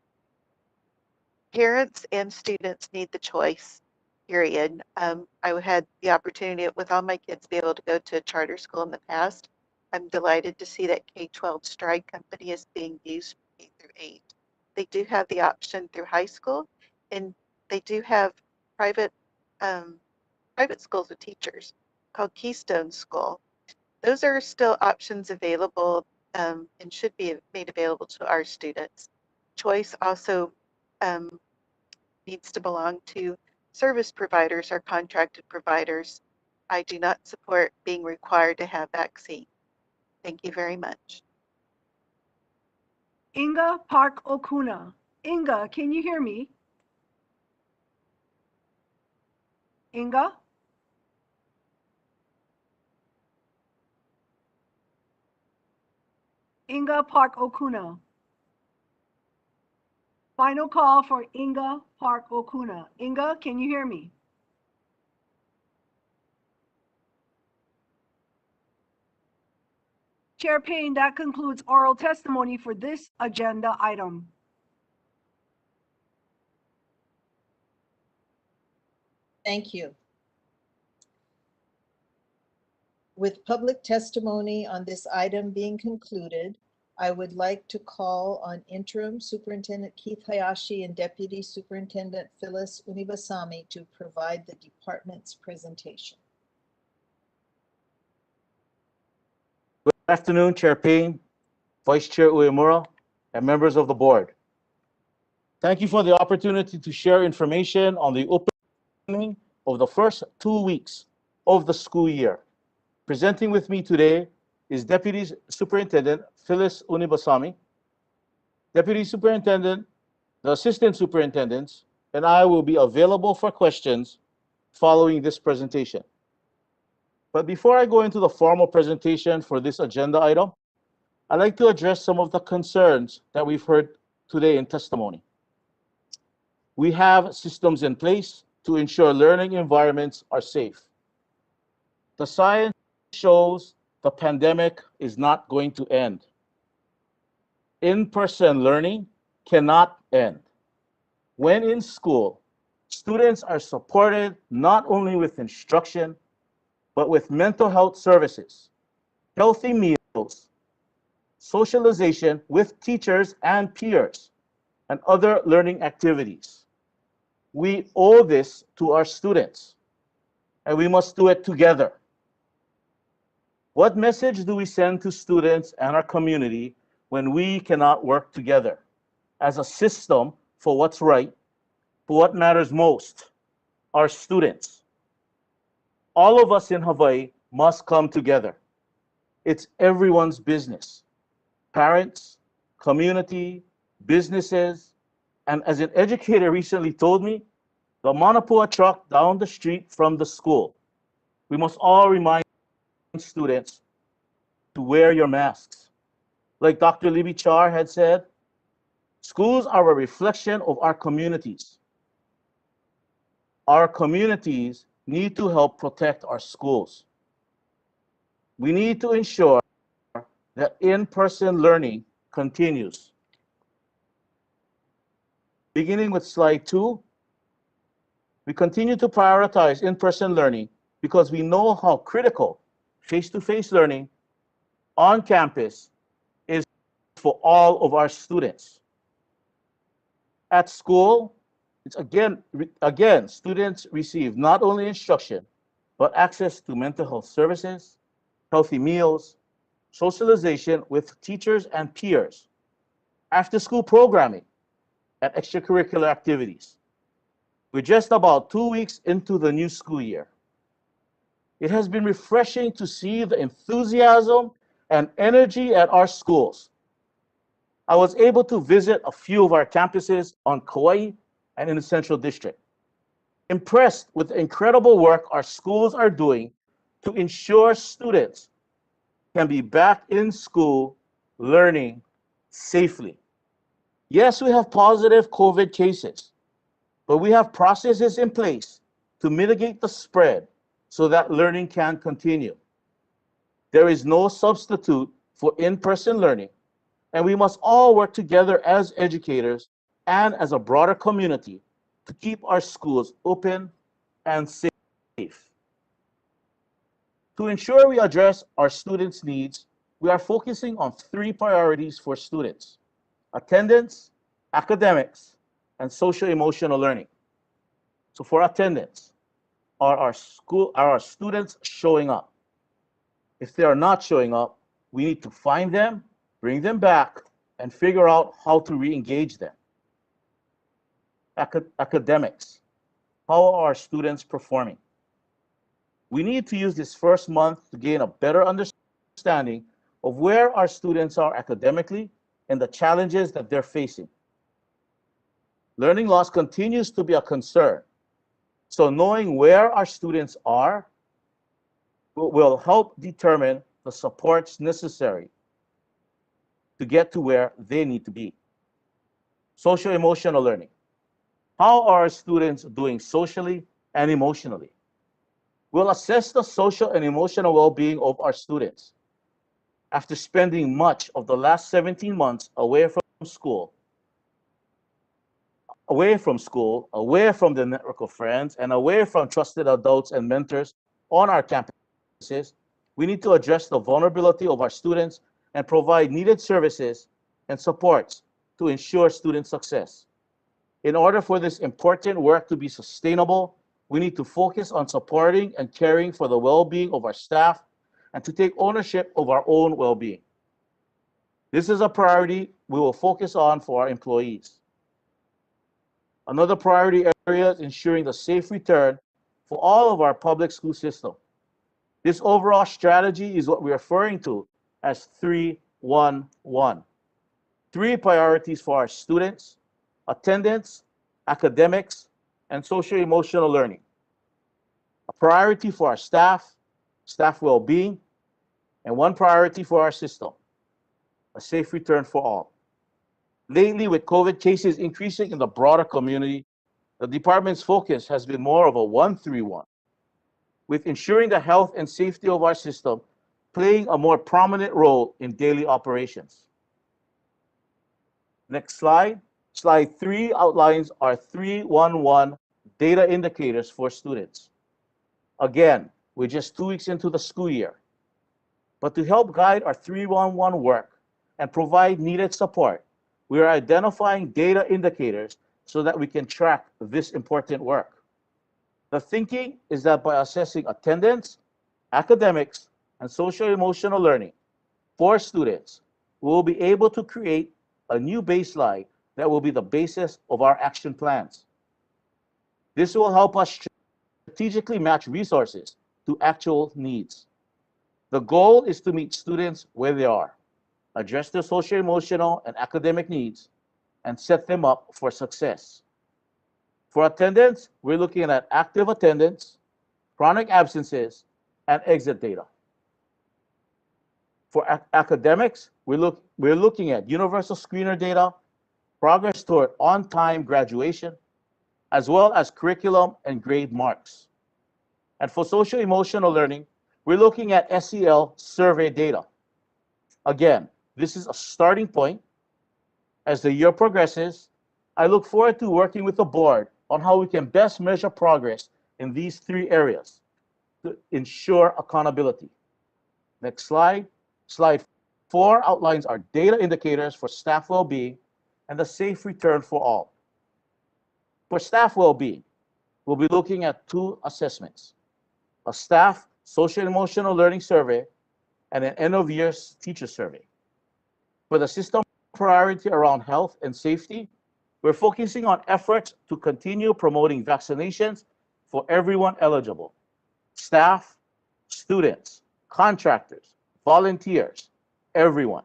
parents and students need the choice, period. I had the opportunity with all my kids to be able to go to a charter school in the past. I'm delighted to see that K-12 Stride Company is being used for K through 8. They do have the option through high school, and they do have private private schools with teachers called Keystone School. Those are still options available and should be made available to our students. Choice also needs to belong to service providers or contracted providers. I do not support being required to have vaccine. Thank you very much. Inga Park Okuna. Inga, can you hear me? Inga? Inga Park Okuna. Final call for Inga Park Okuna. Inga, can you hear me? Chair Payne, that concludes oral testimony for this agenda item. Thank you. With public testimony on this item being concluded, I would like to call on Interim Superintendent Keith Hayashi and Deputy Superintendent Phyllis Unibasami to provide the department's presentation. Good afternoon, Chair Payne, Vice Chair Uemura, and members of the board. Thank you for the opportunity to share information on the opening of the first 2 weeks of the school year. Presenting with me today is Deputy Superintendent Phyllis Unibasami, Deputy Superintendent, the Assistant Superintendents, and I will be available for questions following this presentation. But before I go into the formal presentation for this agenda item, I'd like to address some of the concerns that we've heard today in testimony. We have systems in place to ensure learning environments are safe. The science shows the pandemic is not going to end. In-person learning cannot end. When in school, students are supported not only with instruction, but with mental health services, healthy meals, socialization with teachers and peers, and other learning activities. We owe this to our students, and we must do it together. What message do we send to students and our community when we cannot work together as a system for what's right, for what matters most, our students? All of us in Hawaii must come together. It's everyone's business. Parents, community, businesses, and as an educator recently told me, the Manapua truck down the street from the school. We must all remind students to wear your masks. Like Dr. Libby Char had said, schools are a reflection of our communities. Our communities need to help protect our schools. We need to ensure that in-person learning continues. Beginning with slide 2, we continue to prioritize in-person learning because we know how critical face-to-face learning on campus is for all of our students. At school, it's again, students receive not only instruction, but access to mental health services, healthy meals, socialization with teachers and peers, after-school programming, and extracurricular activities. We're just about 2 weeks into the new school year. It has been refreshing to see the enthusiasm and energy at our schools. I was able to visit a few of our campuses on Kauai and in the Central District. Impressed with the incredible work our schools are doing to ensure students can be back in school learning safely. Yes, we have positive COVID cases, but we have processes in place to mitigate the spread so that learning can continue. There is no substitute for in-person learning, and we must all work together as educators and as a broader community to keep our schools open and safe. To ensure we address our students' needs, we are focusing on 3 priorities for students: attendance, academics, and social-emotional learning. So for attendance, are our students showing up? If they are not showing up, we need to find them, bring them back, and figure out how to re-engage them. Academics, how are our students performing? We need to use this first month to gain a better understanding of where our students are academically and the challenges that they're facing. Learning loss continues to be a concern, so knowing where our students are will help determine the supports necessary to get to where they need to be. Social emotional learning. How are our students doing socially and emotionally? We'll assess the social and emotional well-being of our students. After spending much of the last 17 months away from school, away from the network of friends, and away from trusted adults and mentors on our campuses, we need to address the vulnerability of our students and provide needed services and supports to ensure student success. In order for this important work to be sustainable, we need to focus on supporting and caring for the well-being of our staff and to take ownership of our own well-being. This is a priority we will focus on for our employees. Another priority area is ensuring the safe return for all of our public school system. This overall strategy is what we're referring to as 3-1-1. 3 priorities for our students: attendance, academics, and social-emotional learning. A priority for our staff well-being, and 1 priority for our system: a safe return for all. Lately, with COVID cases increasing in the broader community, the department's focus has been more of a 1-3-1, with ensuring the health and safety of our system playing a more prominent role in daily operations. Next slide. Slide 3 outlines our 3-1-1 data indicators for students. Again, we're just 2 weeks into the school year, but to help guide our 3-1-1 work and provide needed support, We are identifying data indicators so that we can track this important work. The thinking is that by assessing attendance, academics, and social emotional learning for students, we will be able to create a new baseline that will be the basis of our action plans. This will help us strategically match resources to actual needs. The goal is to meet students where they are, address their social, emotional, and academic needs, and set them up for success. For attendance, we're looking at active attendance, chronic absences, and exit data. For academics, we're looking at universal screener data, progress toward on-time graduation, as well as curriculum and grade marks. And for social emotional learning, we're looking at SEL survey data. Again, this is a starting point. As the year progresses, I look forward to working with the board on how we can best measure progress in these three areas to ensure accountability. Next slide. Slide 4 outlines our data indicators for staff well-being and the safe return for all. For staff well-being, we'll be looking at 2 assessments: a staff social and emotional learning survey and an end-of-year teacher survey. For the system priority around health and safety, we're focusing on efforts to continue promoting vaccinations for everyone eligible: staff, students, contractors, volunteers, everyone.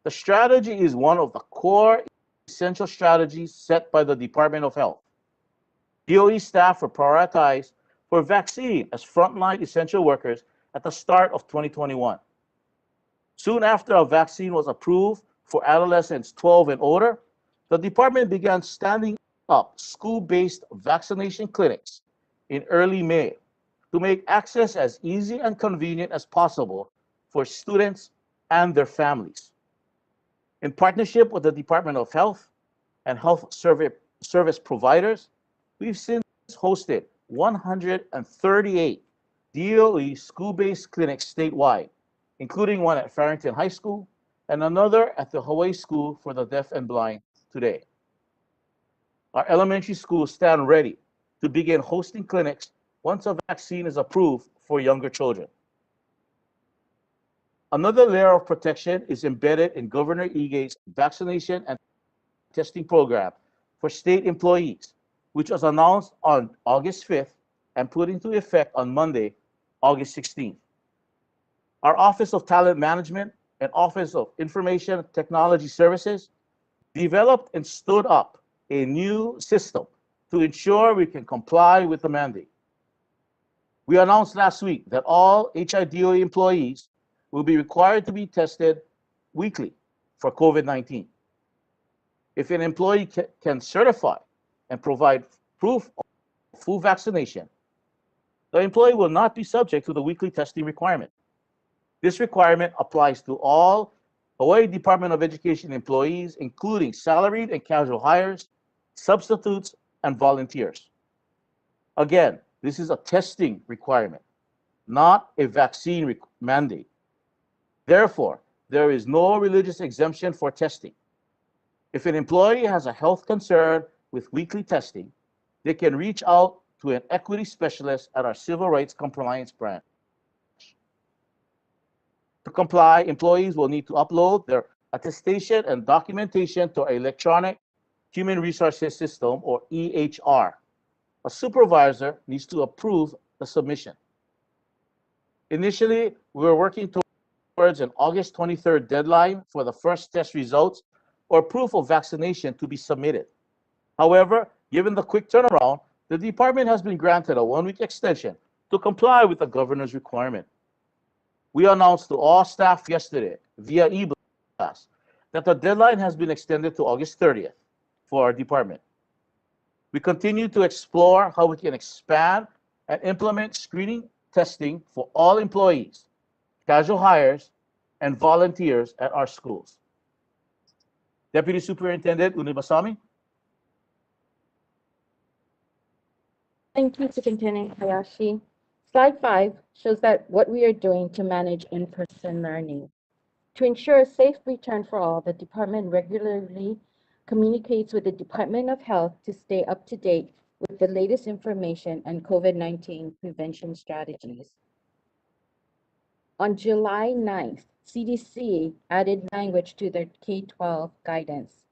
The strategy is one of the core essential strategies set by the Department of Health. DOE staff were prioritized for vaccine as frontline essential workers at the start of 2021. Soon after a vaccine was approved for adolescents 12 and older, the department began standing up school-based vaccination clinics in early May to make access as easy and convenient as possible for students and their families. In partnership with the Department of Health and health service providers, we've since hosted 138 DOE school-based clinics statewide, including one at Barrington High School and another at the Hawaii School for the Deaf and Blind today. Our elementary schools stand ready to begin hosting clinics once a vaccine is approved for younger children. Another layer of protection is embedded in Governor Ige's vaccination and testing program for state employees, which was announced on August 5th and put into effect on Monday, August 16th. Our Office of Talent Management and Office of Information Technology Services developed and stood up a new system to ensure we can comply with the mandate. We announced last week that all HIDOE employees will be required to be tested weekly for COVID-19. If an employee can certify and provide proof of full vaccination, the employee will not be subject to the weekly testing requirement. This requirement applies to all Hawaii Department of Education employees, including salaried and casual hires, substitutes, and volunteers. Again, this is a testing requirement, not a vaccine mandate. Therefore, there is no religious exemption for testing. If an employee has a health concern with weekly testing, they can reach out to an equity specialist at our Civil Rights Compliance branch. To comply, employees will need to upload their attestation and documentation to our Electronic Human Resources System, or EHR. A supervisor needs to approve the submission. Initially, we were working towards an August 23rd deadline for the first test results or proof of vaccination to be submitted. However, given the quick turnaround, the department has been granted a 1-week extension to comply with the governor's requirement. We announced to all staff yesterday via e-blast that the deadline has been extended to August 30th for our department. We continue to explore how we can expand and implement screening testing for all employees, casual hires, and volunteers at our schools. Deputy Superintendent Unibasami. Thank you, Superintendent Hayashi. Slide 5 shows that what we are doing to manage in-person learning. To ensure a safe return for all, the department regularly communicates with the Department of Health to stay up to date with the latest information and COVID-19 prevention strategies. On July 9th, CDC added language to their K-12 guidance.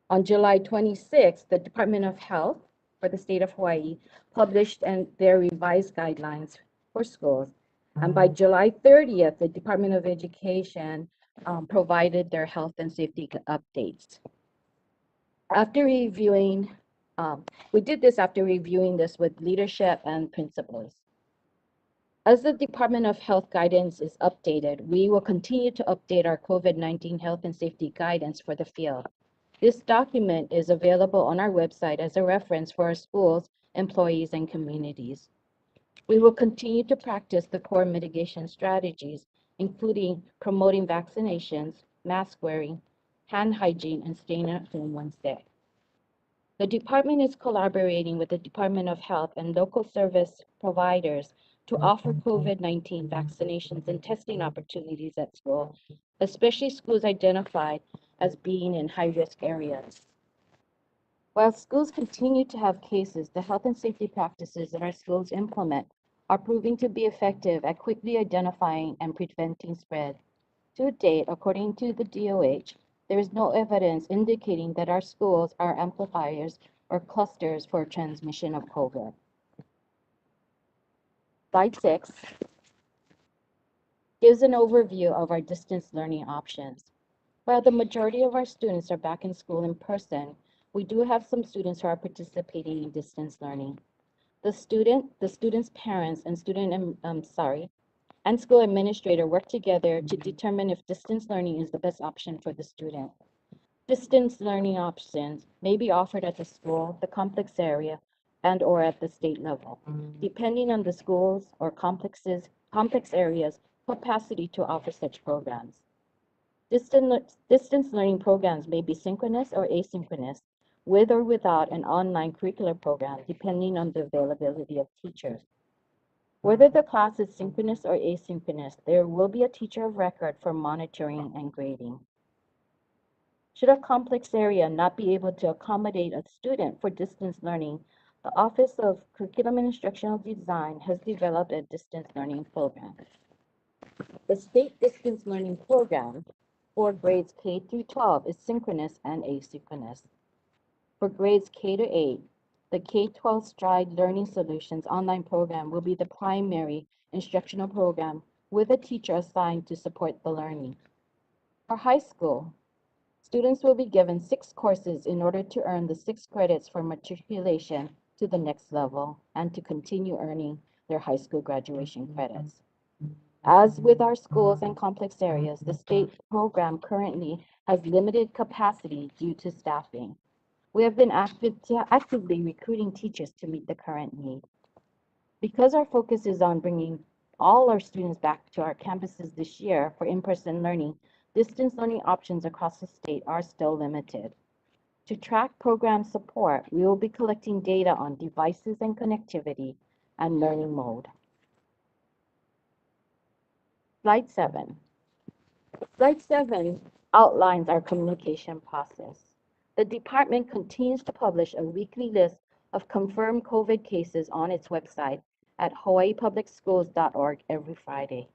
On July 26th, the Department of Health for the state of Hawaii published their revised guidelines for schools. And by July 30th, the Department of Education provided their health and safety updates. After reviewing, we did this after reviewing this with leadership and principals. As the Department of Health guidance is updated, we will continue to update our COVID-19 health and safety guidance for the field. This document is available on our website as a reference for our schools, employees, and communities. We will continue to practice the core mitigation strategies, including promoting vaccinations, mask wearing, hand hygiene, and staying at home when sick. The department is collaborating with the Department of Health and local service providers to offer COVID-19 vaccinations and testing opportunities at school, especially schools identified as being in high-risk areas. While schools continue to have cases, the health and safety practices that our schools implement are proving to be effective at quickly identifying and preventing spread. To date, according to the DOH, there is no evidence indicating that our schools are amplifiers or clusters for transmission of COVID. Slide 6 gives an overview of our distance learning options. While the majority of our students are back in school in person, we do have some students who are participating in distance learning. The student's parents and and school administrator work together to determine if distance learning is the best option for the student. Distance learning options may be offered at the school, the complex area, and or at the state level, depending on the schools or complex areas' capacity to offer such programs. Distance learning programs may be synchronous or asynchronous, with or without an online curricular program, depending on the availability of teachers. Whether the class is synchronous or asynchronous, there will be a teacher of record for monitoring and grading. Should a complex area not be able to accommodate a student for distance learning, the Office of Curriculum and Instructional Design has developed a distance learning program. The state distance learning program for grades K through 12 is synchronous and asynchronous. For grades K to 8, the K-12 Stride Learning Solutions online program will be the primary instructional program with a teacher assigned to support the learning. For high school, students will be given 6 courses in order to earn the 6 credits for matriculation to the next level and to continue earning their high school graduation credits. As with our schools and complex areas, the state program currently has limited capacity due to staffing. We have been actively recruiting teachers to meet the current need. Because our focus is on bringing all our students back to our campuses this year for in-person learning, distance learning options across the state are still limited. To track program support, we will be collecting data on devices and connectivity and learning mode. Slide 7. Slide 7 outlines our communication process. The department continues to publish a weekly list of confirmed COVID cases on its website at hawaiipublicschools.org every Friday.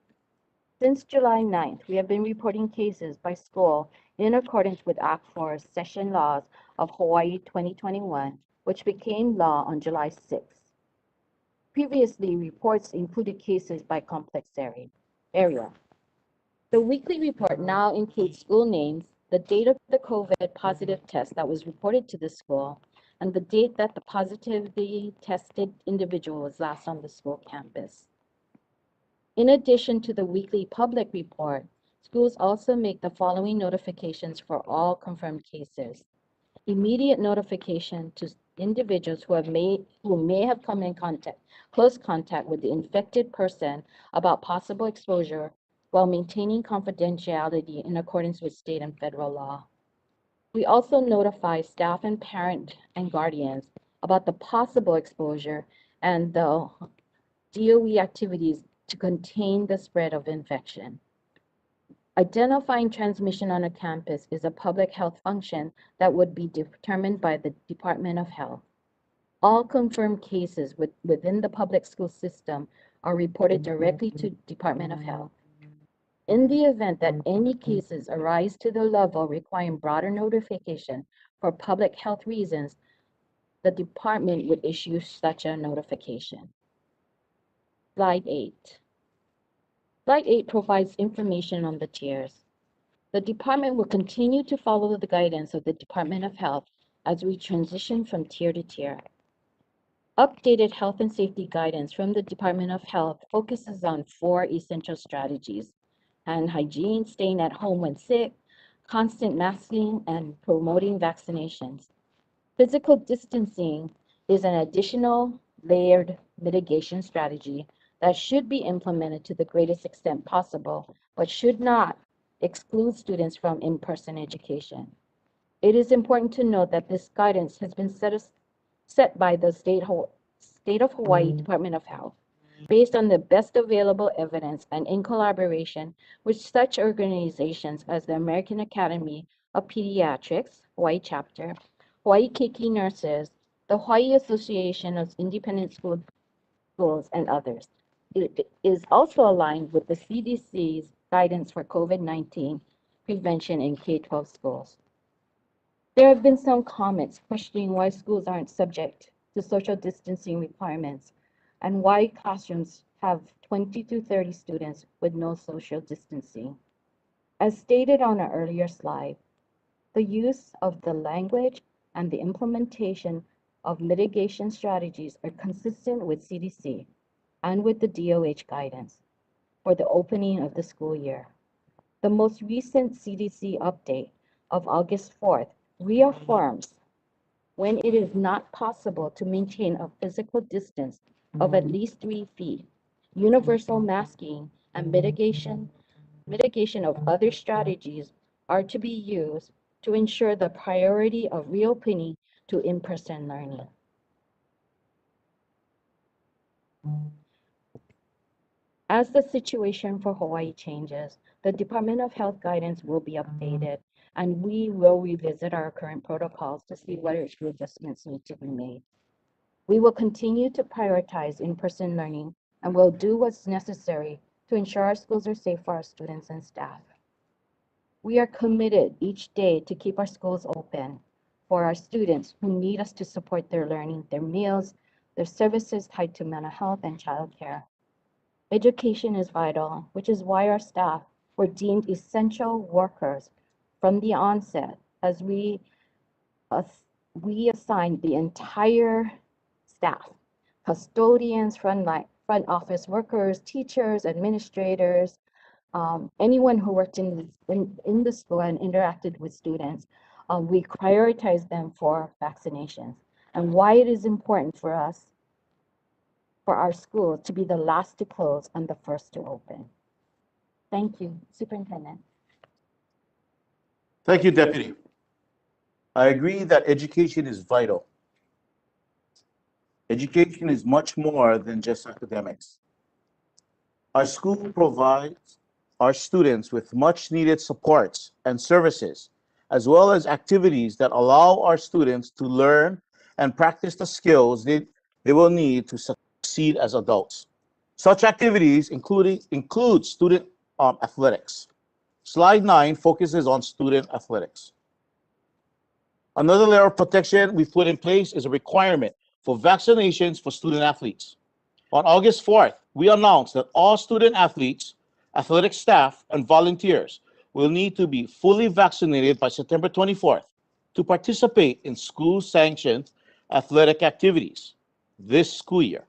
Since July 9th, we have been reporting cases by school in accordance with Act 4 Session Laws of Hawaii 2021, which became law on July 6th. Previously, reports included cases by complex area. The weekly report now includes school names, the date of the COVID positive test that was reported to the school, and the date that the positively tested individual was last on the school campus. In addition to the weekly public report, schools also make the following notifications for all confirmed cases. Immediate notification to individuals who may have come in close contact with the infected person about possible exposure while maintaining confidentiality in accordance with state and federal law. We also notify staff and parent and guardians about the possible exposure and the DOE activities to contain the spread of infection. Identifying transmission on a campus is a public health function that would be determined by the Department of Health. All confirmed cases within the public school system are reported directly to Department of Health. In the event that any cases arise to the level requiring broader notification for public health reasons, the department would issue such a notification. Slide 8. Slide 8 provides information on the tiers. The department will continue to follow the guidance of the Department of Health as we transition from tier to tier. Updated health and safety guidance from the Department of Health focuses on 4 essential strategies: hand hygiene, staying at home when sick, constant masking, and promoting vaccinations. Physical distancing is an additional layered mitigation strategy that should be implemented to the greatest extent possible, but should not exclude students from in-person education. It is important to note that this guidance has been set by the State of Hawaii Department of Health, based on the best available evidence and in collaboration with such organizations as the American Academy of Pediatrics, Hawaii Chapter, Hawaii Keiki Nurses, the Hawaii Association of Independent Schools, and others. It is also aligned with the CDC's guidance for COVID-19 prevention in K-12 schools. There have been some comments questioning why schools aren't subject to social distancing requirements and why classrooms have 20 to 30 students with no social distancing. As stated on an earlier slide, the use of the language and the implementation of mitigation strategies are consistent with CDC and with the DOH guidance for the opening of the school year. The most recent CDC update of August 4th reaffirms when it is not possible to maintain a physical distance of at least 3 feet, universal masking and mitigation of other strategies are to be used to ensure the priority of reopening to in-person learning. As the situation for Hawaii changes, the Department of Health guidance will be updated, and we will revisit our current protocols to see what adjustments need to be made. We will continue to prioritize in-person learning and will do what's necessary to ensure our schools are safe for our students and staff. We are committed each day to keep our schools open for our students who need us to support their learning, their meals, their services tied to mental health and childcare. Education is vital, which is why our staff were deemed essential workers from the onset as we assigned the entire staff, custodians, front office workers, teachers, administrators, anyone who worked in the school and interacted with students. We prioritize them for vaccinations, and why it is important for us, for our school to be the last to close and the first to open. Thank you, Superintendent. Thank you, Deputy. I agree that education is vital. Education is much more than just academics. Our school provides our students with much needed supports and services, as well as activities that allow our students to learn and practice the skills they will need to succeed as adults. Such activities include student athletics. Slide 9 focuses on student athletics. Another layer of protection we've put in place is a requirement for vaccinations for student athletes. On August 4th, we announced that all student athletes, athletic staff, and volunteers will need to be fully vaccinated by September 24th to participate in school-sanctioned athletic activities this school year.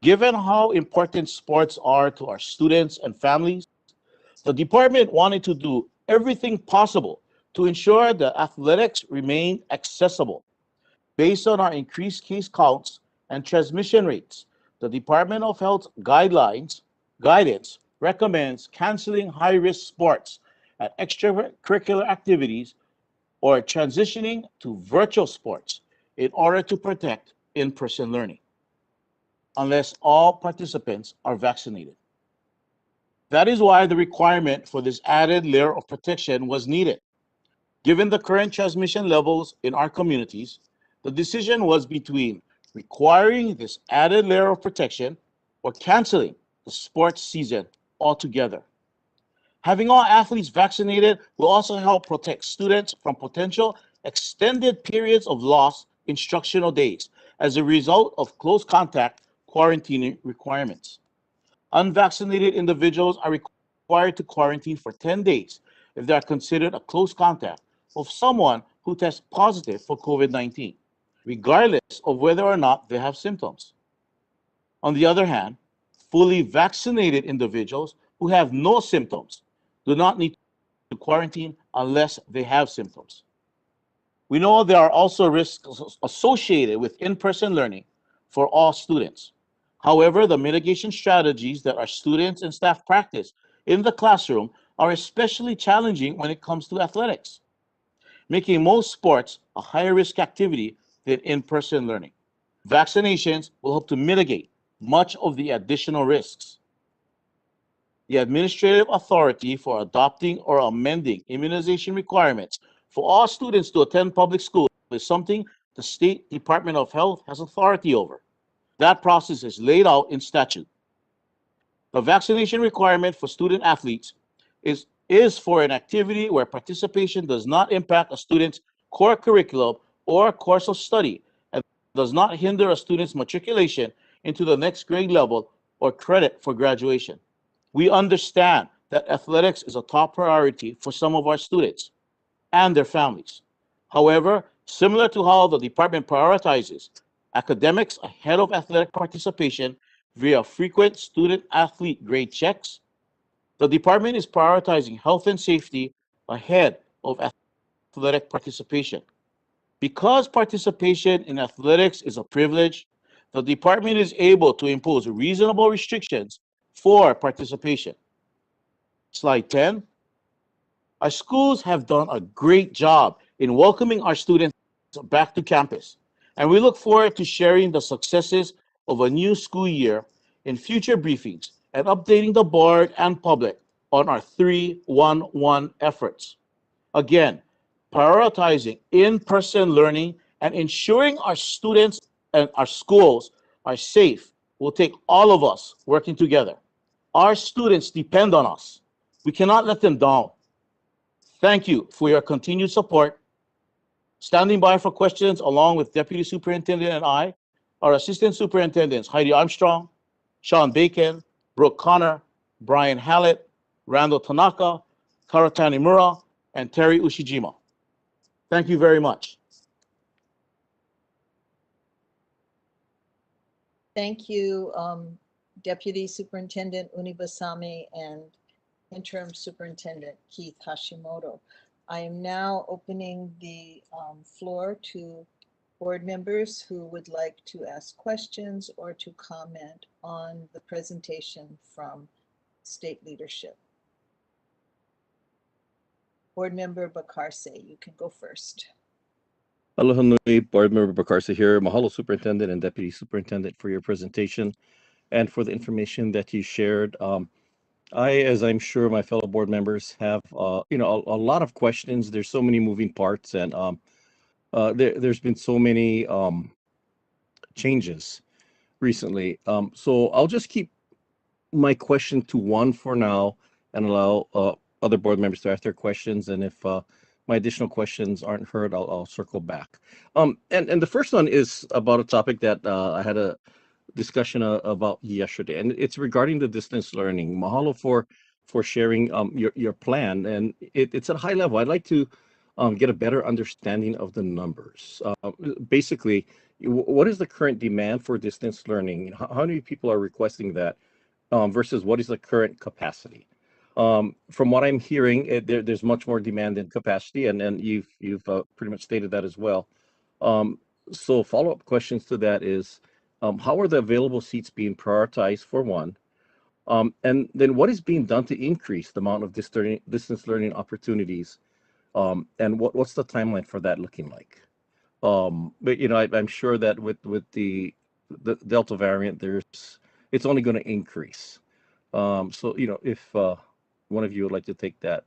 Given how important sports are to our students and families, the department wanted to do everything possible to ensure that athletics remain accessible. Based on our increased case counts and transmission rates, the Department of Health guidance recommends canceling high-risk sports and extracurricular activities or transitioning to virtual sports in order to protect in-person learning, unless all participants are vaccinated. That is why the requirement for this added layer of protection was needed. Given the current transmission levels in our communities, the decision was between requiring this added layer of protection or canceling the sports season altogether. Having all athletes vaccinated will also help protect students from potential extended periods of lost instructional days as a result of close contact quarantine requirements. Unvaccinated individuals are required to quarantine for 10 days if they are considered a close contact of someone who tests positive for COVID-19, regardless of whether or not they have symptoms. On the other hand, fully vaccinated individuals who have no symptoms do not need to quarantine unless they have symptoms. We know there are also risks associated with in-person learning for all students. However, the mitigation strategies that our students and staff practice in the classroom are especially challenging when it comes to athletics, making most sports a higher risk activity than in-person learning. Vaccinations will help to mitigate much of the additional risks. The administrative authority for adopting or amending immunization requirements for all students to attend public school is something the State Department of Health has authority over. That process is laid out in statute. The vaccination requirement for student athletes is for an activity where participation does not impact a student's core curriculum or course of study and does not hinder a student's matriculation into the next grade level or credit for graduation. We understand that athletics is a top priority for some of our students and their families. However, similar to how the department prioritizes academics ahead of athletic participation via frequent student athlete grade checks, the department is prioritizing health and safety ahead of athletic participation. Because participation in athletics is a privilege, the department is able to impose reasonable restrictions for participation. Slide 10. Our schools have done a great job in welcoming our students back to campus, and we look forward to sharing the successes of a new school year in future briefings and updating the board and public on our 3-1-1 efforts. Again, prioritizing in-person learning and ensuring our students and our schools are safe will take all of us working together. Our students depend on us. We cannot let them down. Thank you for your continued support. Standing by for questions along with Deputy Superintendent and I, our Assistant Superintendents Heidi Armstrong, Sean Bacon, Brooke Connor, Brian Hallett, Randall Tanaka, Karatani Mura, and Terry Ushijima. Thank you very much. Thank you, Deputy Superintendent Unibasami and Interim Superintendent Keith Hashimoto. I am now opening the floor to board members who would like to ask questions or to comment on the presentation from state leadership. Board Member Bakarse, you can go first. Aloha nui, Board Member Bakarsa here. Mahalo Superintendent and Deputy Superintendent for your presentation and for the information that you shared. As I'm sure my fellow board members have, a lot of questions. There's so many moving parts, and there's been so many changes recently. So I'll just keep my question to one for now and allow other board members to ask their questions. And if my additional questions aren't heard, I'll circle back. And the first one is about a topic that I had a discussion about yesterday, and it's regarding the distance learning. Mahalo for sharing your plan, and it's at a high level. I'd like to get a better understanding of the numbers. Basically, what is the current demand for distance learning? How many people are requesting that versus what is the current capacity? From what I'm hearing, there's much more demand than capacity, and you've pretty much stated that as well. So follow-up questions to that is, how are the available seats being prioritized for one? And then what is being done to increase the amount of distance learning opportunities? And what's the timeline for that looking like? But I'm sure that with the Delta variant, it's only going to increase. So, if one of you would like to take that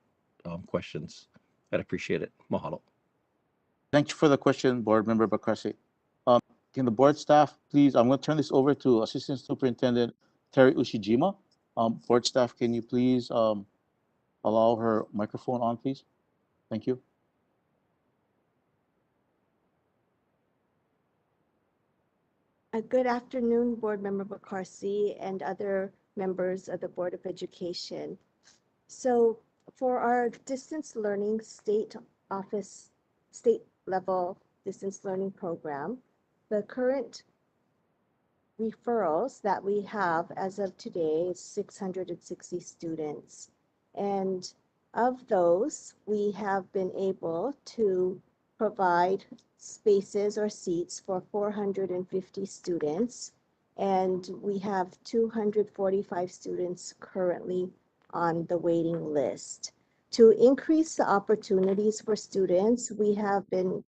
questions, I'd appreciate it. Mahalo. Thank you for the question, Board Member Bakassi. Can the board staff please, I'm going to turn this over to Assistant Superintendent Terry Ushijima. Board staff, can you please allow her microphone on, please? Thank you. Good afternoon, Board Member Bakarsi and other members of the Board of Education. So for our distance learning state level distance learning program, the current referrals that we have as of today is 660 students. And of those, we have been able to provide spaces or seats for 450 students. And we have 245 students currently on the waiting list. To increase the opportunities for students, we have been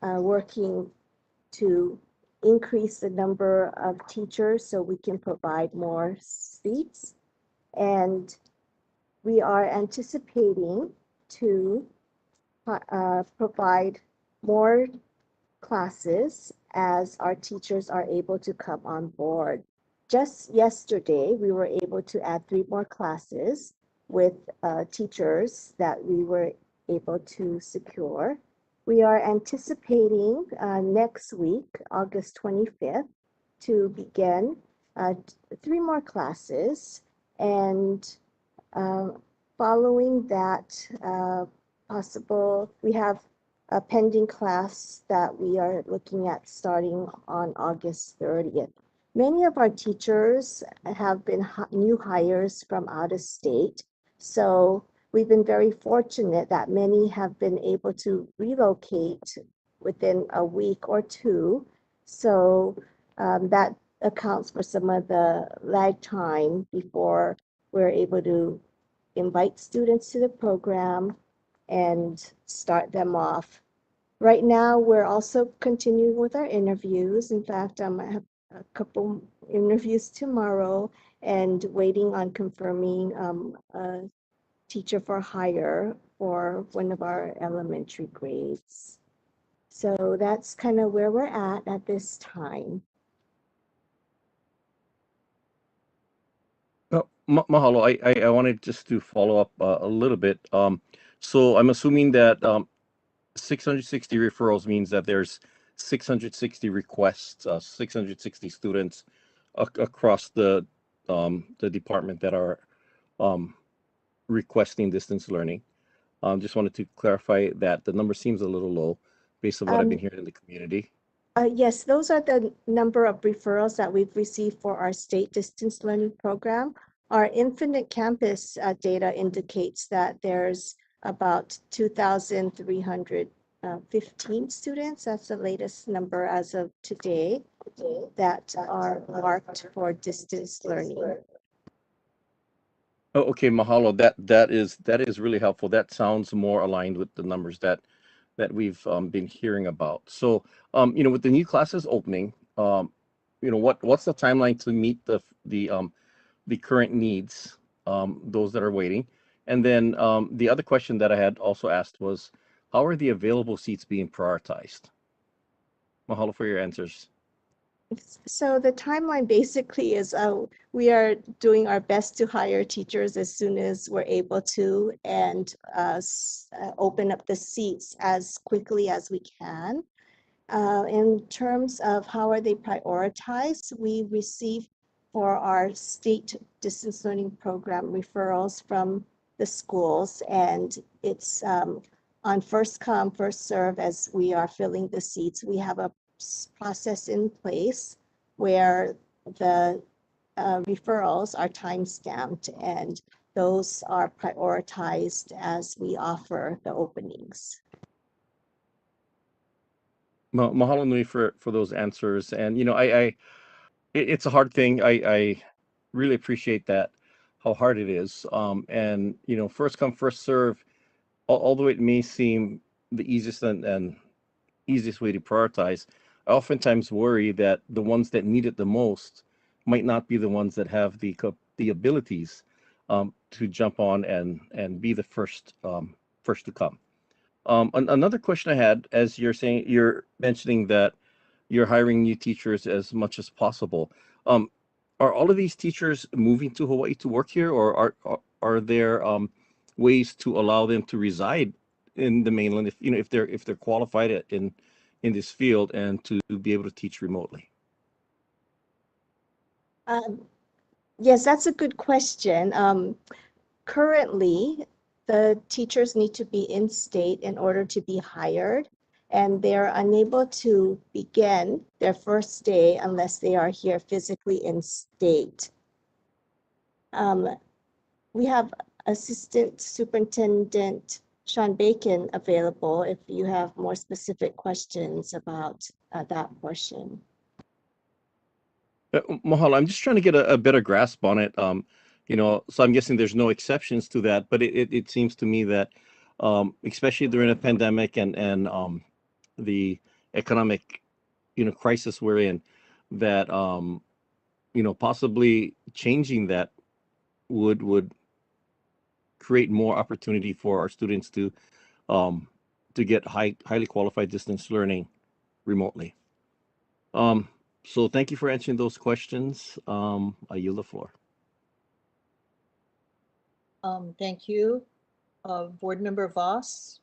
working to increase the number of teachers so we can provide more seats. And we are anticipating to provide more classes as our teachers are able to come on board. Just yesterday, we were able to add 3 more classes with teachers that we were able to secure. We are anticipating next week, August 25th, to begin 3 more classes. And following that we have a pending class that we are looking at starting on August 30th. Many of our teachers have been new hires from out of state. So we've been very fortunate that many have been able to relocate within a week or 2. So that accounts for some of the lag time before we're able to invite students to the program and start them off. Right now, we're also continuing with our interviews. In fact, I have a couple interviews tomorrow and waiting on confirming a teacher for hire for one of our elementary grades. So that's kind of where we're at this time. Mahalo. I wanted just to follow up a little bit. So I'm assuming that 660 referrals means that there's 660 requests, 660 students across the department that are requesting distance learning. Just wanted to clarify that the number seems a little low based on what I've been hearing in the community. Yes, those are the number of referrals that we've received for our state distance learning program. Our Infinite Campus data indicates that there's about 2,315 students. That's the latest number as of today that are marked for distance learning. Oh, okay, Mahalo. That is really helpful. That sounds more aligned with the numbers that we've been hearing about. So, with the new classes opening, what's the timeline to meet the current needs, those that are waiting? And then the other question that I had also asked was, how are the available seats being prioritized? Mahalo for your answers. So the timeline basically is we are doing our best to hire teachers as soon as we're able to and open up the seats as quickly as we can. In terms of how are they prioritized, we receive for our state distance learning program referrals from the schools, and it's on first come, first serve as we are filling the seats. We have a process in place where the referrals are time stamped and those are prioritized as we offer the openings. Mahalo nui for those answers. And it's a hard thing. I really appreciate that, how hard it is. And first come, first serve, although it may seem the easiest and easiest way to prioritize, I oftentimes worry that the ones that need it the most might not be the ones that have the the abilities to jump on and be the first to come. Another question I had, as you're mentioning that you're hiring new teachers as much as possible. Are all of these teachers moving to Hawaii to work here, or are there ways to allow them to reside in the mainland if they're qualified in this field and to be able to teach remotely? Yes, that's a good question. Currently, the teachers need to be in state in order to be hired, and they're unable to begin their first day unless they are here physically in state. We have Assistant Superintendent Sean Bacon available if you have more specific questions about that portion. Mahalo, I'm just trying to get a better grasp on it. So I'm guessing there's no exceptions to that, but it seems to me that, especially during a pandemic and the economic, crisis we're in, that possibly changing that would create more opportunity for our students to get highly qualified distance learning remotely. So thank you for answering those questions. I yield the floor. Thank you. Board Member Voss,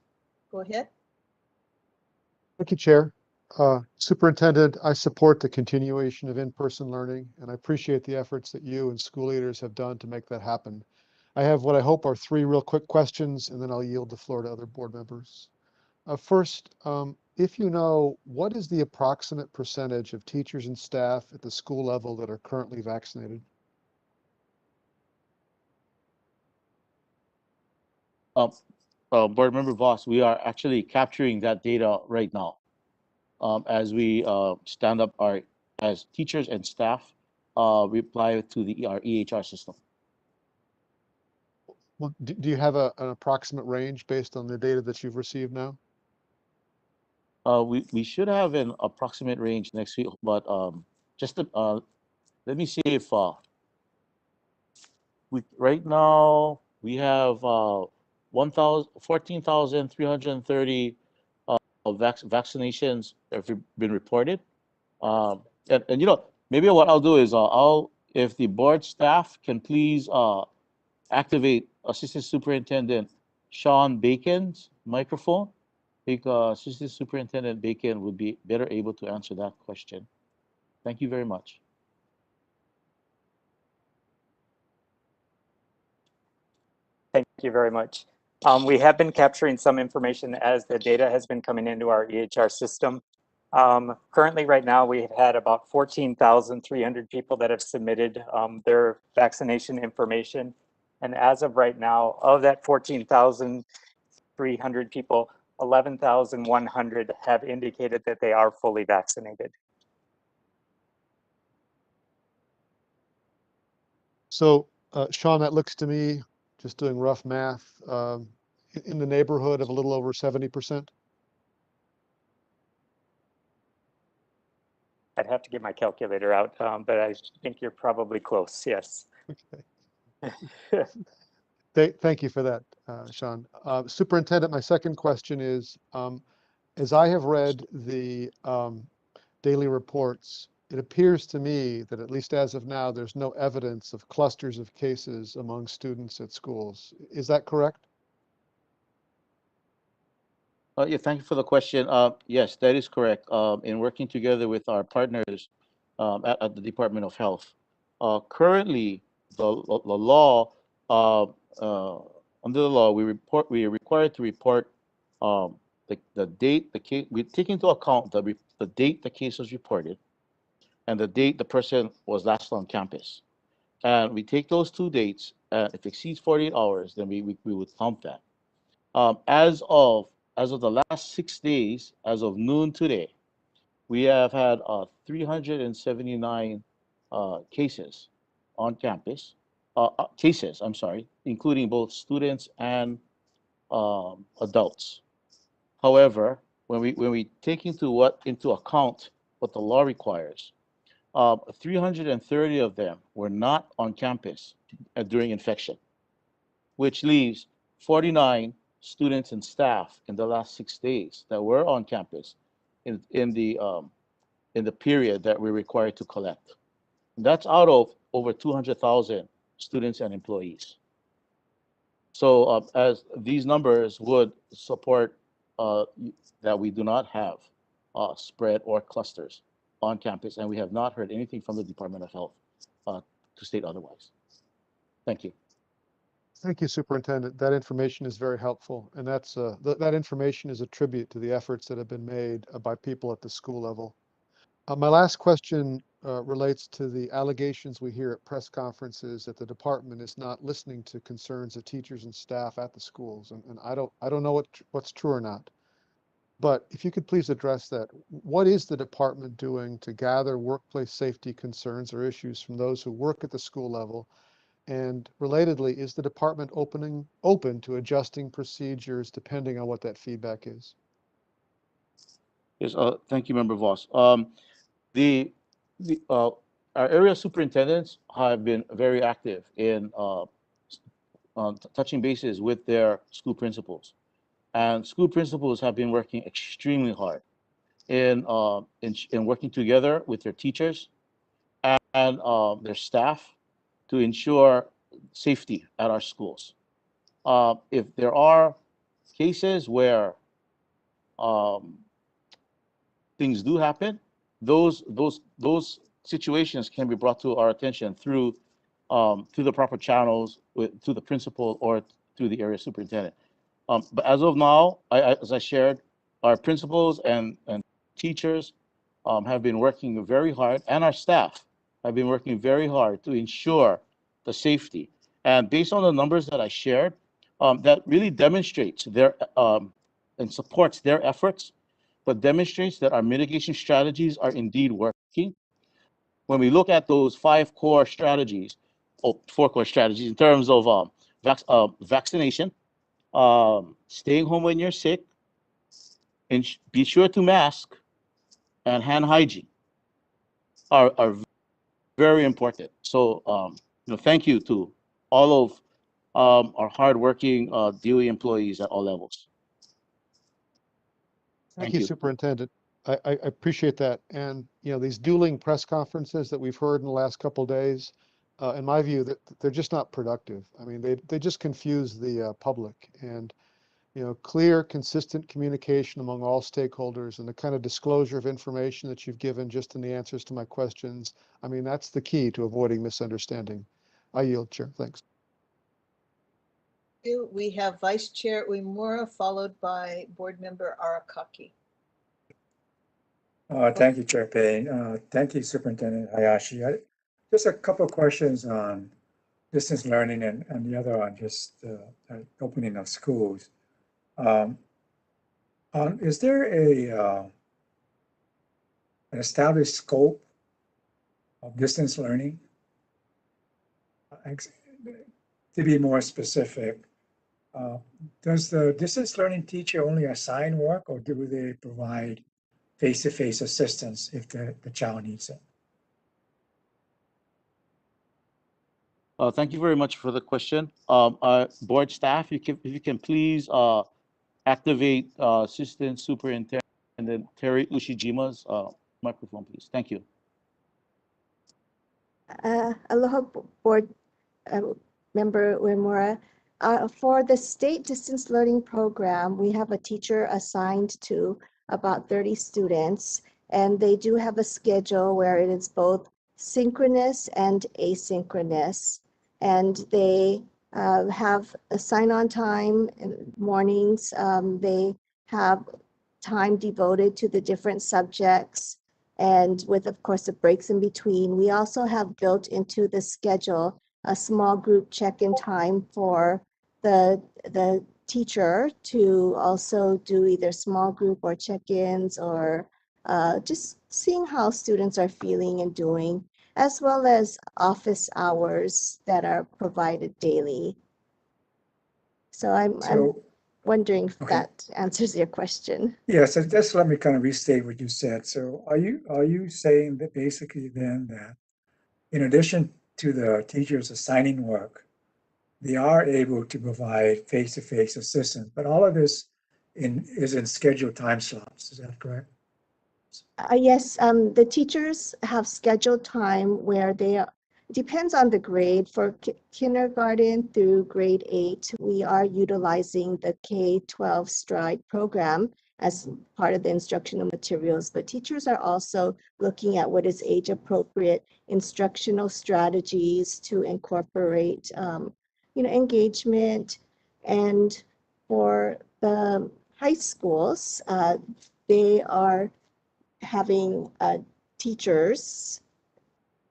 go ahead. Thank you, Chair. Superintendent, I support the continuation of in-person learning, and I appreciate the efforts that you and school leaders have done to make that happen. I have what I hope are 3 real quick questions, and then I'll yield the floor to other board members. First, if you know, what is the approximate percentage of teachers and staff at the school level that are currently vaccinated? Board Member Voss, we are actually capturing that data right now as we stand up as teachers and staff reply to our EHR system. Well, do you have an approximate range based on the data that you've received now? We should have an approximate range next week, but just to, let me see if right now we have 14,330 vaccinations have been reported. And maybe what I'll do is if the board staff can please activate Assistant Superintendent Sean Bacon's microphone, because Assistant Superintendent Bacon would be better able to answer that question. Thank you very much. Thank you very much. We have been capturing some information as the data has been coming into our EHR system. Currently, right now, we've had about 14,300 people that have submitted their vaccination information. And as of right now, of that 14,300 people, 11,100 have indicated that they are fully vaccinated. So, Sean, that looks to me, just doing rough math, in the neighborhood of a little over 70%. I'd have to get my calculator out, but I think you're probably close, yes. Okay. Thank you for that, Sean. Superintendent, my second question is, as I have read the daily reports, it appears to me that at least as of now, there's no evidence of clusters of cases among students at schools. Is that correct? Yeah, thank you for the question. Yes, that is correct. In working together with our partners at the Department of Health, currently the law under the law we are required to report the date the case. We take into account the date the case was reported and the date the person was last on campus, and we take those 2 dates. If it exceeds 48 hours, then we would count that. As of the last 6 days, as of noon today, we have had 379 cases on campus. Cases, I'm sorry, including both students and adults. However, when we take into account what the law requires, 330 of them were not on campus during infection, which leaves 49 students and staff in the last 6 days that were on campus in the period that we're required to collect. That's out of over 200,000 students and employees. So as these numbers would support that we do not have spread or clusters on campus, and we have not heard anything from the Department of Health to state otherwise. Thank you. Thank you, Superintendent. That information is very helpful, and that's that information is a tribute to the efforts that have been made by people at the school level. My last question relates to the allegations we hear at press conferences that the department is not listening to concerns of teachers and staff at the schools, and I don't know what's true or not. But if you could please address that, what is the department doing to gather workplace safety concerns or issues from those who work at the school level? And relatedly, is the department open to adjusting procedures depending on what that feedback is? Yes, thank you, Member Voss. Our area superintendents have been very active in touching bases with their school principals, and school principals have been working extremely hard in working together with their teachers and their staff to ensure safety at our schools. If there are cases where things do happen, those situations can be brought to our attention through the proper channels, to the principal or through the area superintendent. But as of now, as I shared, our principals and teachers have been working very hard, and our staff have been working very hard to ensure the safety. And based on the numbers that I shared, that really demonstrates their and supports their efforts, but demonstrates that our mitigation strategies are indeed working. When we look at those 5 core strategies, or 4 core strategies in terms of vaccination, staying home when you're sick, and be sure to mask, and hand hygiene are very important. So, thank you to all of our hardworking DOE employees at all levels. Thank you, Superintendent. I appreciate that. And, these dueling press conferences that we've heard in the last couple of days, in my view, that they're just not productive. I mean, they just confuse the public. And, clear, consistent communication among all stakeholders and the kind of disclosure of information that you've given just in the answers to my questions, I mean, that's the key to avoiding misunderstanding. I yield, Chair. Thanks. We have Vice Chair Uemura, followed by Board Member Arakaki. Thank you, Chair Payne. Thank you, Superintendent Hayashi. Just a couple of questions on distance learning and the other on just opening of schools. Is there an established scope of distance learning? To be more specific, does the distance learning teacher only assign work, or do they provide face-to-face assistance if the child needs it? Thank you very much for the question. Board staff, if you can please activate Assistant Superintendent Terry Ushijima's microphone, please. Thank you. Aloha, Board Member Uemura. For the state distance learning program, we have a teacher assigned to about 30 students, and they do have a schedule where it is both synchronous and asynchronous. And they have a sign-on time in mornings. They have time devoted to the different subjects, and with, of course, the breaks in between. We also have built into the schedule a small group check-in time for the teacher to also do either small group or check-ins, or just seeing how students are feeling and doing, as well as office hours that are provided daily. So wondering if Okay. that answers your question. Yeah, so just let me kind of restate what you said. So are you saying that basically then that in addition to the teachers assigning work, they are able to provide face-to-face assistance, but all of this is in scheduled time slots, is that correct? Yes, the teachers have scheduled time where they are, depends on the grade. For kindergarten through grade 8, we are utilizing the K-12 Stride program as part of the instructional materials, but teachers are also looking at what is age-appropriate instructional strategies to incorporate, engagement. And for the high schools, they are having teachers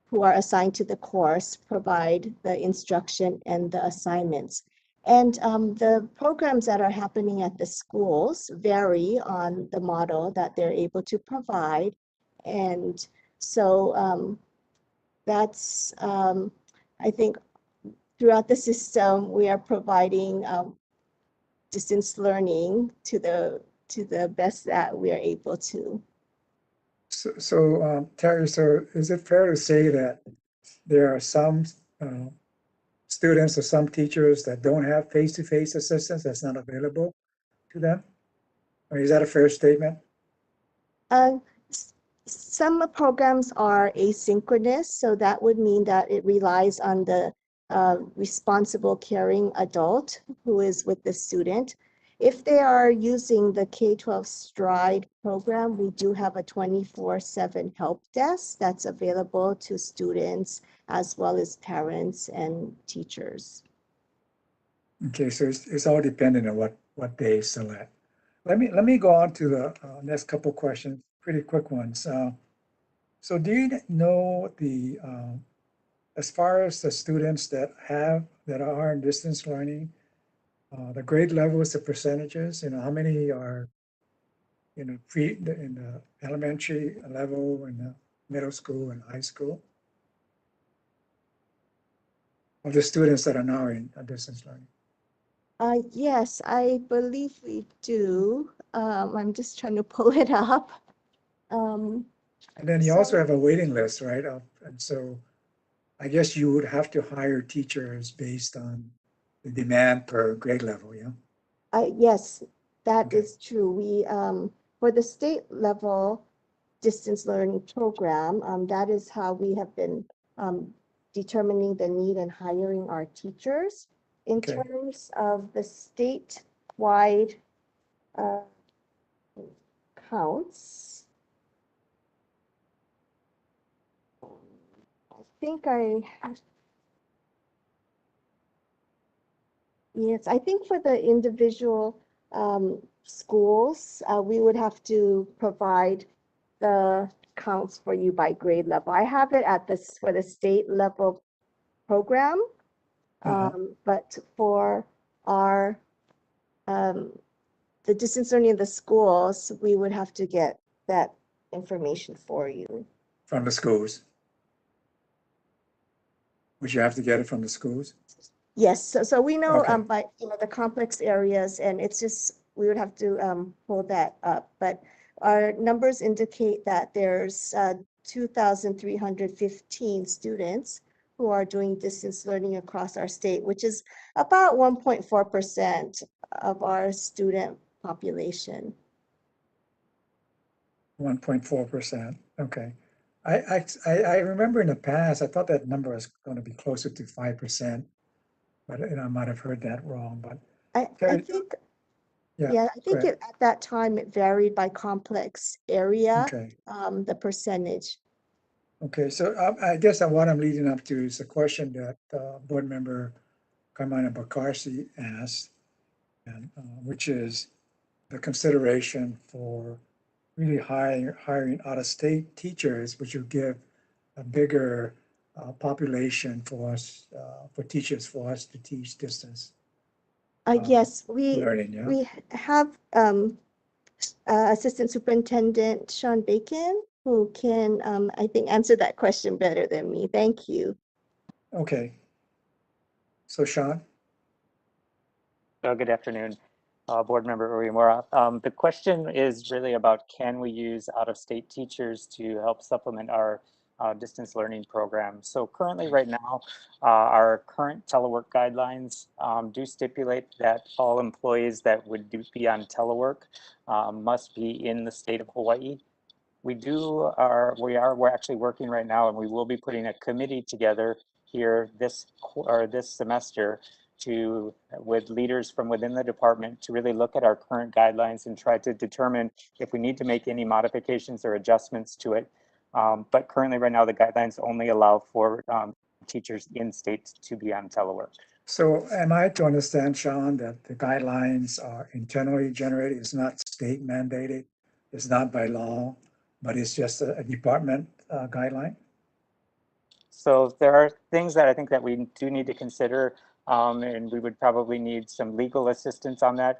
who are assigned to the course provide the instruction and the assignments. And the programs that are happening at the schools vary on the model that they're able to provide. And so that's, I think, throughout the system, we are providing distance learning to the best that we are able to. So Terry, so is it fair to say that there are some students or some teachers that don't have face-to-face assistance that's not available to them? Or is that a fair statement? Some programs are asynchronous, so that would mean that it relies on the responsible caring adult who is with the student. If they are using the K-12 Stride program, we do have a 24/7 help desk that's available to students as well as parents and teachers. Okay, so it's all dependent on what they select. Let me go on to the next couple questions, pretty quick ones. So do you know the as far as the students that are in distance learning, the grade levels, the percentages, how many are in the elementary level, in the middle school and high school, of the students that are now in distance learning? Yes, I believe we do. I'm just trying to pull it up. And then you also have a waiting list, right? And so I guess you would have to hire teachers based on the demand per grade level, yeah? Yes, that is true. We, for the state level distance learning program, that is how we have been determining the need and hiring our teachers. In terms of the statewide counts, I think yes, I think for the individual schools, we would have to provide the counts for you by grade level. I have it at this for the state level program, but for our the distance learning in the schools, we would have to get that information for you. From the schools? Would you have to get it from the schools? Yes, so we know Okay. by the complex areas, and it's just we would have to pull that up. But our numbers indicate that there's 2,315 students who are doing distance learning across our state, which is about 1.4% of our student population. 1.4%. Okay. I remember in the past, I thought that number was going to be closer to 5%, but I might have heard that wrong. But I think, yeah, I think at that time it varied by complex area, okay. The percentage. Okay, so I guess what I'm leading up to is a question that Board Member Carmina Bacarsi asked, and which is the consideration for really hiring out-of-state teachers, which will give a bigger population for us, for teachers, for us to teach distance. Yes, we learning, yeah? we have Assistant Superintendent Sean Bacon, who can, I think, answer that question better than me. Thank you. Okay. So Sean? Good afternoon. Board Member Uemura. The question is really about, can we use out-of-state teachers to help supplement our distance learning program? So currently right now, our current telework guidelines do stipulate that all employees that would be on telework must be in the state of Hawaii. We're actually working right now, and we will be putting a committee together here this semester with leaders from within the department to really look at our current guidelines and try to determine if we need to make any modifications or adjustments to it. But currently right now, the guidelines only allow for teachers in state to be on telework. So am I to understand, Sean, that the guidelines are internally generated, it's not state mandated, it's not by law, but it's just a department guideline? So there are things that I think that we do need to consider, and we would probably need some legal assistance on that,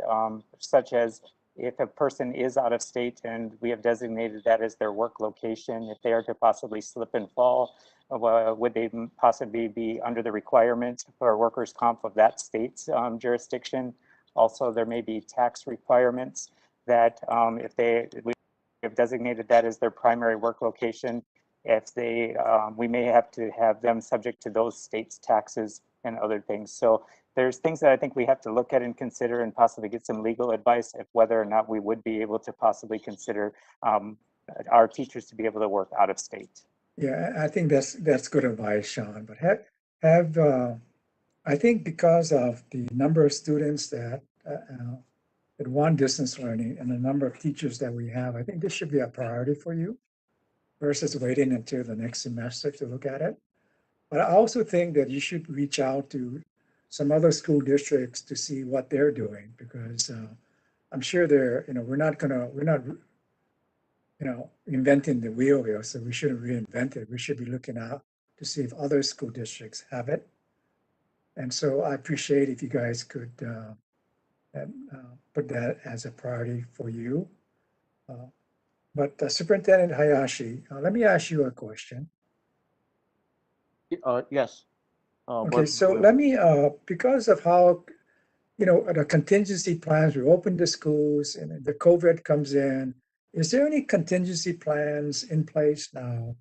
such as if a person is out of state and we have designated that as their work location, if they are to possibly slip and fall, would they possibly be under the requirements for workers' comp of that state's jurisdiction? Also, there may be tax requirements that we have designated that as their primary work location. If we may have to have them subject to those states' taxes and other things. So there's things that I think we have to look at and consider and possibly get some legal advice if whether or not we would be able to possibly consider our teachers to be able to work out of state. Yeah, I think that's good advice, Sean. But I think because of the number of students that want distance learning and the number of teachers that we have, I think this should be a priority for you versus waiting until the next semester to look at it. But I also think that you should reach out to some other school districts to see what they're doing, because I'm sure we're not inventing the wheel here, so we shouldn't reinvent it. We should be looking out to see if other school districts have it. And so I appreciate if you guys could put that as a priority for you. But Superintendent Hayashi, let me ask you a question. Yes. Okay, so let me, because of how, the contingency plans, we open the schools and the COVID comes in, is there any contingency plans in place now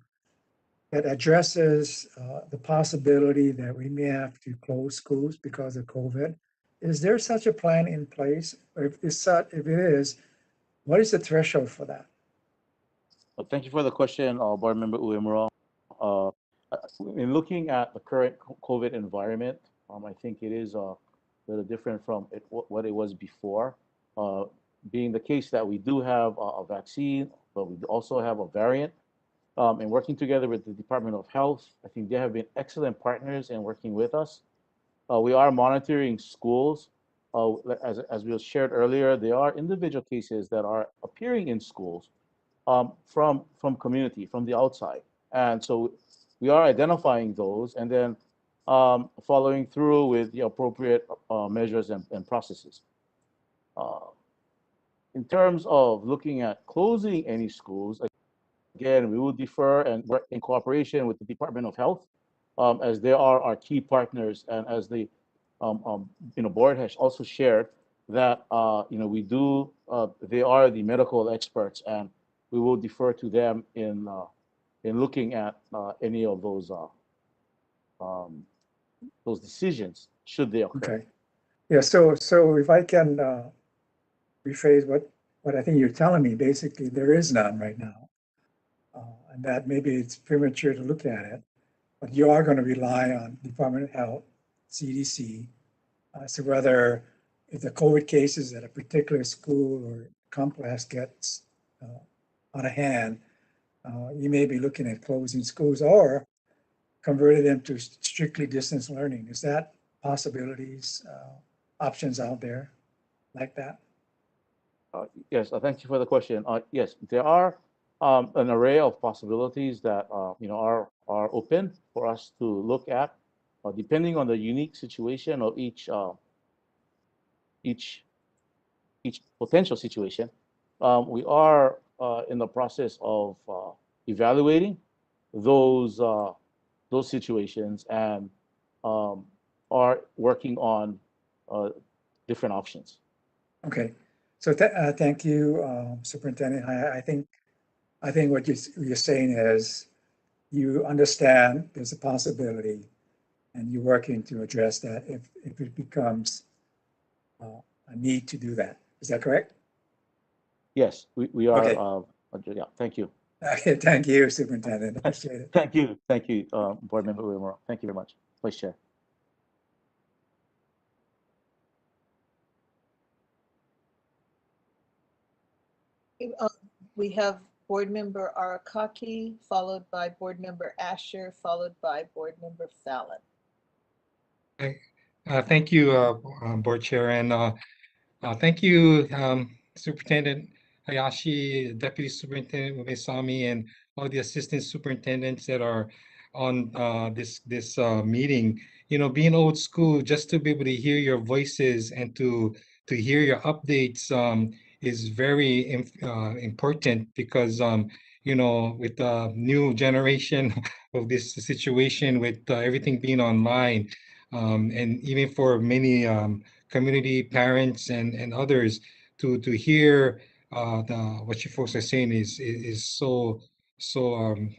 that addresses the possibility that we may have to close schools because of COVID? Is there such a plan in place? Or if it is, what is the threshold for that? Thank you for the question, Board Member Uemura. In looking at the current COVID environment, I think it is a little different from what it was before. Being the case that we do have a vaccine, but we also have a variant. And working together with the Department of Health, I think they have been excellent partners in working with us. We are monitoring schools. As we shared earlier, there are individual cases that are appearing in schools from community, from the outside. And so we are identifying those and then following through with the appropriate measures and processes. In terms of looking at closing any schools, again, we will defer and work in cooperation with the Department of Health, as they are our key partners, and as the board has also shared that they are the medical experts, and we will defer to them in looking at any of those decisions should they occur. Okay. Yeah. So if I can rephrase what I think you're telling me, basically there is none right now, and that maybe it's premature to look at it, but you are going to rely on Department of Health, CDC, so whether if the COVID cases at a particular school or complex gets out of hand, you may be looking at closing schools or converting them to strictly distance learning. Is that possibilities, options out there like that? Yes, thank you for the question. Yes, there are an array of possibilities that are open for us to look at, depending on the unique situation of each potential situation. We are in the process of evaluating those situations and are working on different options. Okay, so thank you, Superintendent. I think what you're saying is you understand there's a possibility and you're working to address that if it becomes a need to do that. Is that correct? Yes, we are. Okay. Yeah, thank you. Okay, thank you, Superintendent. Appreciate it. Thank you, Board Member Uemura. Thank you very much, Vice Chair. We have Board Member Arakaki, followed by Board Member Asher, followed by Board Member Fallon. Thank you, Board Chair, and thank you, Superintendent Hayashi, Deputy Superintendent Uesami, and all the assistant superintendents that are on this meeting. You know, being old school, just to be able to hear your voices and to hear your updates is very important because you know, with the new generation of this situation, with everything being online, and even for many community parents and others to hear what you folks are saying is so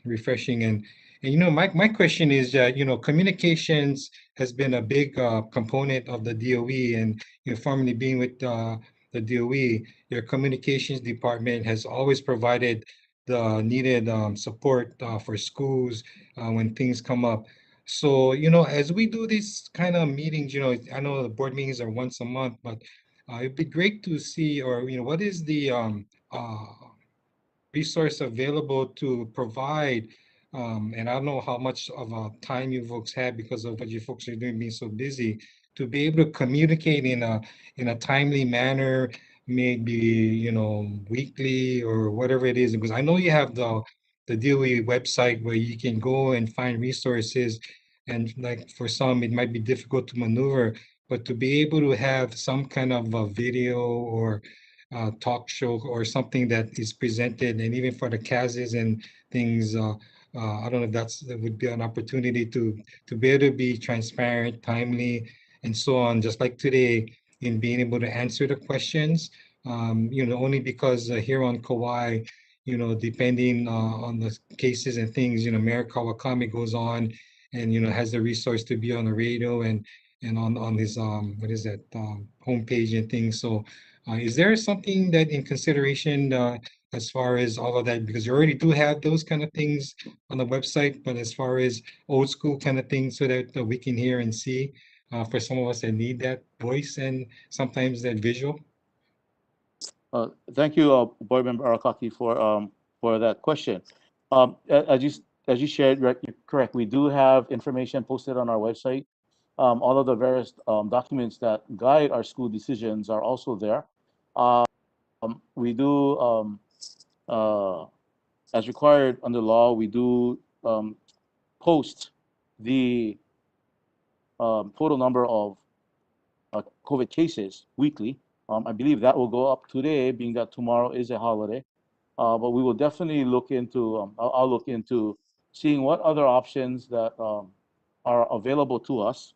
refreshing. And you know, my question is that, you know, communications has been a big component of the DOE, and you know, formerly being with the DOE, your communications department has always provided the needed support for schools when things come up. So, you know, as we do these kind of meetings, you know, I know the board meetings are once a month, but it'd be great to see, or, you know, what is the resource available to provide, and I don't know how much of a time you folks have because of what you folks are doing, being so busy, to be able to communicate in a timely manner, maybe, you know, weekly or whatever it is, because I know you have the DOE website where you can go and find resources, and like for some it might be difficult to maneuver, but to be able to have some kind of a video or talk show or something that is presented, and even for the CASs and things, I don't know if that would be an opportunity to be able to be transparent, timely, and so on, just like today, in being able to answer the questions. You know, only because here on Kauai, you know, depending on the cases and things, you know, Mayor Kawakami goes on and, you know, has the resource to be on the radio and on his what is that homepage and things. So is there something that in consideration as far as all of that, because you already do have those kind of things on the website, but as far as old school kind of things so that we can hear and see for some of us that need that voice and sometimes that visual? Thank you, Board Member Arakaki, for that question. As you shared, you're correct. We do have information posted on our website. All of the various documents that guide our school decisions are also there. We do, as required under law, we do post the total number of COVID cases weekly. I believe that will go up today, being that tomorrow is a holiday. But we will definitely look into, I'll look into seeing what other options that are available to us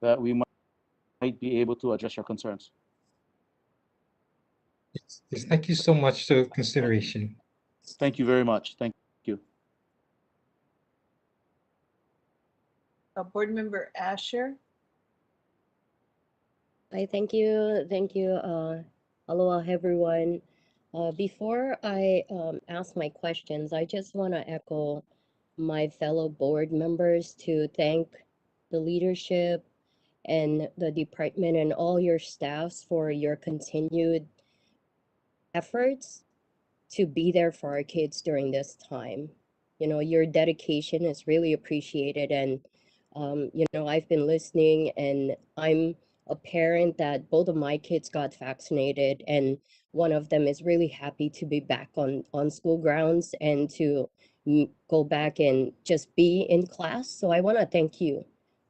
that we might be able to address your concerns. Yes, thank you so much for consideration. Thank you very much. Thank you. Board Member Asher. Hi, thank you. Thank you. Aloha, everyone. Before I ask my questions, I just want to echo my fellow board members to thank the leadership and the department and all your staffs for your continued efforts to be there for our kids during this time. You know, your dedication is really appreciated. And, you know, I've been listening, and I'm a parent that both of my kids got vaccinated, and one of them is really happy to be back on school grounds and to go back and just be in class. So I want to thank you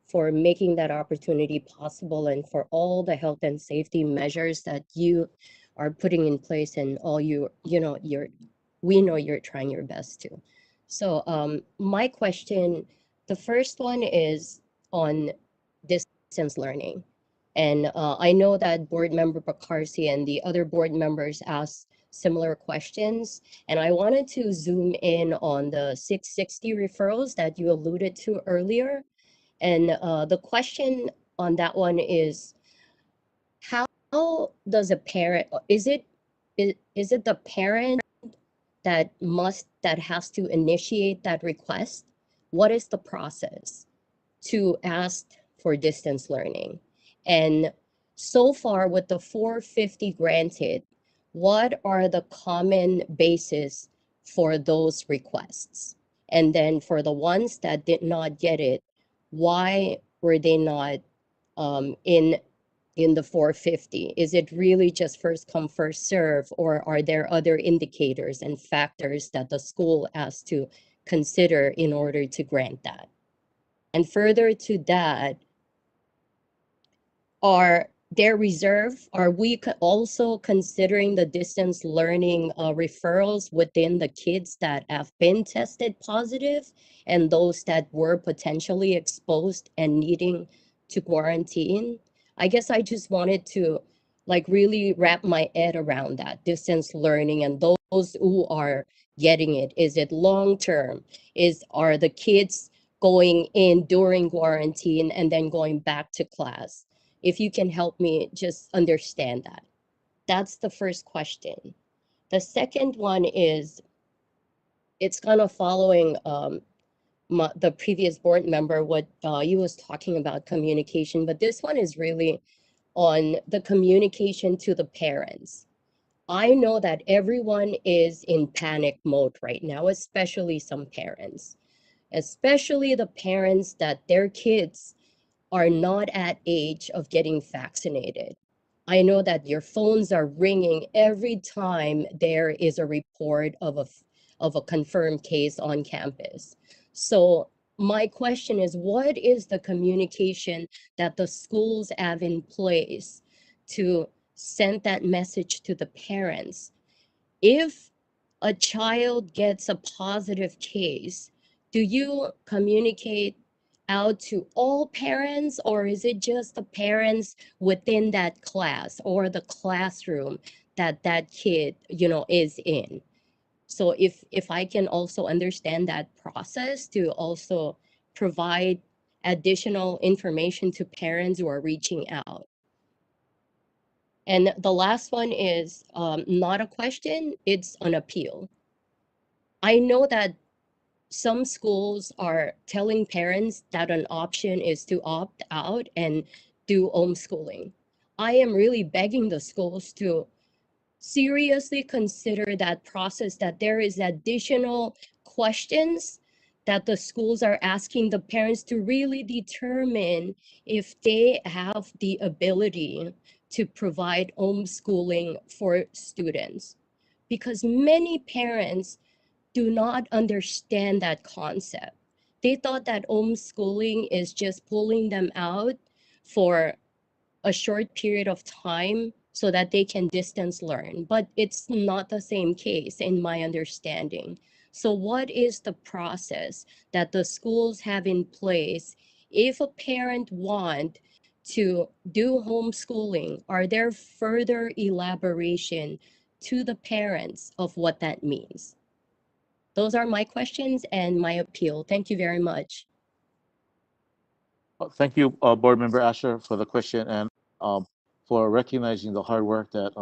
for making that opportunity possible and for all the health and safety measures that you are putting in place, and all we know you're trying your best to. So my question, the first one is on distance learning. And I know that board member Bacarsi and the other board members asked similar questions. And I wanted to zoom in on the 660 referrals that you alluded to earlier. And the question on that one is, how does a parent, is it the parent that has to initiate that request? What is the process to ask for distance learning? And so far with the 450 granted, what are the common basis for those requests? And then for the ones that did not get it, why were they not in the 450? Is it really just first come, first serve, or are there other indicators and factors that the school has to consider in order to grant that? And further to that, are we also considering the distance learning referrals within the kids that have been tested positive and those that were potentially exposed and needing to quarantine? I guess I just wanted to really wrap my head around that distance learning and those who are getting it. Is it long term? Are the kids going in during quarantine and then going back to class? If you can help me just understand that. That's the first question. The second one is, it's kind of following the previous board member, what he was talking about communication, but this one is really on the communication to the parents. I know that everyone is in panic mode right now, especially some parents, especially the parents that their kids are not at age of getting vaccinated. I know that your phones are ringing every time there is a report of a confirmed case on campus. So my question is, what is the communication that the schools have in place to send that message to the parents? If a child gets a positive case, do you communicate out to all parents, or is it just the parents within that class or the classroom that that kid is in? So if I can also understand that process to also provide additional information to parents who are reaching out. And the last one is not a question, it's an appeal. I know that some schools are telling parents that an option is to opt out and do homeschooling. I am really begging the schools to seriously consider that process, that there is additional questions that the schools are asking the parents to really determine if they have the ability to provide homeschooling for students. Because many parents do not understand that concept. They thought that homeschooling is just pulling them out for a short period of time so that they can distance learn, but it's not the same case in my understanding. So what is the process that the schools have in place if a parent want to do homeschooling? Are there further elaboration to the parents of what that means? Those are my questions and my appeal. Thank you very much. Thank you, Board Member Asher, for the question and for recognizing the hard work that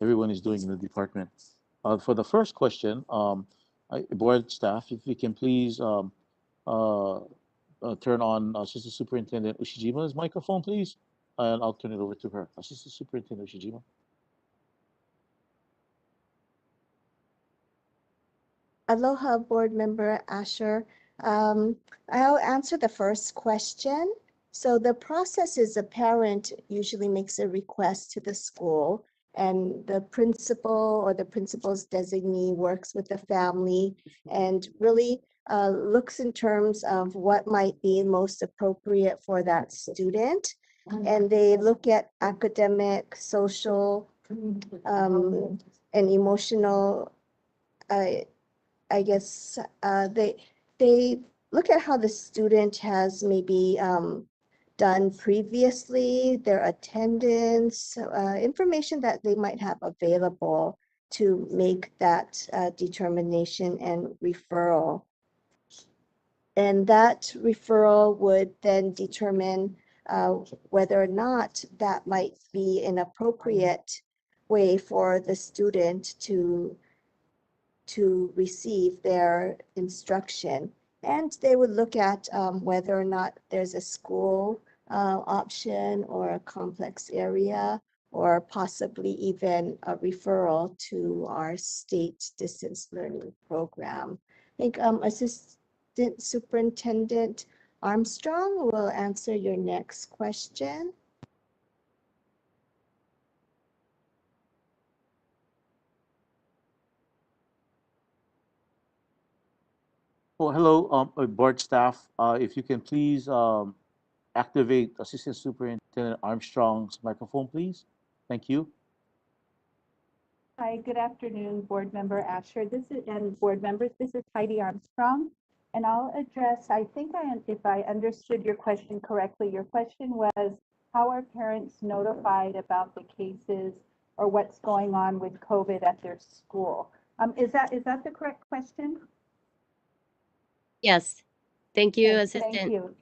everyone is doing in the department. For the first question, board staff, if you can please turn on Assistant Superintendent Ushijima's microphone, please, and I'll turn it over to her. Assistant Superintendent Ushijima. Aloha, Board Member Asher. I'll answer the first question. So the process is a parent usually makes a request to the school, and the principal or the principal's designee works with the family and really looks in terms of what might be most appropriate for that student. And they look at academic, social, and emotional I guess they look at how the student has maybe done previously, their attendance, information that they might have available to make that determination and referral. And that referral would then determine whether or not that might be an appropriate way for the student to receive their instruction. And they would look at whether or not there's a school option or a complex area, or possibly even a referral to our state distance learning program. I think Assistant Superintendent Armstrong will answer your next question. Well, hello, board staff. If you can please activate Assistant Superintendent Armstrong's microphone, please. Thank you. Hi, good afternoon, Board Member Asher. And board members. This is Heidi Armstrong, and I'll address. I think if I understood your question correctly, your question was how are parents notified about the cases or what's going on with COVID at their school? Is that the correct question? Yes. Thank you, Okay, Assistant. thank you.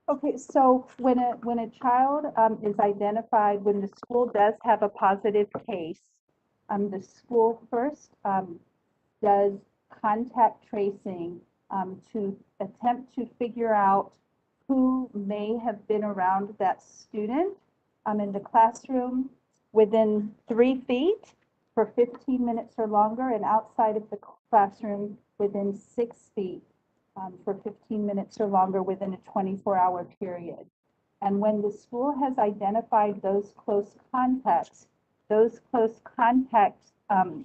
Okay, so when a child is identified, when the school does have a positive case, the school first does contact tracing to attempt to figure out who may have been around that student in the classroom within 3 feet for 15 minutes or longer, and outside of the classroom within 6 feet for 15 minutes or longer within a 24-hour period. And when the school has identified those close contacts,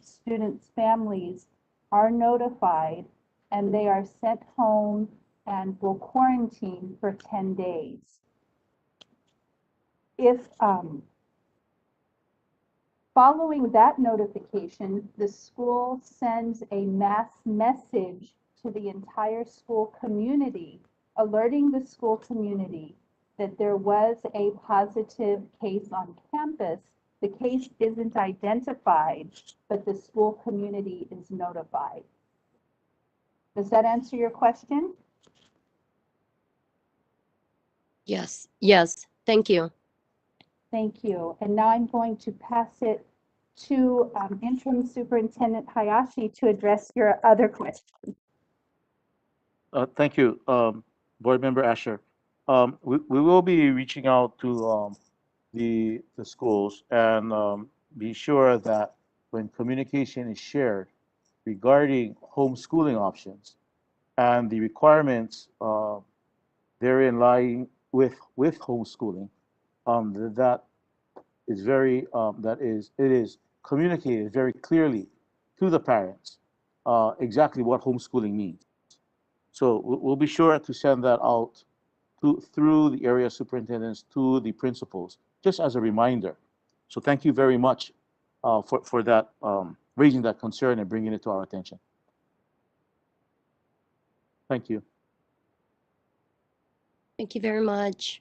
students' families are notified, and they are sent home and will quarantine for 10 days. If following that notification, the school sends a mass message to the entire school community, alerting the school community that there was a positive case on campus. The case isn't identified, but the school community is notified. Does that answer your question? Yes. Yes. Thank you. Thank you. And now I'm going to pass it to Interim Superintendent Hayashi to address your other question. Thank you, Board Member Asher. We will be reaching out to the schools and be sure that when communication is shared regarding homeschooling options and the requirements therein lying with homeschooling, that is very it is communicated very clearly to the parents exactly what homeschooling means. So we'll be sure to send that out through the area superintendents to the principals, just as a reminder. So thank you very much for that, raising that concern and bringing it to our attention. Thank you. Thank you very much.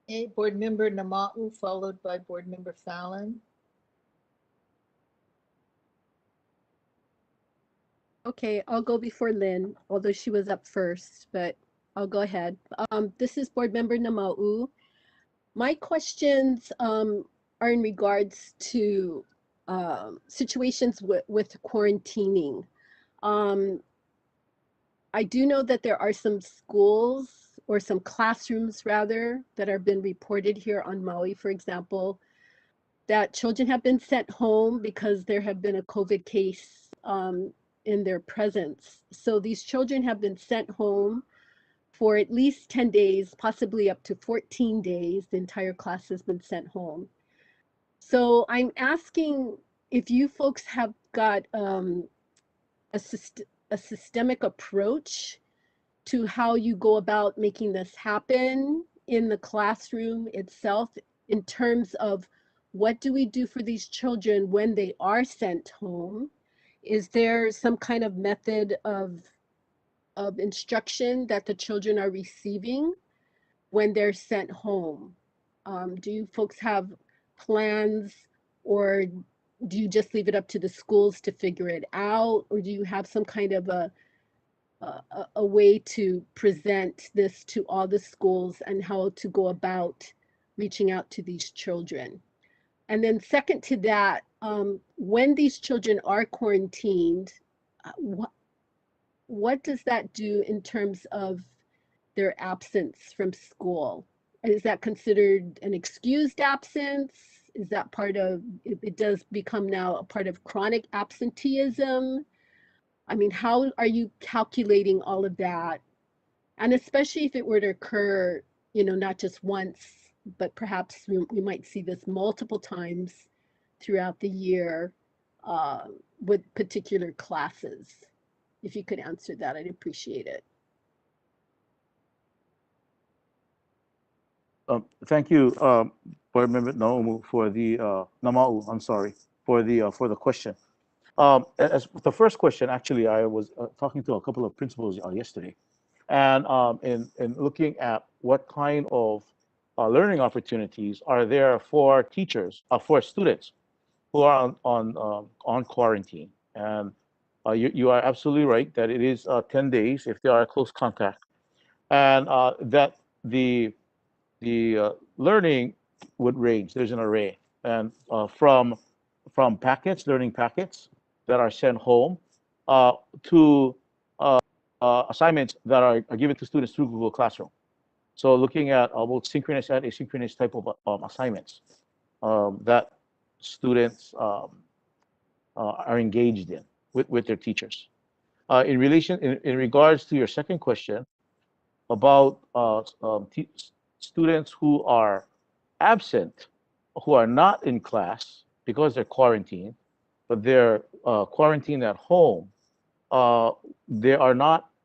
Okay, Board Member Nama'u, followed by Board Member Fallon. Okay, I'll go before Lynn, although she was up first, but I'll go ahead. This is Board Member Nama'u. My questions are in regards to situations with quarantining. I do know that there are some schools or some classrooms rather that have been reported here on Maui, for example, that children have been sent home because there have been a COVID case in their presence. So these children have been sent home for at least 10 days, possibly up to 14 days. The entire class has been sent home. So I'm asking if you folks have got a systemic approach to how you go about making this happen in the classroom itself, in terms of what do we do for these children when they are sent home? Is there some kind of method of of instruction that the children are receiving when they're sent home? Do you folks have plans, or do you just leave it up to the schools to figure it out? Or do you have some kind of a way to present this to all the schools and how to go about reaching out to these children? And then second to that, when these children are quarantined, what does that do in terms of their absence from school? Is that considered an excused absence? Is that part of, it does become now a part of chronic absenteeism? I mean, how are you calculating all of that? And especially if it were to occur, you know, not just once, but perhaps we might see this multiple times throughout the year with particular classes. If you could answer that, I'd appreciate it. Thank you, Board Member Naumu, for the Namau. I'm sorry for the question. As the first question, actually, I was talking to a couple of principals yesterday, and in looking at what kind of learning opportunities are there for teachers, for students who are on quarantine. And you are absolutely right that it is 10 days if they are close contact, and that the learning would range. There's an array, and from packets, learning packets that are sent home, to assignments that are given to students through Google Classroom. So looking at both synchronous and asynchronous type of assignments that students are engaged in with their teachers. In regards to your second question about students who are absent, who are not in class because they're quarantined, but they're quarantined at home, they're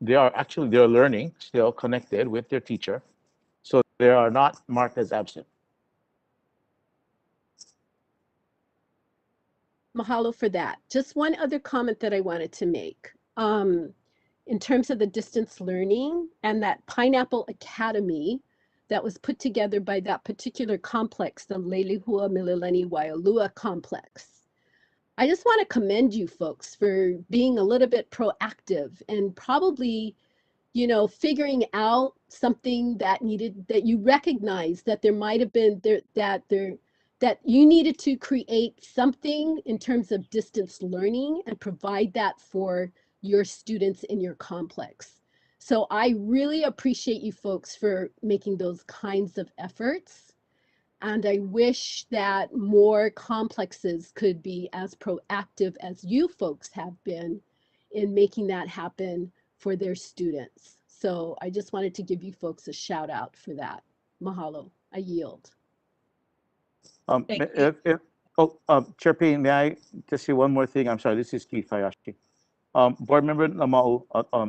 learning, still connected with their teacher, so they are not marked as absent. Mahalo for that. Just one other comment that I wanted to make. In terms of the distance learning and that Pineapple Academy that was put together by that particular complex, the Lelihua Mililani Waialua complex. I just want to commend you folks for being a little bit proactive and probably, you know, figuring out something that you recognize that there might have been that you needed to create something in terms of distance learning and provide that for your students in your complex. So I really appreciate you folks for making those kinds of efforts. And I wish that more complexes could be as proactive as you folks have been in making that happen for their students. So I just wanted to give you folks a shout out for that. Mahalo. I yield. Chair Payne, may I just say one more thing? I'm sorry, this is Keith Hayashi. Board Member Namau,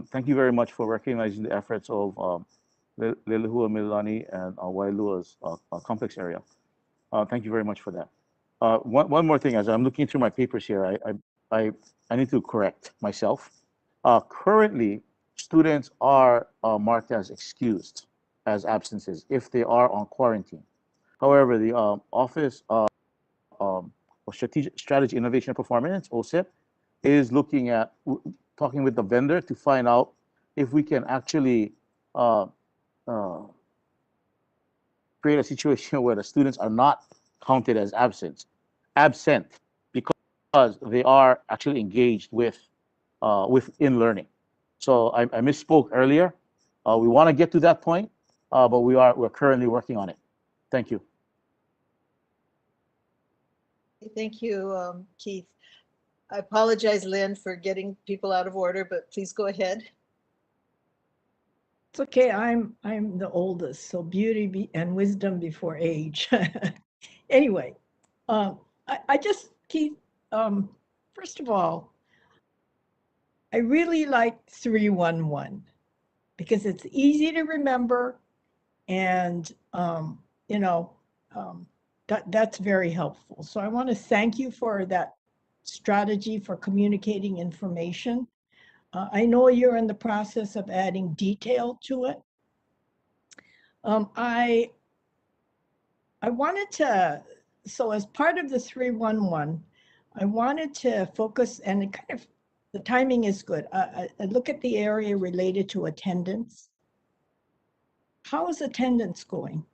thank you very much for recognizing the efforts of Lelihua Mililani and Wailua's complex area. Thank you very much for that. One more thing, as I'm looking through my papers here, I need to correct myself. Currently, students are marked as excused as absences if they are on quarantine. However, the Office of Strategy, Innovation, and Performance, OSIP, is looking at talking with the vendor to find out if we can actually create a situation where the students are not counted as absent because they are actually engaged in learning. So I misspoke earlier. We want to get to that point, but we're currently working on it. Thank you. Thank you, Keith. I apologize, Lynn, for getting people out of order, but please go ahead. It's okay. I'm the oldest, so beauty and wisdom before age. Anyway, I just, Keith, first of all, I really like 311 because it's easy to remember, and you know, that's very helpful. So I want to thank you for that strategy for communicating information. I know you're in the process of adding detail to it. I wanted to, so as part of the 311, I wanted to focus, and it kind of, the timing is good. I look at the area related to attendance. How is attendance going?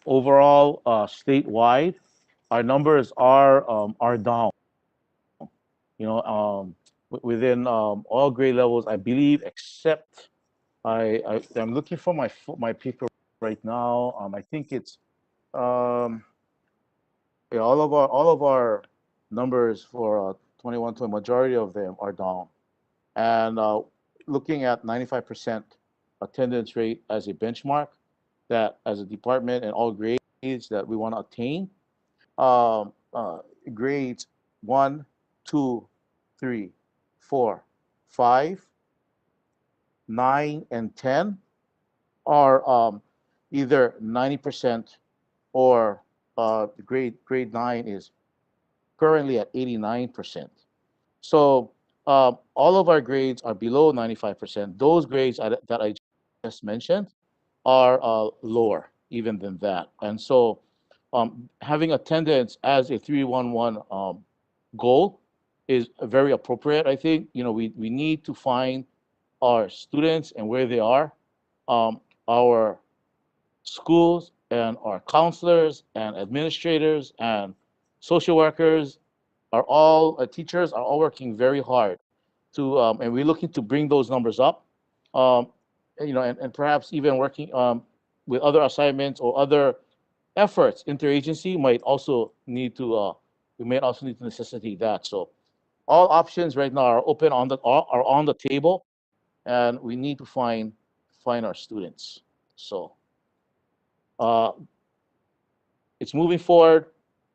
Overall, statewide, our numbers are down. You know, within all grade levels, I believe, except I'm looking for my paper right now. I think it's yeah, all of our numbers for 21 to a majority of them are down, and looking at 95% attendance rate as a benchmark, that as a department and all grades that we want to attain, grades 1, 2, 3, 4, 5, 9, and 10 are either 90% or grade 9 is currently at 89%. So all of our grades are below 95%. Those grades that I just mentioned are lower even than that. And so having attendance as a 311 goal is very appropriate, I think. You know, we need to find our students and where they are. Our schools and our counselors and administrators and social workers are all teachers are all working very hard to and we're looking to bring those numbers up, you know, and perhaps even working with other assignments or other efforts. Interagency might also need to we may also need to necessitate that. So all options right now are open are on the table, and we need to find our students. So it's moving forward,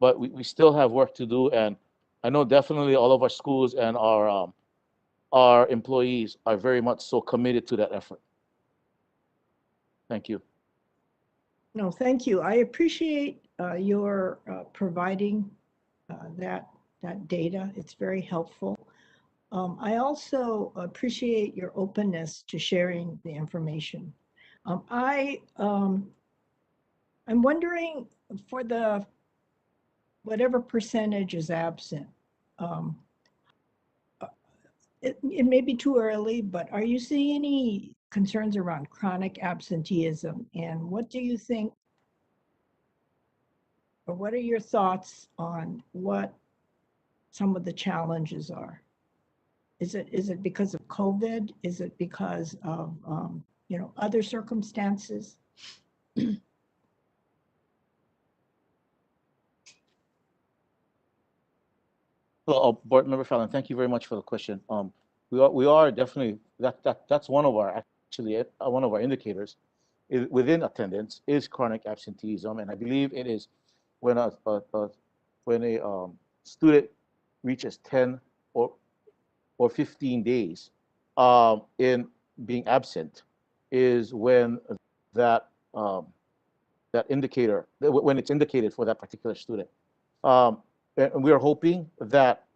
but we still have work to do. And I know definitely all of our schools and our employees are very much so committed to that effort. Thank you. No, thank you. I appreciate your providing that data. It's very helpful. I also appreciate your openness to sharing the information. I'm wondering, for the whatever percentage is absent, it may be too early, but are you seeing any concerns around chronic absenteeism? And what do you think, or what are your thoughts on what some of the challenges are? Is it because of COVID? Is it because of you know, other circumstances? Well, Board Member Fallon, thank you very much for the question. We are definitely that's one of our one of our indicators within attendance is chronic absenteeism, and I believe it is when a student reaches 10 or 15 days in being absent is when that that indicator, when it's indicated for that particular student. And we are hoping that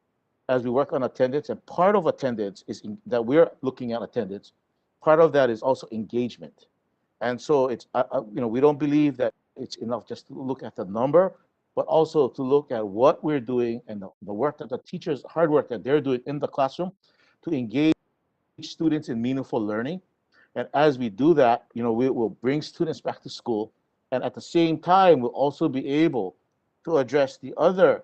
as we work on attendance, and part of attendance is that we're looking at attendance, part of that is also engagement. And so it's, you know, we don't believe that it's enough just to look at the number, but also to look at what we're doing and the work that the teachers, hard work that they're doing in the classroom to engage students in meaningful learning. And as we do that, you know, we will bring students back to school. And at the same time, we'll also be able to address the other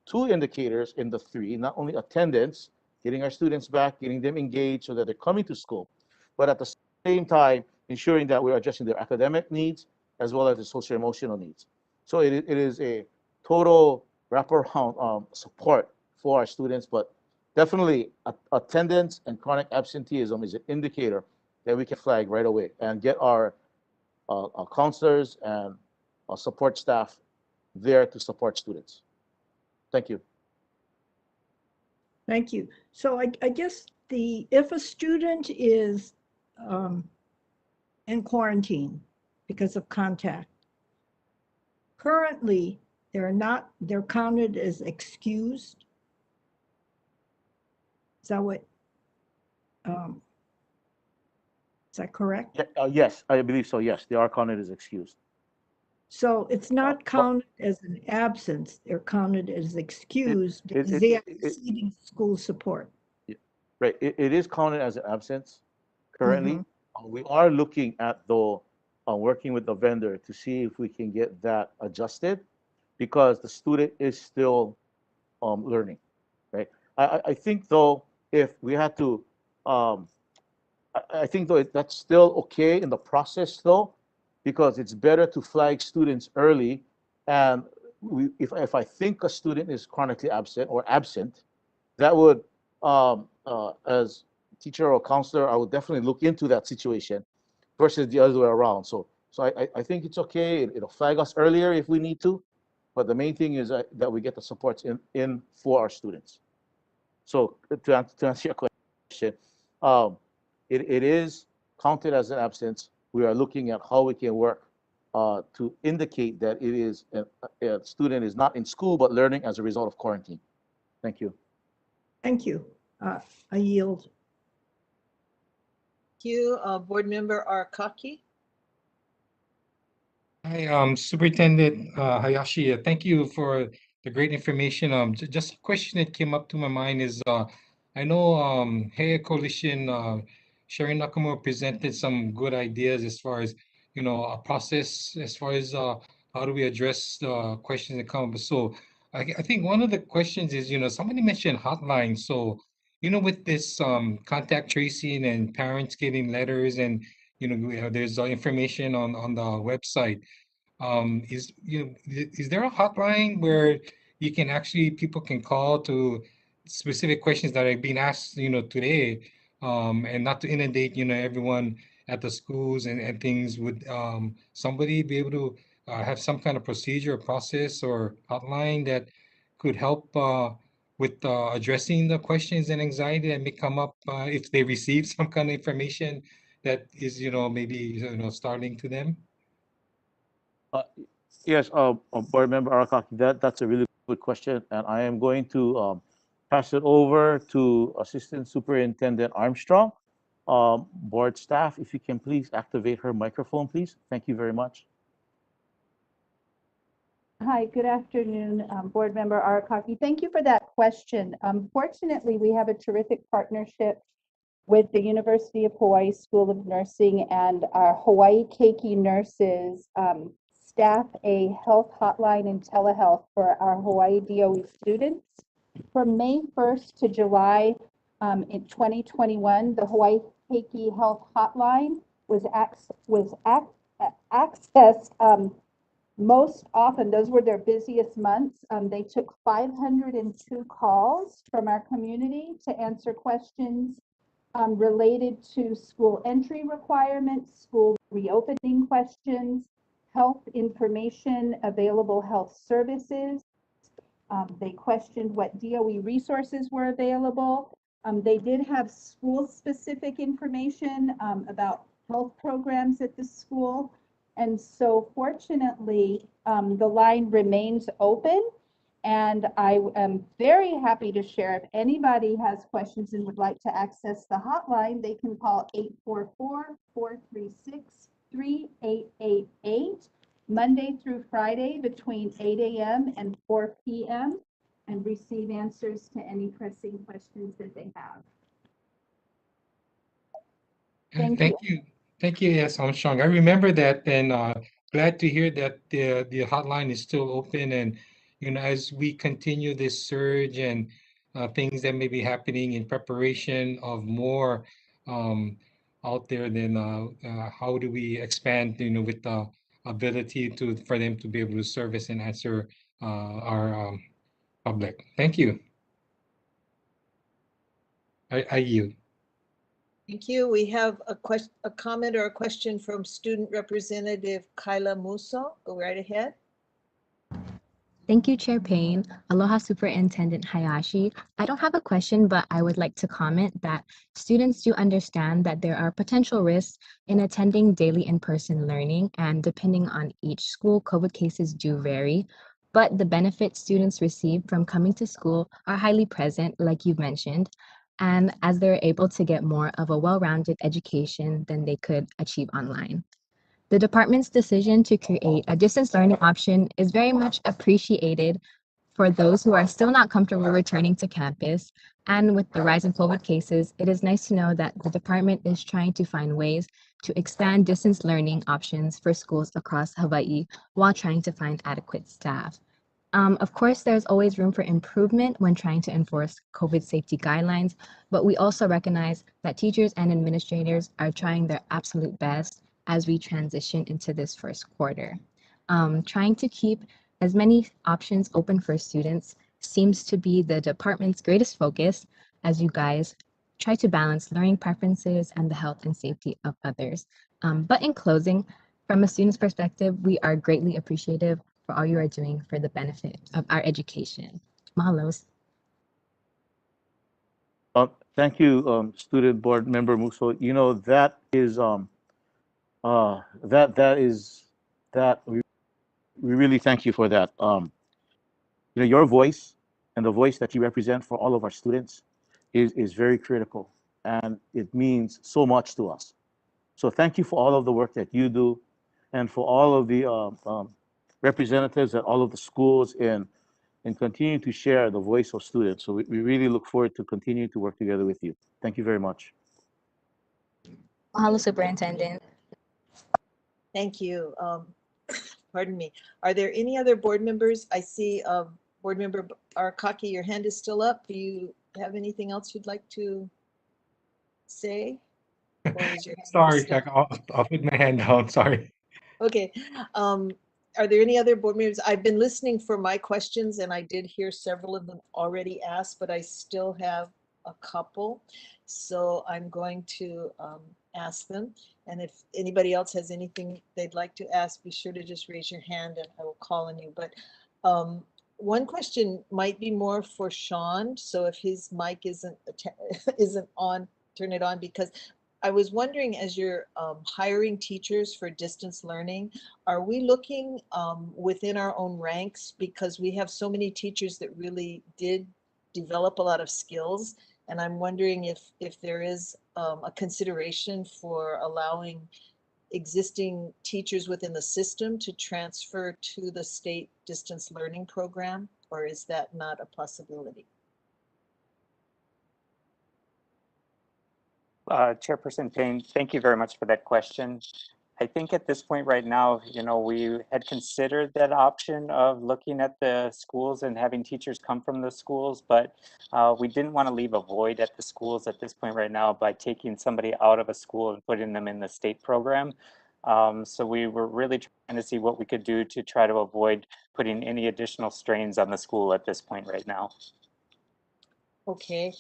two indicators in the three, not only attendance, getting our students back, getting them engaged so that they're coming to school, but at the same time, ensuring that we're addressing their academic needs as well as their social emotional needs. So it is a total wraparound support for our students, but definitely attendance and chronic absenteeism is an indicator that we can flag right away and get our counselors and our support staff there to support students. Thank you. Thank you. So I guess if a student is in quarantine because of contact, currently they're counted as excused. that what, is that correct? Yes, I believe so. Yes, they are counted as excused. So it's not counted as an absence, they're counted as excused because it- they are it- receiving school support. Right, it is counted as an absence currently. We are looking at though, working with the vendor to see if we can get that adjusted because the student is still learning, right? I think though, if we had to, I think though that's still okay in the process though, because it's better to flag students early. And if I think a student is chronically absent or absent, that would, as teacher or counselor, I would definitely look into that situation versus the other way around. So I think it's okay. It'll flag us earlier if we need to, but the main thing is that we get the supports in for our students. So to answer your question, it is counted as an absence. We are looking at how we can work to indicate that it is a student is not in school but learning as a result of quarantine. Thank you. Thank you. I yield. Thank you. Board Member Arakaki. Hi, Superintendent Hayashi. Thank you for the great information. Just a question that came up to my mind is, I know Hey Coalition, Sharon Nakamura presented some good ideas as far as, a process as far as how do we address questions that come up. So I think one of the questions is, somebody mentioned hotline. So, with this contact tracing and parents getting letters and, there's information on the website. Is there a hotline where you can actually people can call to specific questions that are being asked, today, and not to inundate, everyone at the schools and things? Would somebody be able to have some kind of procedure or process or hotline that could help with addressing the questions and anxiety that may come up if they receive some kind of information that is, maybe, startling to them? Yes, Board Member Arakaki, that's a really good question, and I am going to pass it over to Assistant Superintendent Armstrong. Board staff, if you can please activate her microphone, please. Thank you very much. Hi, good afternoon, Board Member Arakaki. Thank you for that question. Fortunately, we have a terrific partnership with the University of Hawaii School of Nursing, and our Hawaii Keiki nurses staff a health hotline and telehealth for our Hawaii DOE students. From May 1st to July in 2021, the Hawaii Keiki Health Hotline was accessed most often. Those were their busiest months. They took 502 calls from our community to answer questions related to school entry requirements, school reopening questions, health information, available health services. They questioned what DOE resources were available. They did have school-specific information about health programs at the school. And so fortunately, the line remains open. And I am very happy to share, if anybody has questions and would like to access the hotline, they can call 844-436-3888, Monday through Friday between 8 a.m. and 4 p.m. and receive answers to any pressing questions that they have. Thank you. Thank you, yes, Armstrong. I remember that, and glad to hear that the hotline is still open. And as we continue this surge and things that may be happening in preparation of more out there, then how do we expand, with the ability for them to be able to service and answer our public. Thank you. I yield. Thank you. We have a comment or a question from Student Representative Kyla Muso. Go right ahead. Thank you, Chair Payne. Aloha, Superintendent Hayashi. I don't have a question, but I would like to comment that students do understand that there are potential risks in attending daily in-person learning, and depending on each school, COVID cases do vary. But the benefits students receive from coming to school are highly present, like you mentioned. and as they're able to get more of a well-rounded education than they could achieve online. The department's decision to create a distance learning option is very much appreciated for those who are still not comfortable returning to campus. And with the rise in COVID cases, it is nice to know that the department is trying to find ways to expand distance learning options for schools across Hawaii while trying to find adequate staff. Of course, there's always room for improvement when trying to enforce COVID safety guidelines, but we also recognize that teachers and administrators are trying their absolute best as we transition into this first quarter. Trying to keep as many options open for students seems to be the department's greatest focus as you guys try to balance learning preferences and the health and safety of others. But in closing, from a student's perspective, we are greatly appreciative for all you are doing for the benefit of our education. Mahalos. Thank you, Student Board Member Muso. You know, that we really thank you for that. You know, your voice and the voice that you represent for all of our students is very critical, and it means so much to us. So thank you for all of the work that you do, and for all of the representatives at all of the schools and continue to share the voice of students. So we really look forward to continuing to work together with you. Thank you very much. Mahalo, Superintendent. Thank you. Pardon me. Are there any other board members? I see Board Member Arkaki, your hand is still up. Do you have anything else you'd like to say? Or is your hand Sorry, still- I'll put my hand down. Sorry. Okay. Are there any other board members? I've been listening for my questions and I did hear several of them already asked, but I still have a couple. So I'm going to ask them. And if anybody else has anything they'd like to ask, be sure to just raise your hand and I will call on you. But one question might be more for Sean. So if his mic isn't on, turn it on, because I was wondering, as you're hiring teachers for distance learning, are we looking within our own ranks, because we have so many teachers that really did develop a lot of skills, and I'm wondering if there is a consideration for allowing existing teachers within the system to transfer to the state distance learning program, or is that not a possibility? Chairperson Payne, thank you very much for that question. I think at this point right now, you know, we had considered that option of looking at the schools and having teachers come from the schools, but we didn't want to leave a void at the schools at this point right now by taking somebody out of a school and putting them in the state program. So we were really trying to see what we could do to try to avoid putting any additional strains on the school at this point right now. Okay,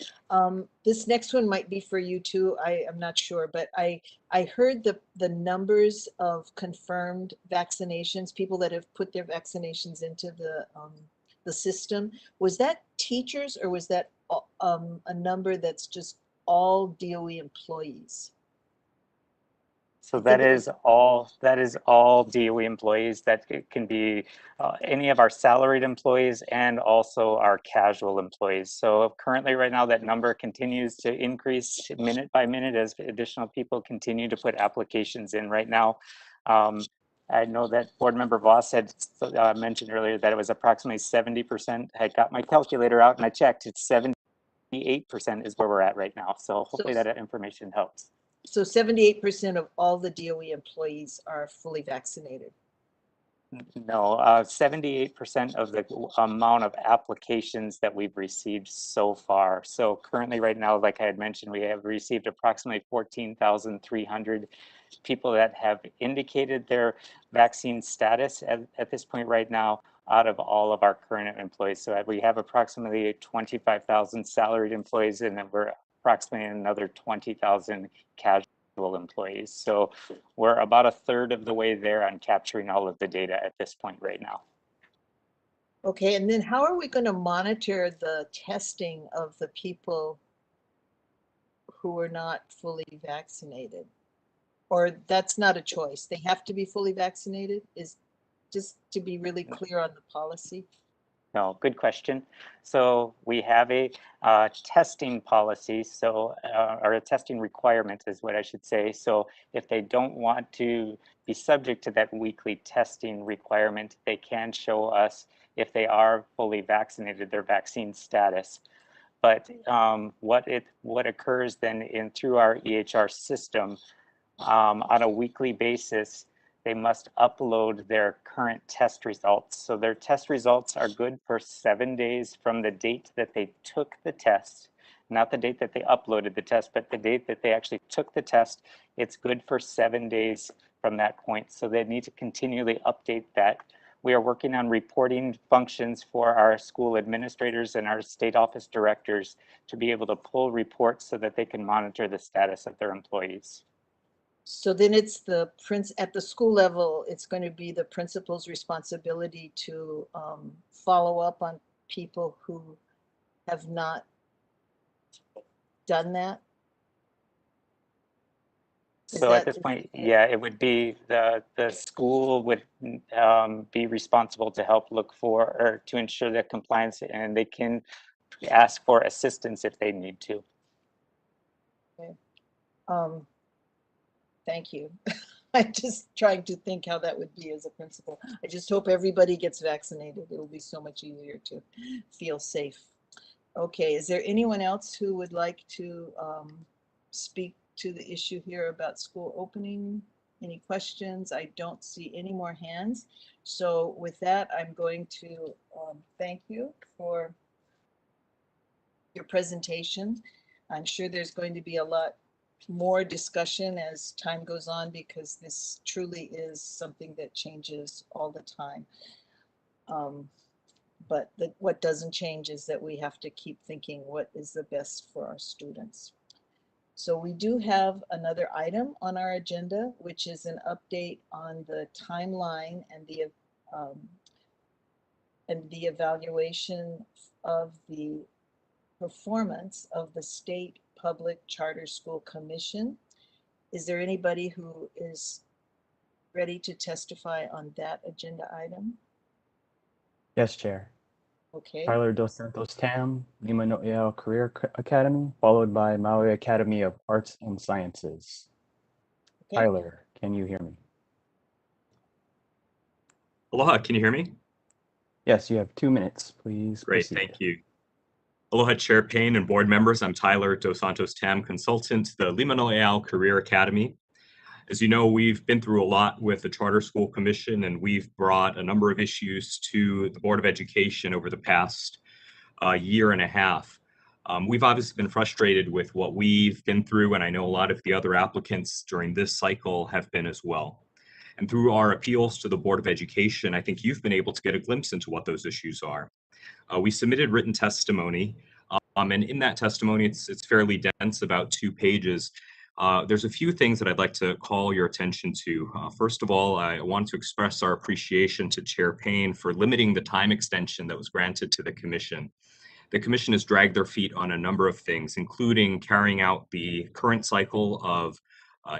this next one might be for you too. I am not sure, but I heard the numbers of confirmed vaccinations, people that have put their vaccinations into the system. Was that teachers, or was that a number that's just all DOE employees? So that is all DOE employees. That it can be any of our salaried employees and also our casual employees. So currently right now that number continues to increase minute by minute as additional people continue to put applications in right now. I know that Board Member Voss had mentioned earlier that it was approximately 70%. I got my calculator out and I checked. It's 78% is where we're at right now. So hopefully that information helps. So 78% of all the DOE employees are fully vaccinated. No, 78% of the amount of applications that we've received so far. So currently right now, like I had mentioned, we have received approximately 14,300 people that have indicated their vaccine status at this point right now out of all of our current employees. So we have approximately 25,000 salaried employees, and then we're approximately another 20,000 casual employees. So we're about a third of the way there on capturing all of the data at this point right now. Okay, and then how are we going to monitor the testing of the people who are not fully vaccinated? Or that's not a choice, they have to be fully vaccinated? Is just to be really clear on the policy? No, good question. So we have a testing policy, so or a testing requirement is what I should say. So if they don't want to be subject to that weekly testing requirement, they can show us if they are fully vaccinated, their vaccine status. But what occurs then through our EHR system on a weekly basis, they must upload their current test results. So their test results are good for 7 days from the date that they took the test, not the date that they uploaded the test, but the date that they actually took the test. It's good for 7 days from that point. So they need to continually update that. We are working on reporting functions for our school administrators and our state office directors to be able to pull reports so that they can monitor the status of their employees. So then it's at the school level, it's going to be the principal's responsibility to follow up on people who have not done that? So at this point, yeah, it would be the school would be responsible to help look for or to ensure that compliance, and they can ask for assistance if they need to. Okay. Thank you. I'm just trying to think how that would be as a principal. I just hope everybody gets vaccinated. It'll be so much easier to feel safe. Okay, is there anyone else who would like to speak to the issue here about school opening? Any questions? I don't see any more hands. So with that, I'm going to thank you for your presentation. I'm sure there's going to be a lot more discussion as time goes on because this truly is something that changes all the time. But what doesn't change is that we have to keep thinking what is the best for our students. So we do have another item on our agenda, which is an update on the timeline and the evaluation of the performance of the State Public Charter School Commission. Is there anybody who is ready to testify on that agenda item? Yes, Chair. Okay. Tyler Dos Santos Tam, Lima Noel Career Academy, followed by Maui Academy of Arts and Sciences. Okay. Tyler, can you hear me? Aloha, can you hear me? Yes, you have 2 minutes. Please Great, proceed. thank you. Aloha, Chair Payne and board members. I'm Tyler Dos Santos Tam, consultant, the Lima Noel Career Academy. As you know, we've been through a lot with the Charter School Commission, and we've brought a number of issues to the Board of Education over the past year and a half. We've obviously been frustrated with what we've been through, and I know a lot of the other applicants during this cycle have been as well. And through our appeals to the Board of Education, I think you've been able to get a glimpse into what those issues are. We submitted written testimony, and in that testimony, it's fairly dense, about 2 pages. There's a few things that I'd like to call your attention to. First of all, I want to express our appreciation to Chair Payne for limiting the time extension that was granted to the Commission. The Commission has dragged their feet on a number of things, including carrying out the current cycle of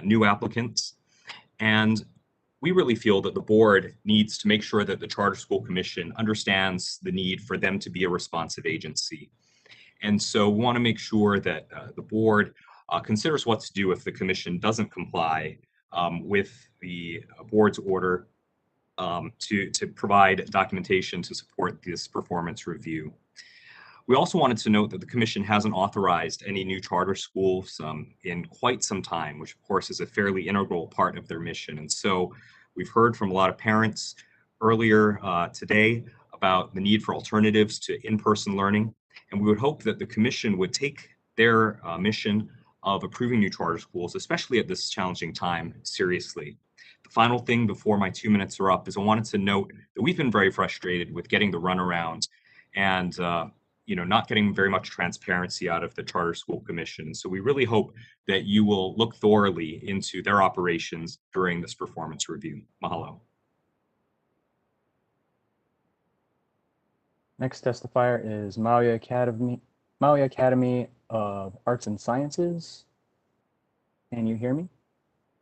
new applicants. And we really feel that the board needs to make sure that the Charter School Commission understands the need for them to be a responsive agency. And so we want to make sure that the board considers what to do if the commission doesn't comply with the board's order to provide documentation to support this performance review. We also wanted to note that the commission hasn't authorized any new charter schools in quite some time, which of course is a fairly integral part of their mission. And so we've heard from a lot of parents earlier today about the need for alternatives to in-person learning. And we would hope that the commission would take their mission of approving new charter schools, especially at this challenging time, seriously. The final thing before my 2 minutes are up is I wanted to note that we've been very frustrated with getting the runaround and not getting very much transparency out of the Charter School Commission. So we really hope that you will look thoroughly into their operations during this performance review. Mahalo. Next testifier is Maui Academy of Arts and Sciences. Can you hear me?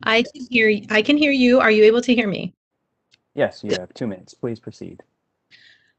I can hear you. Are you able to hear me? Yes, you have 2 minutes. Please proceed.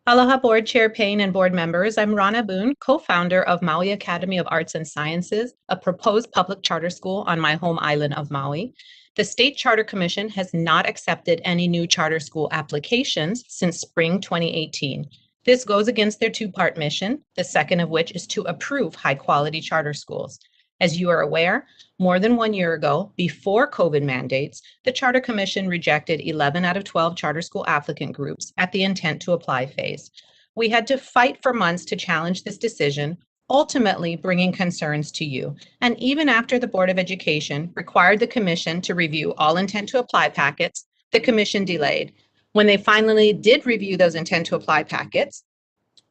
Aloha Board Chair Payne and board members. I'm Rana Boone, co-founder of Maui Academy of Arts and Sciences, a proposed public charter school on my home island of Maui. The State Charter Commission has not accepted any new charter school applications since spring 2018. This goes against their two-part mission, the second of which is to approve high-quality charter schools. As you are aware, more than 1 year ago, before COVID mandates, the Charter Commission rejected 11 out of 12 charter school applicant groups at the intent to apply phase. We had to fight for months to challenge this decision, ultimately bringing concerns to you. And even after the Board of Education required the Commission to review all intent to apply packets, the Commission delayed. When they finally did review those intent to apply packets,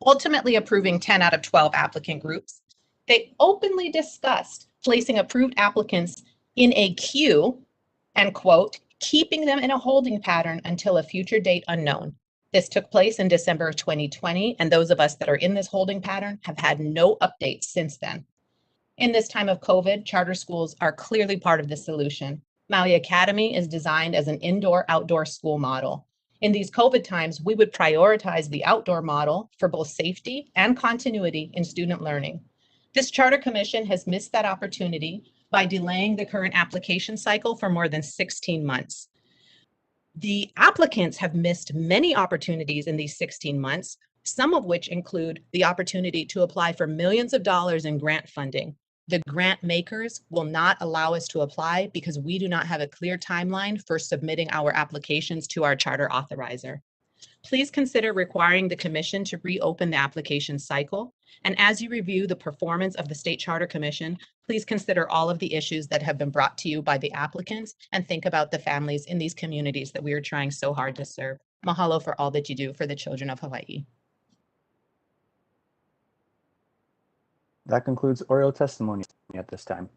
ultimately approving 10 out of 12 applicant groups, they openly discussed placing approved applicants in a queue and, quote, keeping them in a holding pattern until a future date unknown. This took place in December of 2020, and those of us that are in this holding pattern have had no updates since then. In this time of COVID, charter schools are clearly part of the solution. Maui Academy is designed as an indoor-outdoor school model. In these COVID times, we would prioritize the outdoor model for both safety and continuity in student learning. This Charter Commission has missed that opportunity by delaying the current application cycle for more than 16 months. The applicants have missed many opportunities in these 16 months, some of which include the opportunity to apply for millions of dollars in grant funding. The grant makers will not allow us to apply because we do not have a clear timeline for submitting our applications to our charter authorizer. Please consider requiring the Commission to reopen the application cycle. And as you review the performance of the State Charter Commission, please consider all of the issues that have been brought to you by the applicants and think about the families in these communities that we are trying so hard to serve. Mahalo for all that you do for the children of Hawaii. That concludes oral testimony at this time.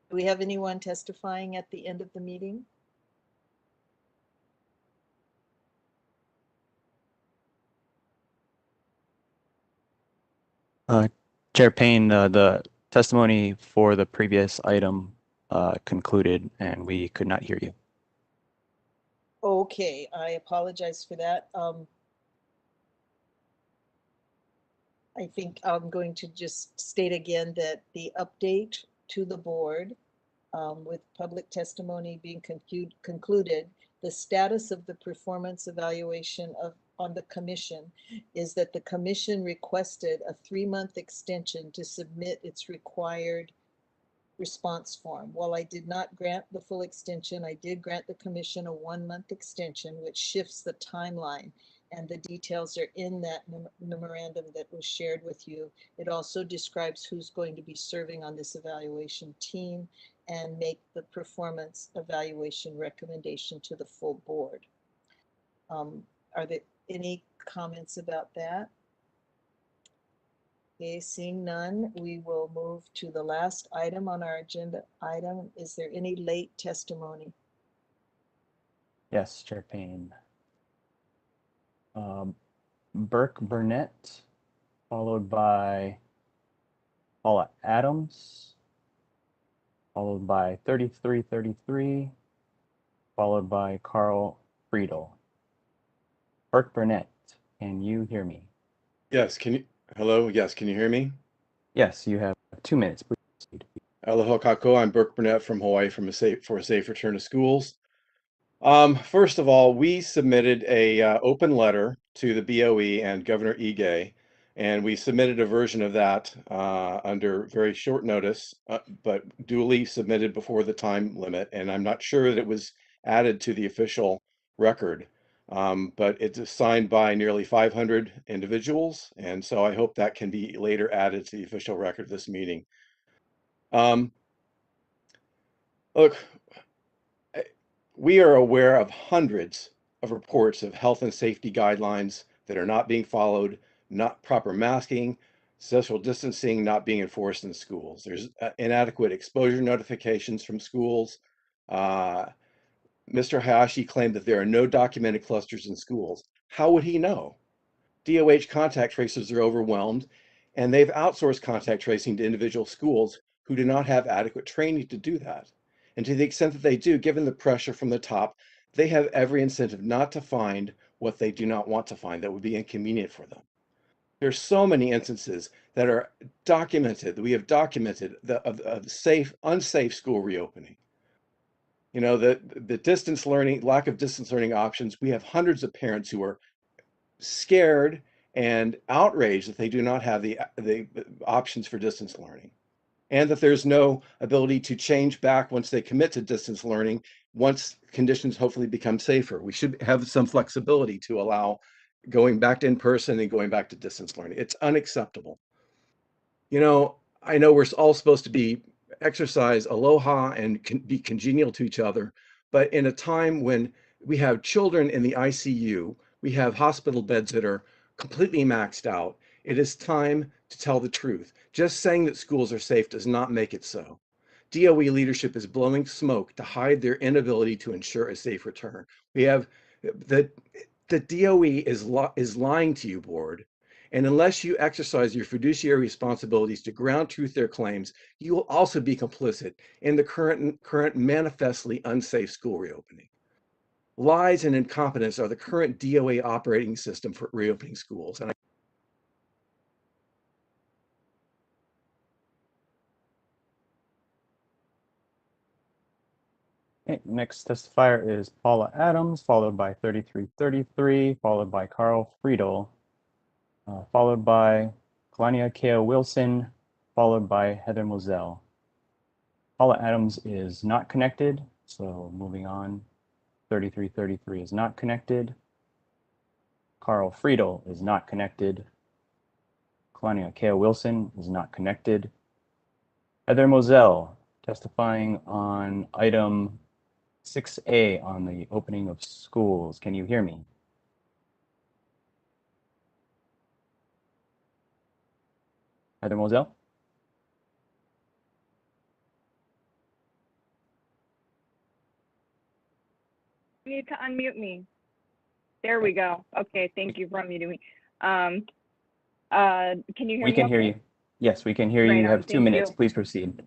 Do we have anyone testifying at the end of the meeting? Chair Payne, the testimony for the previous item concluded and we could not hear you. Okay, I apologize for that. I think I'm going to just state again that the update to the board with public testimony being concluded, the status of the performance evaluation on the commission is that the commission requested a 3-month extension to submit its required response form. While I did not grant the full extension, I did grant the commission a 1-month extension, which shifts the timeline, and the details are in that memorandum that was shared with you. It also describes who's going to be serving on this evaluation team and make the performance evaluation recommendation to the full board. Are there any comments about that? Okay, seeing none, we will move to the last item on our agenda item. Is there any late testimony? Yes, Chair Payne. Burke Burnett, followed by Paula Adams, followed by 3333, followed by Carl Friedel. Burke Burnett, can you hear me? Yes, hello, yes, can you hear me? Yes, you have 2 minutes. Please proceed. Aloha kako, I'm Burke Burnett from Hawaii for a safe return to schools. First of all, we submitted a open letter to the BOE and Governor Ige, and we submitted a version of that under very short notice, but duly submitted before the time limit, and I'm not sure that it was added to the official record. But it's signed by nearly 500 individuals, and so I hope that can be later added to the official record of this meeting. Look, we are aware of hundreds of reports of health and safety guidelines that are not being followed, not proper masking, social distancing not being enforced in schools. There's inadequate exposure notifications from schools. Mr. Hayashi claimed that there are no documented clusters in schools. How would he know? DOH contact tracers are overwhelmed, and they've outsourced contact tracing to individual schools who do not have adequate training to do that. And to the extent that they do, given the pressure from the top, they have every incentive not to find what they do not want to find that would be inconvenient for them. There's so many instances that are documented, that we have documented of unsafe school reopening. You know, the distance learning, lack of distance learning options, we have hundreds of parents who are scared and outraged that they do not have the options for distance learning, and that there's no ability to change back once they commit to distance learning, once conditions hopefully become safer. We should have some flexibility to allow going back to in-person and going back to distance learning. It's unacceptable. You know, I know we're all supposed to exercise aloha and be congenial to each other, but in a time when we have children in the ICU, we have hospital beds that are completely maxed out, it is time to tell the truth. Just saying that schools are safe does not make it so. DOE leadership is blowing smoke to hide their inability to ensure a safe return. We have the DOE is lying to you, board. And unless you exercise your fiduciary responsibilities to ground truth their claims, you will also be complicit in the current manifestly unsafe school reopening. Lies and incompetence are the current DOA operating system for reopening schools. And Okay, next testifier is Paula Adams, followed by 3333, followed by Carl Friedel, followed by Kalania Kea Wilson, followed by Heather Moselle. Paula Adams is not connected, so moving on. 3333 is not connected. Carl Friedel is not connected. Kalania Kea Wilson is not connected. Heather Moselle testifying on item 6A on the opening of schools. Can you hear me? Heather Moselle? You need to unmute me. There we go. Okay, thank you for unmuting me. Can you hear me? We can hear okay? you. Yes, we can hear Right you. You on, have 2 thank minutes. you. Please proceed.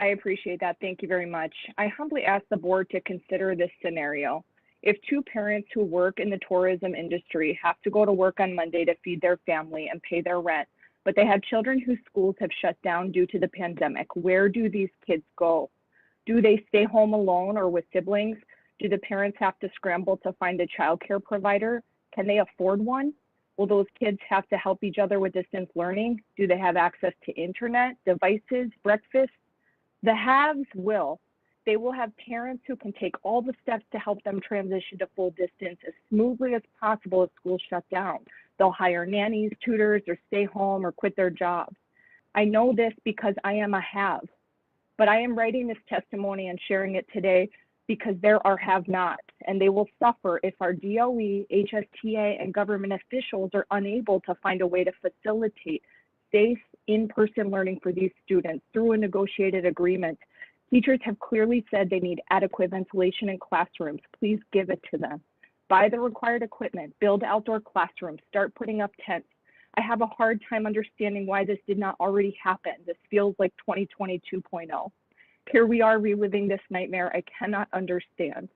I appreciate that. Thank you very much. I humbly ask the board to consider this scenario. If two parents who work in the tourism industry have to go to work on Monday to feed their family and pay their rent, but they have children whose schools have shut down due to the pandemic, where do these kids go? Do they stay home alone or with siblings? Do the parents have to scramble to find a childcare provider? Can they afford one? Will those kids have to help each other with distance learning? Do they have access to internet, devices, breakfast? The haves will. They will have parents who can take all the steps to help them transition to full distance as smoothly as possible if schools shut down. They'll hire nannies, tutors, or stay home or quit their jobs. I know this because I am a have, but I am writing this testimony and sharing it today because there are have-nots, and they will suffer if our DOE, HSTA, and government officials are unable to find a way to facilitate safe in-person learning for these students through a negotiated agreement. Teachers have clearly said they need adequate ventilation in classrooms. Please give it to them. Buy the required equipment, build outdoor classrooms, start putting up tents. I have a hard time understanding why this did not already happen. This feels like 2020 2.0. Here we are reliving this nightmare. I cannot understand.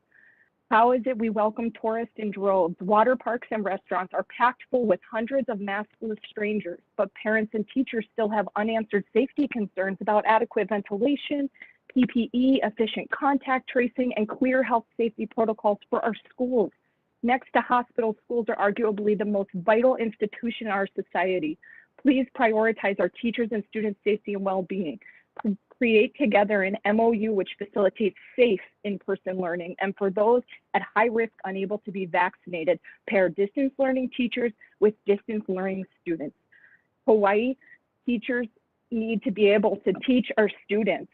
How is it we welcome tourists in droves? Water parks and restaurants are packed full with hundreds of maskless strangers, but parents and teachers still have unanswered safety concerns about adequate ventilation, PPE, efficient contact tracing, and clear health safety protocols for our schools. Next to hospitals, schools are arguably the most vital institution in our society. Please prioritize our teachers and students' safety and well-being. Create together an MOU which facilitates safe in-person learning, and for those at high risk unable to be vaccinated, pair distance learning teachers with distance learning students. Hawaii teachers need to be able to teach our students,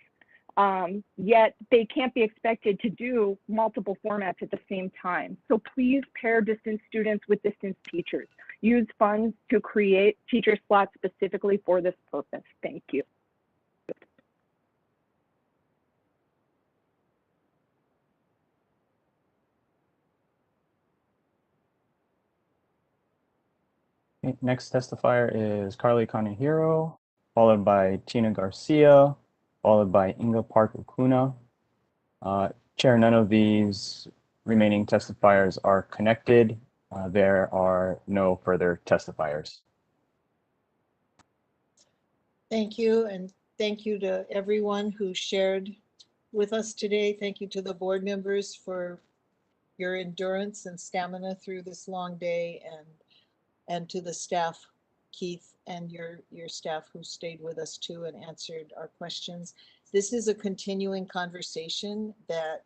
yet they can't be expected to do multiple formats at the same time. So please pair distance students with distance teachers. Use funds to create teacher slots specifically for this purpose. Thank you. Okay, next testifier is Carly Kanehiro, followed by Tina Garcia, followed by Inga Park-Okuna. Chair, none of these remaining testifiers are connected. There are no further testifiers. Thank you, and thank you to everyone who shared with us today. Thank you to the board members for your endurance and stamina through this long day, and to the staff, Keith, and your staff who stayed with us too and answered our questions. This is a continuing conversation that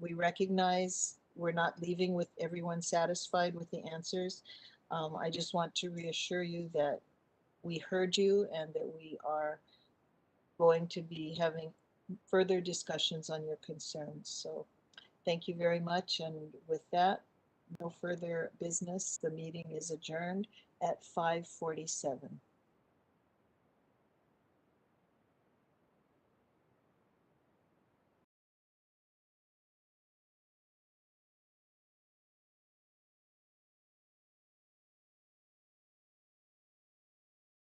we recognize we're not leaving with everyone satisfied with the answers. I just want to reassure you that we heard you and that we are going to be having further discussions on your concerns. So thank you very much. And with that, no further business. The meeting is adjourned at 5:47.